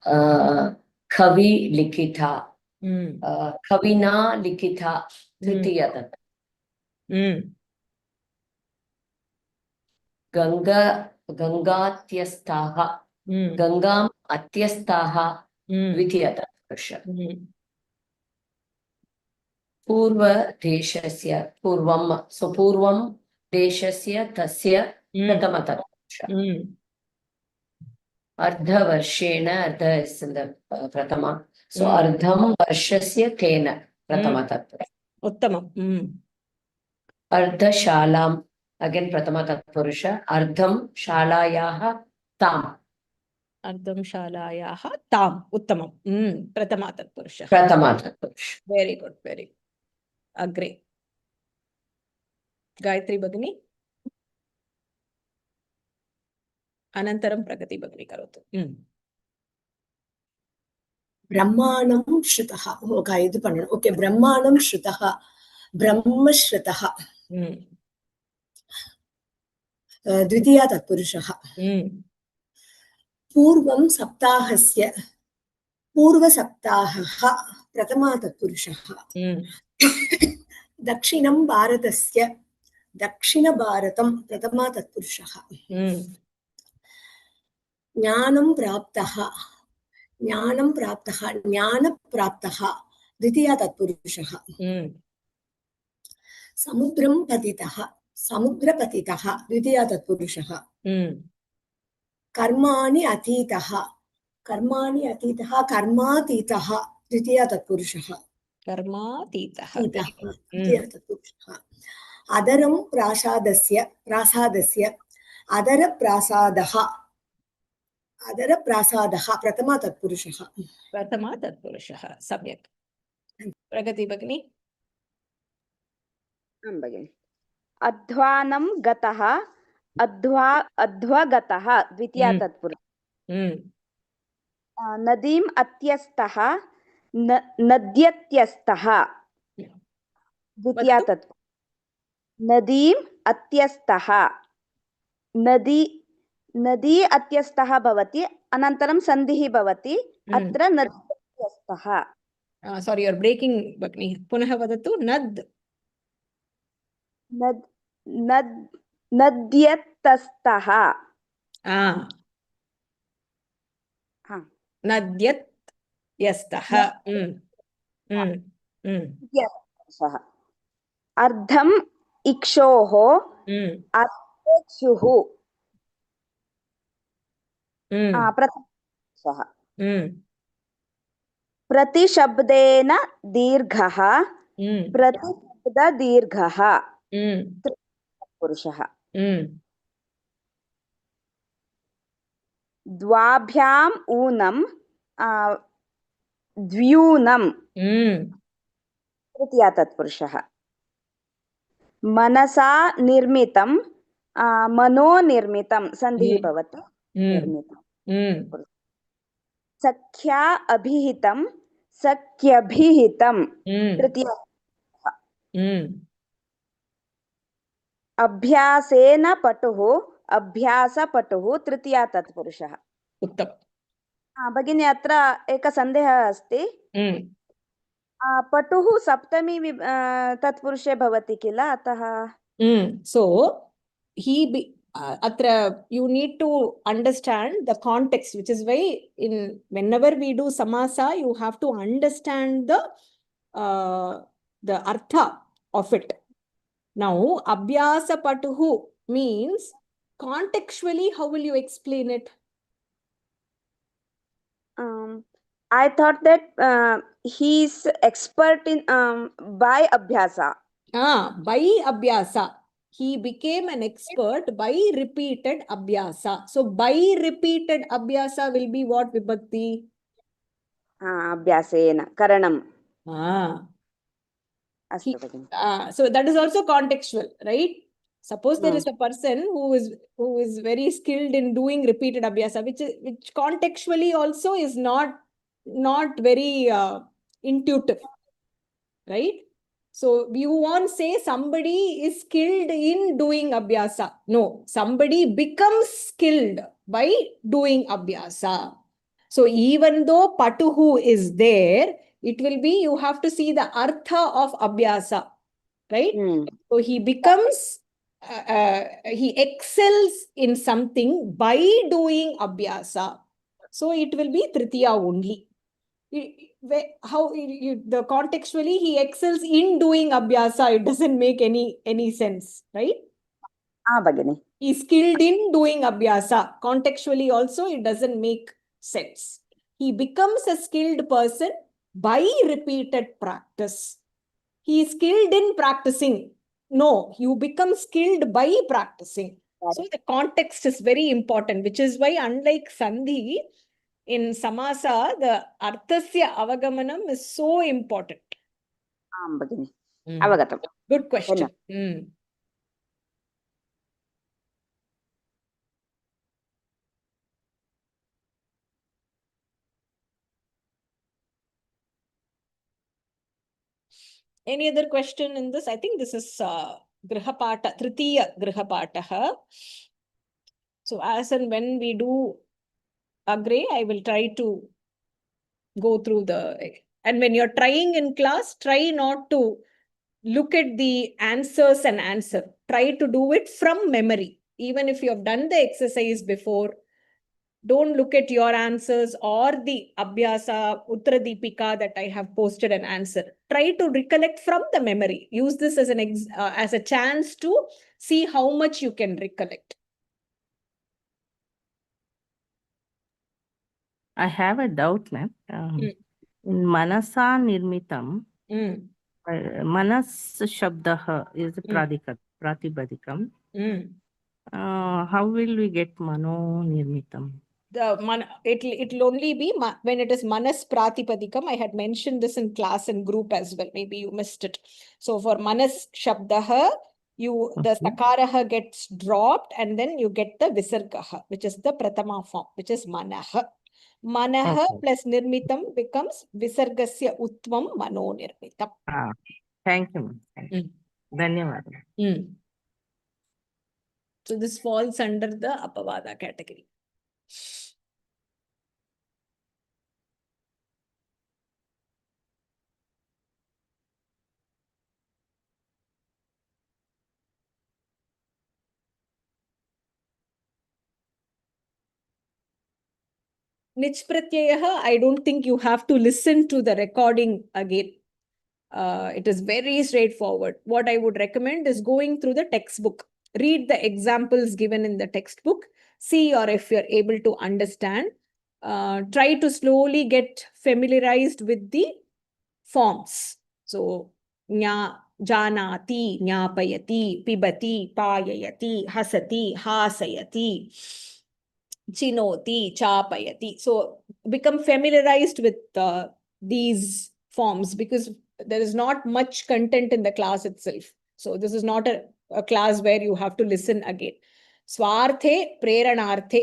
Kavi Likita. Kavina Likita. Tritiya Tat. Gangatyastaha. Gangam Atyastaha. Dvitiya Tatpurusha. Purva Deshasya. Purvam. So Purvam Deshasya Tasya Prathama Tatpurusha. Ardha Varshena. Ardha is in the Prathama. So Ardham Varshasya Tena Prathama Tatpurusha. Uttamam. Ardha Shalam. Again Prathama Tatpurusha. Ardham Shalayaha Tam. Ardham Shalayaha Tam. Uttamam. Prathama Tatpurusha. Prathama Tatpurusha. Very good, very good. Agree. Gayatri Bhagini. Anantaram Pragati Bhagini Karotu. Brahmanam Shrutaha. Okay, idu pannu. Okay, Brahmanam Shrutaha. Brahma Shrutaha. Dvitiya Tatpurushaha. Purvam Saptahasya. Purva Saptahaha. Prathama Tatpurushaha. Dakshinam Bharatasya. Dakshina Bharatam. Prathama Tatpurushaha. Jnanam Praptaha. Jnanam Praptaha. Jnana Praptaha. Dvitiya Tatpurushaha. Samudram Patitaha. Samudra Patitaha. Dvitiya Tatpurushaha. Karmani Atitaha. Karmani Atitaha. Karmatitaha. Dvitiya Tatpurushaha. Karmatitaha. Dvitiya Tatpurushaha. Adaram Prasadasya. Prasadasya. Adara Prasadaha. Adara Prasadaha. Prathama Tatpurushaha. Prathama Tatpurushaha. Samyak. Pragati Bhagini. भगिनि अध्वानं गतः अध्वगतः द्वितीया तत्पुरुष नदीम् अत्यस्तः नद्यत्यस्तः द्वितीया तत्पुरुष नदीम् अत्यस्तः नदी अत्यस्तः भवति अनन्तरं सन्धिः भवति अत्र नद्यत्यस्तः Sorry, you're breaking, Bhagini. Punah vadatu. नद्यतस्तः नद्यत्यस्तः अर्धम् इक्षोः अर्धेक्षुः प्रथमः प्रतिशब्देन दीर्घः प्रतिशब्ददीर्घः पुरुषः द्वाभ्याम् ऊनं द्व्यूनं तृतीया तत्पुरुषः मनसा निर्मितं मनोनिर्मितं सन्धिः भवति निर्मितं सख्या अभिहितं सख्यभिहितं तृतीया अभ्यासेन पटुः अभ्यासपटुः तृतीया तत्पुरुषः उत्तमम् भगिनी अत्र एकः सन्देहः अस्ति पटुः सप्तमी तत्पुरुषे भवति किल अतः so atra you need to understand the context, which is why whenever we do samasa you have to understand the artha of it. Now abhyasa patuhu means contextually how will you explain it? I thought that he's expert in by abhyasa. By abhyasa. He became an expert by repeated abhyasa. So by repeated abhyasa will be what vibhakti? Abhyasena, karanam. So that is also contextual, right? Suppose there is a person who is very skilled in doing repeated abhyasa, which contextually also is not very intuitive, right? So you won't say somebody is skilled in doing abhyasa. No, somebody becomes skilled by doing abhyasa. So even though patuhu is there, it will be, you have to see the artha of abhyasa, right? So he becomes, he excels in something by doing abhyasa. So it will be tritiya only. The contextually he excels in doing abhyasa, it doesn't make any sense, right? Bagini. He's skilled in doing abhyasa. Contextually also it doesn't make sense. He becomes a skilled person by repeated practice. He is skilled in practicing. No, you become skilled by practicing. So the context is very important, which is why unlike sandhi, in samasa, the arthasya avagamanam is so important. Bagini. Avagatam. Good question. Any other question in this? I think this is grihapata, tritiya grihapataha. So as and when we do agree, I will try to go through and when you're trying in class, try not to look at the answers and answer. Try to do it from memory. Even if you have done the exercise before, don't look at your answers or the Abhyasa Uttara Deepika that I have posted an answer. Try to recollect from the memory. Use this as as a chance to see how much you can recollect. I have a doubt, ma'am. In Manasa Nirmitam, Manas Shabdaha is Pratibadikam. How will we get Mano Nirmitam? It'll only be when it is Manas Pratipadikam. I had mentioned this in class and group as well. Maybe you missed it. So for Manas Shabdaha, the Sakaraha gets dropped and then you get the Visargaha, which is the Pratama form, which is Manaha. Manaha plus Nirmitam becomes Visargasya Utvam Mano Nirmitam. Thank you, ma'am. Thank you. Dhanyavad. So this falls under the Apavada category. Nich Pratyayaha, I don't think you have to listen to the recording again. It is very straightforward. What I would recommend is going through the textbook. Read the examples given in the textbook. See or if you're able to understand. Try to slowly get familiarized with the forms. So, nya, janati, nyapayati, pibati, payayati, hasati, hasayati, chinoti, chapayati. So become familiarized with these forms because there is not much content in the class itself. So this is not a class where you have to listen again. Swarthe, preranarthe.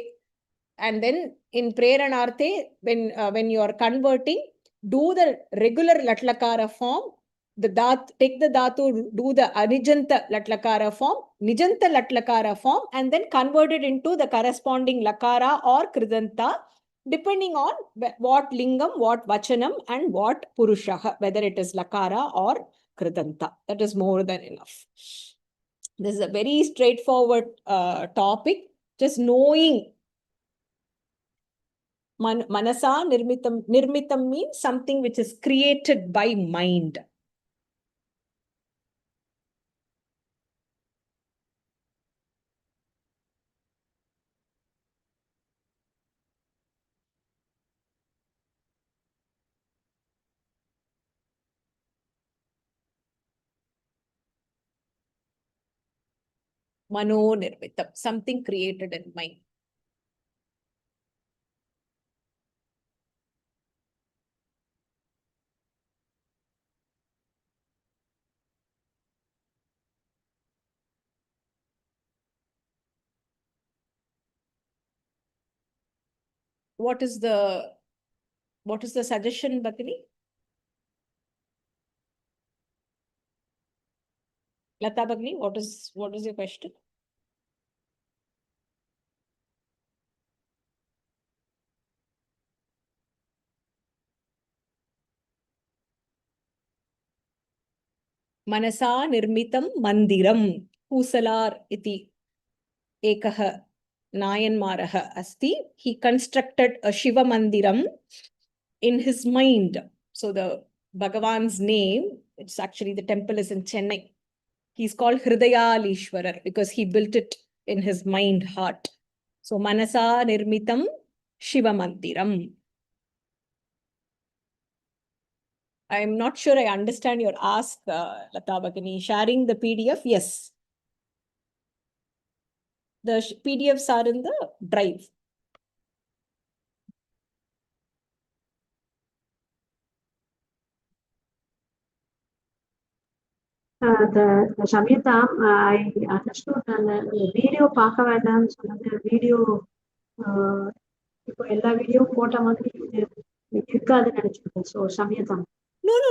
And then in preranarthe, when you are converting, do the regular latlakara form. Take the dhatu, do the anijanta latlakara form, nijanta latlakara form, and then convert it into the corresponding lakara or kridanta, depending on what lingam, what vachanam, and what purushaha, whether it is lakara or kridanta. That is more than enough. This is a very straightforward topic. Just knowing Manasa Nirmitam. Nirmitam means something which is created by mind. Mano Nirmitam, something created in mind. what is the suggestion, Bhagini? Lata Bhagini, what is your question? मनसा निर्मितं मन्दिरं पूसलार इति एकः नायन्मारः अस्ति. He constructed a Shiva mandiram in his mind. So the Bhagavan's name, it's actually the temple is in Chennai. He's called Hridayalishwarar because he built it in his mind, heart. So Manasa Nirmitam Shiva Mandiram. I'm not sure I understand your ask, Lata Bhagini. Sharing the PDF? Yes. The PDFs are in the drive. The Shamita, I understood the video பார்க்க வேண்டாம்னு சொன்னாங்க. Video இப்போ எல்லா video போட்ட மாதிரி இருக்காதுன்னு நினைச்சிருக்கேன். So Shamita.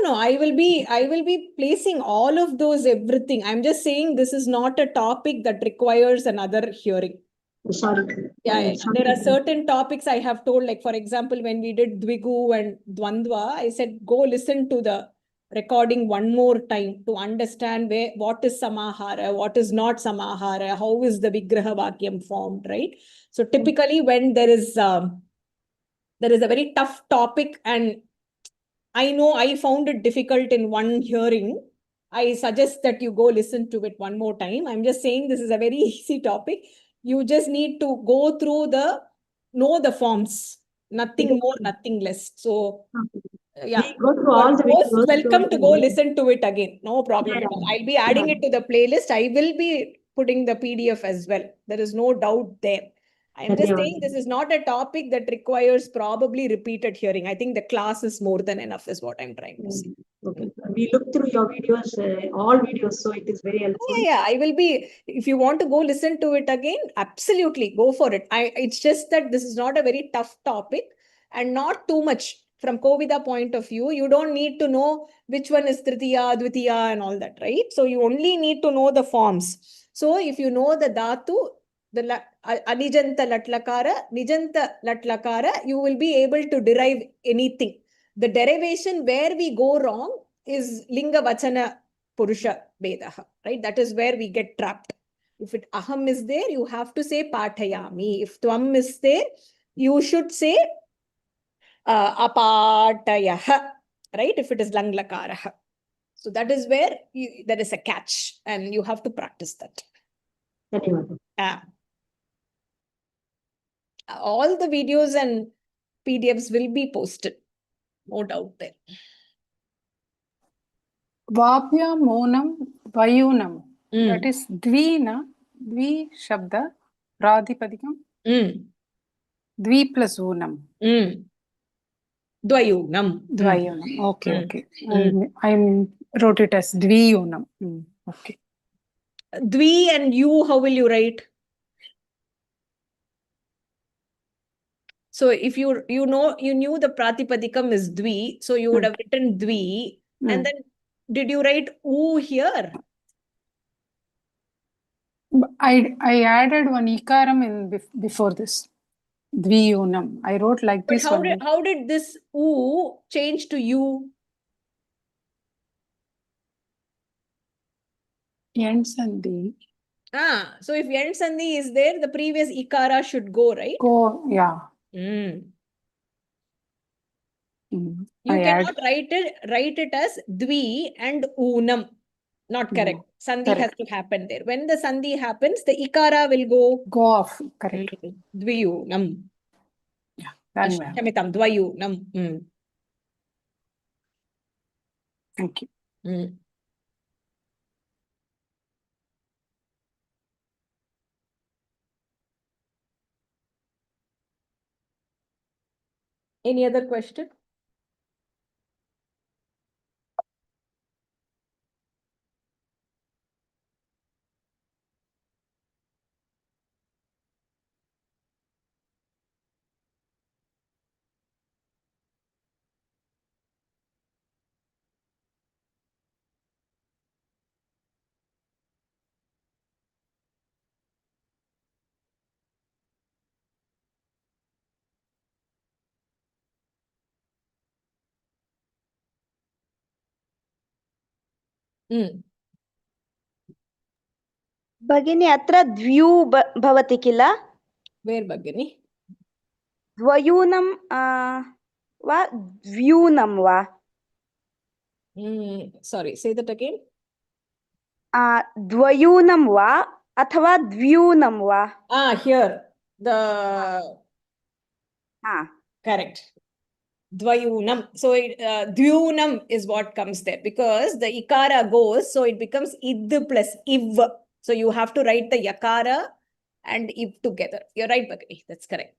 No. I will be placing all of those, everything. I'm just saying this is not a topic that requires another hearing. Sorry. Yeah. There are certain topics I have told, like for example, when we did Dvigu and Dvandva, I said, go listen to the recording one more time to understand what is Samahara, what is not Samahara, how is the Vigraha Vakyam formed, right? So typically when there is a very tough topic and I know I found it difficult in one hearing, I suggest that you go listen to it one more time. I'm just saying this is a very easy topic. You just need to go through know the forms, nothing more, nothing less. So yeah, we go through all the most videos. welcome to go listen to it again. No problem Yeah, at all. I'll be adding it to the playlist. I will be putting the PDF as well. There is no doubt there. I'm just saying this is not a topic that requires probably repeated hearing. I think the class is more than enough is what I'm trying to say. Okay. We look through your videos, all videos, so it is very helpful. Yeah. I will be, if you want to go listen to it again, absolutely go for it. It's just that this is not a very tough topic and not too much. From Kovida point of view, you don't need to know which one is Tritiya, Dvitiya and all that, right? So you only need to know the forms. So if you know the Dhatu, the Anijanta Latlakara, Nijanta Latlakara, you will be able to derive anything. The derivation where we go wrong is Linga Vachana Purusha Vedaha, right? That is where we get trapped. If it aham is there, you have to say Pathayami. If Tvam is there, you should say apatayah, right? If it is lang lakaraha. So that is where there is a catch and you have to practice that. All the videos and PDFs will be posted. No doubt there. Vapya monam vayunam. That is dvina, dvi shabda, pradipadikam. Dvi plus unam. Dvayunam. Dvayunam. Okay. I wrote it as dviyunam. Okay. Dvi and you, how will you write? So if you knew the Pratipadikam is Dvi, so you would have written Dvi, and then did you write U here? I added one ikaram in before this. Dviyunam. I wrote like but this. How did this U change to U? End sandhi. So if end sandhi is there, the previous ikara should go, right? Go, yeah. You cannot write it as Dvi and Unam. Not correct. Sandhi has to happen there. When the sandhi happens, the ikara will go off. Correct. Dviyunam. Yeah. Shamitam. Dvayunam. Thank you. Any other question? भगिनी अत्र द्व्यू भवति किल Where Bhagini? द्वयूनं वा द्व्यूनं वा Sorry, say that again. द्वयूनं वा अथवा द्व्यूनं वा Here the correct. Dvayunam. So dvyunam is what comes there because the ikara goes, so it becomes id plus iv. So you have to write the yakara and iv together. You're right, Bhagini. That's correct.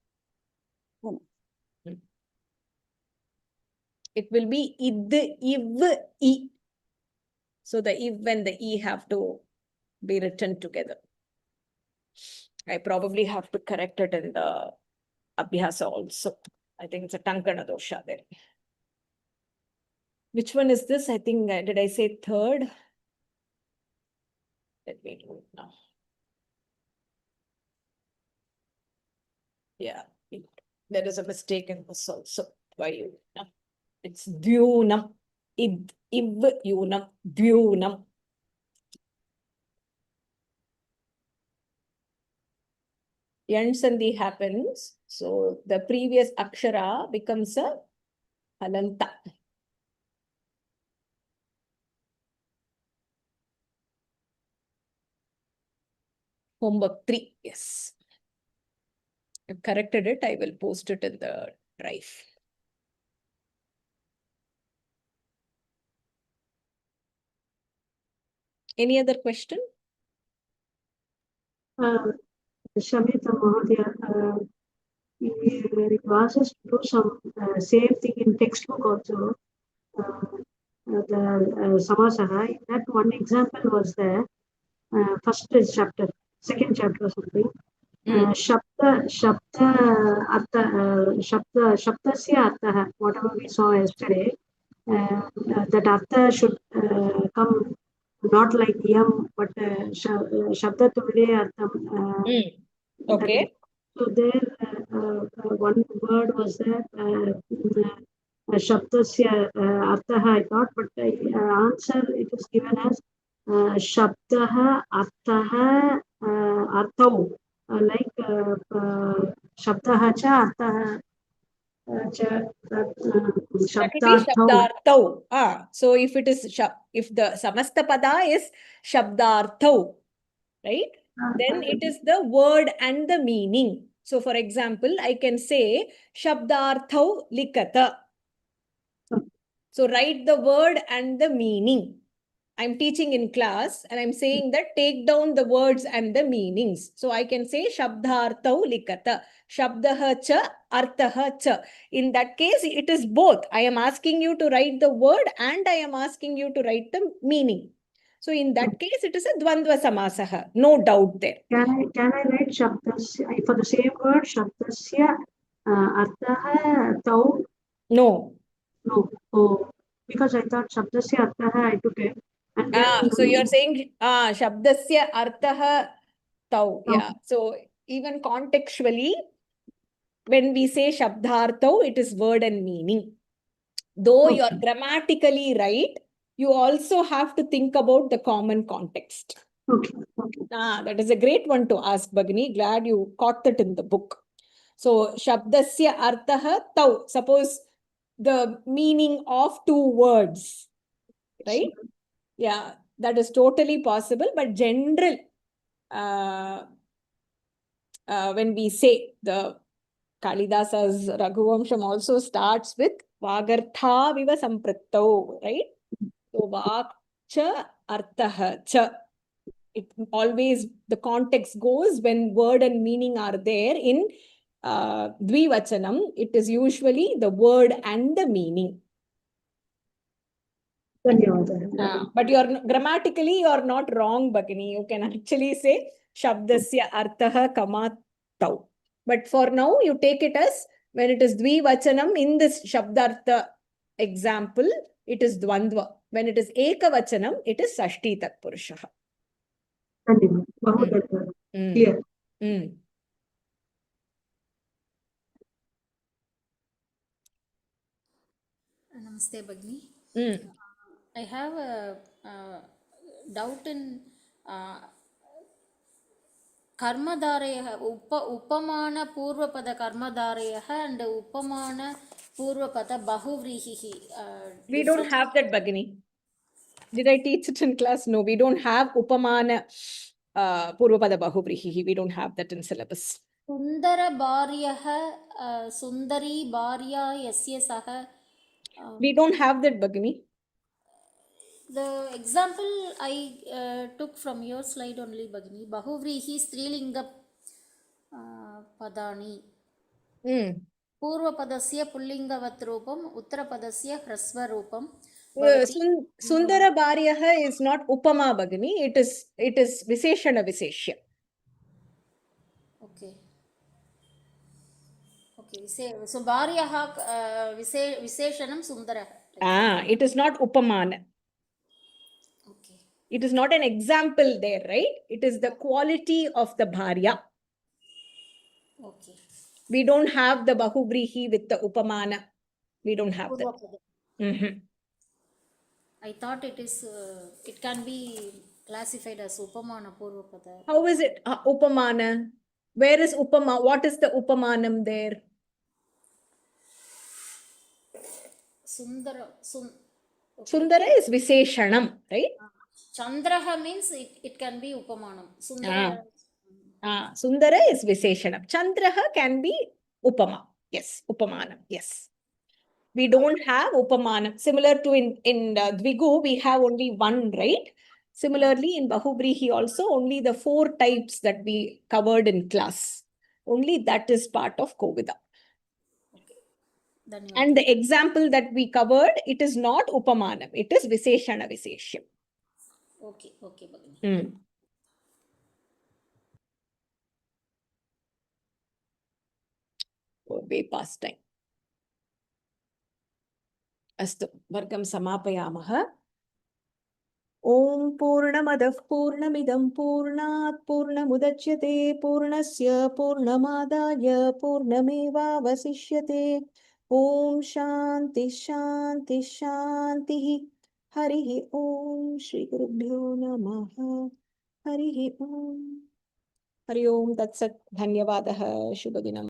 It will be id, iv, I. So the iv and the I have to be written together. I probably have to correct it in the abhyasa also. I think it's a tankana dosha there. Which one is this? I think, did I say third? Let me do it now. Yeah, there is a mistake in this also. Why you? It's dyunam. Iv yunam. Dyunam. Yan sandhi happens. So the previous akshara becomes a halanta. Homework 3, yes. I've corrected it. I will post it in the drive. Any other question? Shamita Mahodaya, it was us to do some same thing in textbook also. The Samasaha, that one example was there. First chapter, second chapter or something. Shabdasya Artha, whatever we saw yesterday, that Artha should come not like Yam, but Shabda Tuvide Artham. Okay. So there, one word was there, Shabdasya Artha, I thought, but answer it is given as Shabdaha Arthaha Arthau, like Shabdaha Cha Arthaha Cha Shabdarthau. So if it is if the samasta pada is Shabdarthau, right? Then it is the word and the meaning. So for example, I can say Shabdarthau likata. So write the word and the meaning. I'm teaching in class and I'm saying that take down the words and the meanings. So I can say Shabdarthau likata. Shabdaha cha, arthaha cha. In that case, it is both. I am asking you to write the word and I am asking you to write the meaning. So in that case, it is a dvandva samasaha. No doubt there. Can I write Shabdasya for the same word? Shabdasya Arthaha Tau? No. No. Oh, because I thought Shabdasya Arthaha I took it. And then, so you're saying Shabdasya Arthaha Tau. Yeah. So even contextually, when we say Shabdarthau, it is word and meaning. Though you're grammatically right, you also have to think about the common context. That is a great one to ask, Bhagini. Glad you caught that in the book. So, Shabdasya Arthaha Tau. Suppose the meaning of two words, right? Yeah, that is totally possible. But general, when we say the Kalidasa's Raghuvamsham also starts with Vagartha viva samprattau, right? So Vakcha Arthaha cha. It always, the context goes when word and meaning are there in Dvivachanam, it is usually the word and the meaning. But grammatically, you're not wrong, Bhagini. You can actually say Shabdasya Arthaha Kamatau. But for now, you take it as when it is Dvivachanam in this Shabdartha example, it is Dvandva. When it is Ekavachanam, it is Sashti Tatpurushaha. Clear. Namaste, Bhagini. I have a doubt in कर्मधारयः उपमान पूर्वपद कर्मधारयः and उपमान पूर्वपद बहुव्रीहिः. We don't have that, Bhagini. Did I teach it in class? No, we don't have upamana purvapada bahuvrihi. We don't have that in syllabus. Sundara bharyah sundari bharya yasya saha. We don't have that, Bhagini. The example I took from your slide only, Bhagini. Bahuvrihi strilinga padani. पूर्वपदस्य पुल्लिङ्गवत् रूपम् उत्तरपदस्य ह्रस्वरूपं भवति. Sundara bharyah is not upama, Bhagini. It is visheshana visheshya. Okay. Okay. So bharyah visheshanam sundarah. It is not upamana. Okay. It is not an example there, right? It is the quality of the bharya. Okay. We don't have the bahuvrihi with the upamana. We don't have that. I thought it is. It can be classified as upamana purvapada. How is it upamana? Where is upama? What is the upamanam there? Sundara. Okay. Sundara is visheshanam, right? Chandraha means it can be upamanam. Sundara. Sundara is visheshanam. Chandraha can be upama. Yes, upamanam. Yes. We don't have upamanam. Similar to in Dvigu, we have only one, right? Similarly, in Bahuvrihi also, only the 4 types that we covered in class. Only that is part of Kovida. Okay. Dhanyavad. And the example that we covered, it is not upamanam. It is visheshana visheshyam. Okay. Okay, Bhagini. Way past time. Astu, vargam samapayamah. Om Purnamadah Purnamidam Purnat Purnamudachyate Purnasya Purnamadaya Purnameva Vasishyate. Om Shanti Shanti Shanti. Harihi Om Shri Gurubhyo Namaha. Harihi Om. Hari Om Tatsat. Dhanyavadah. Shubhadinam.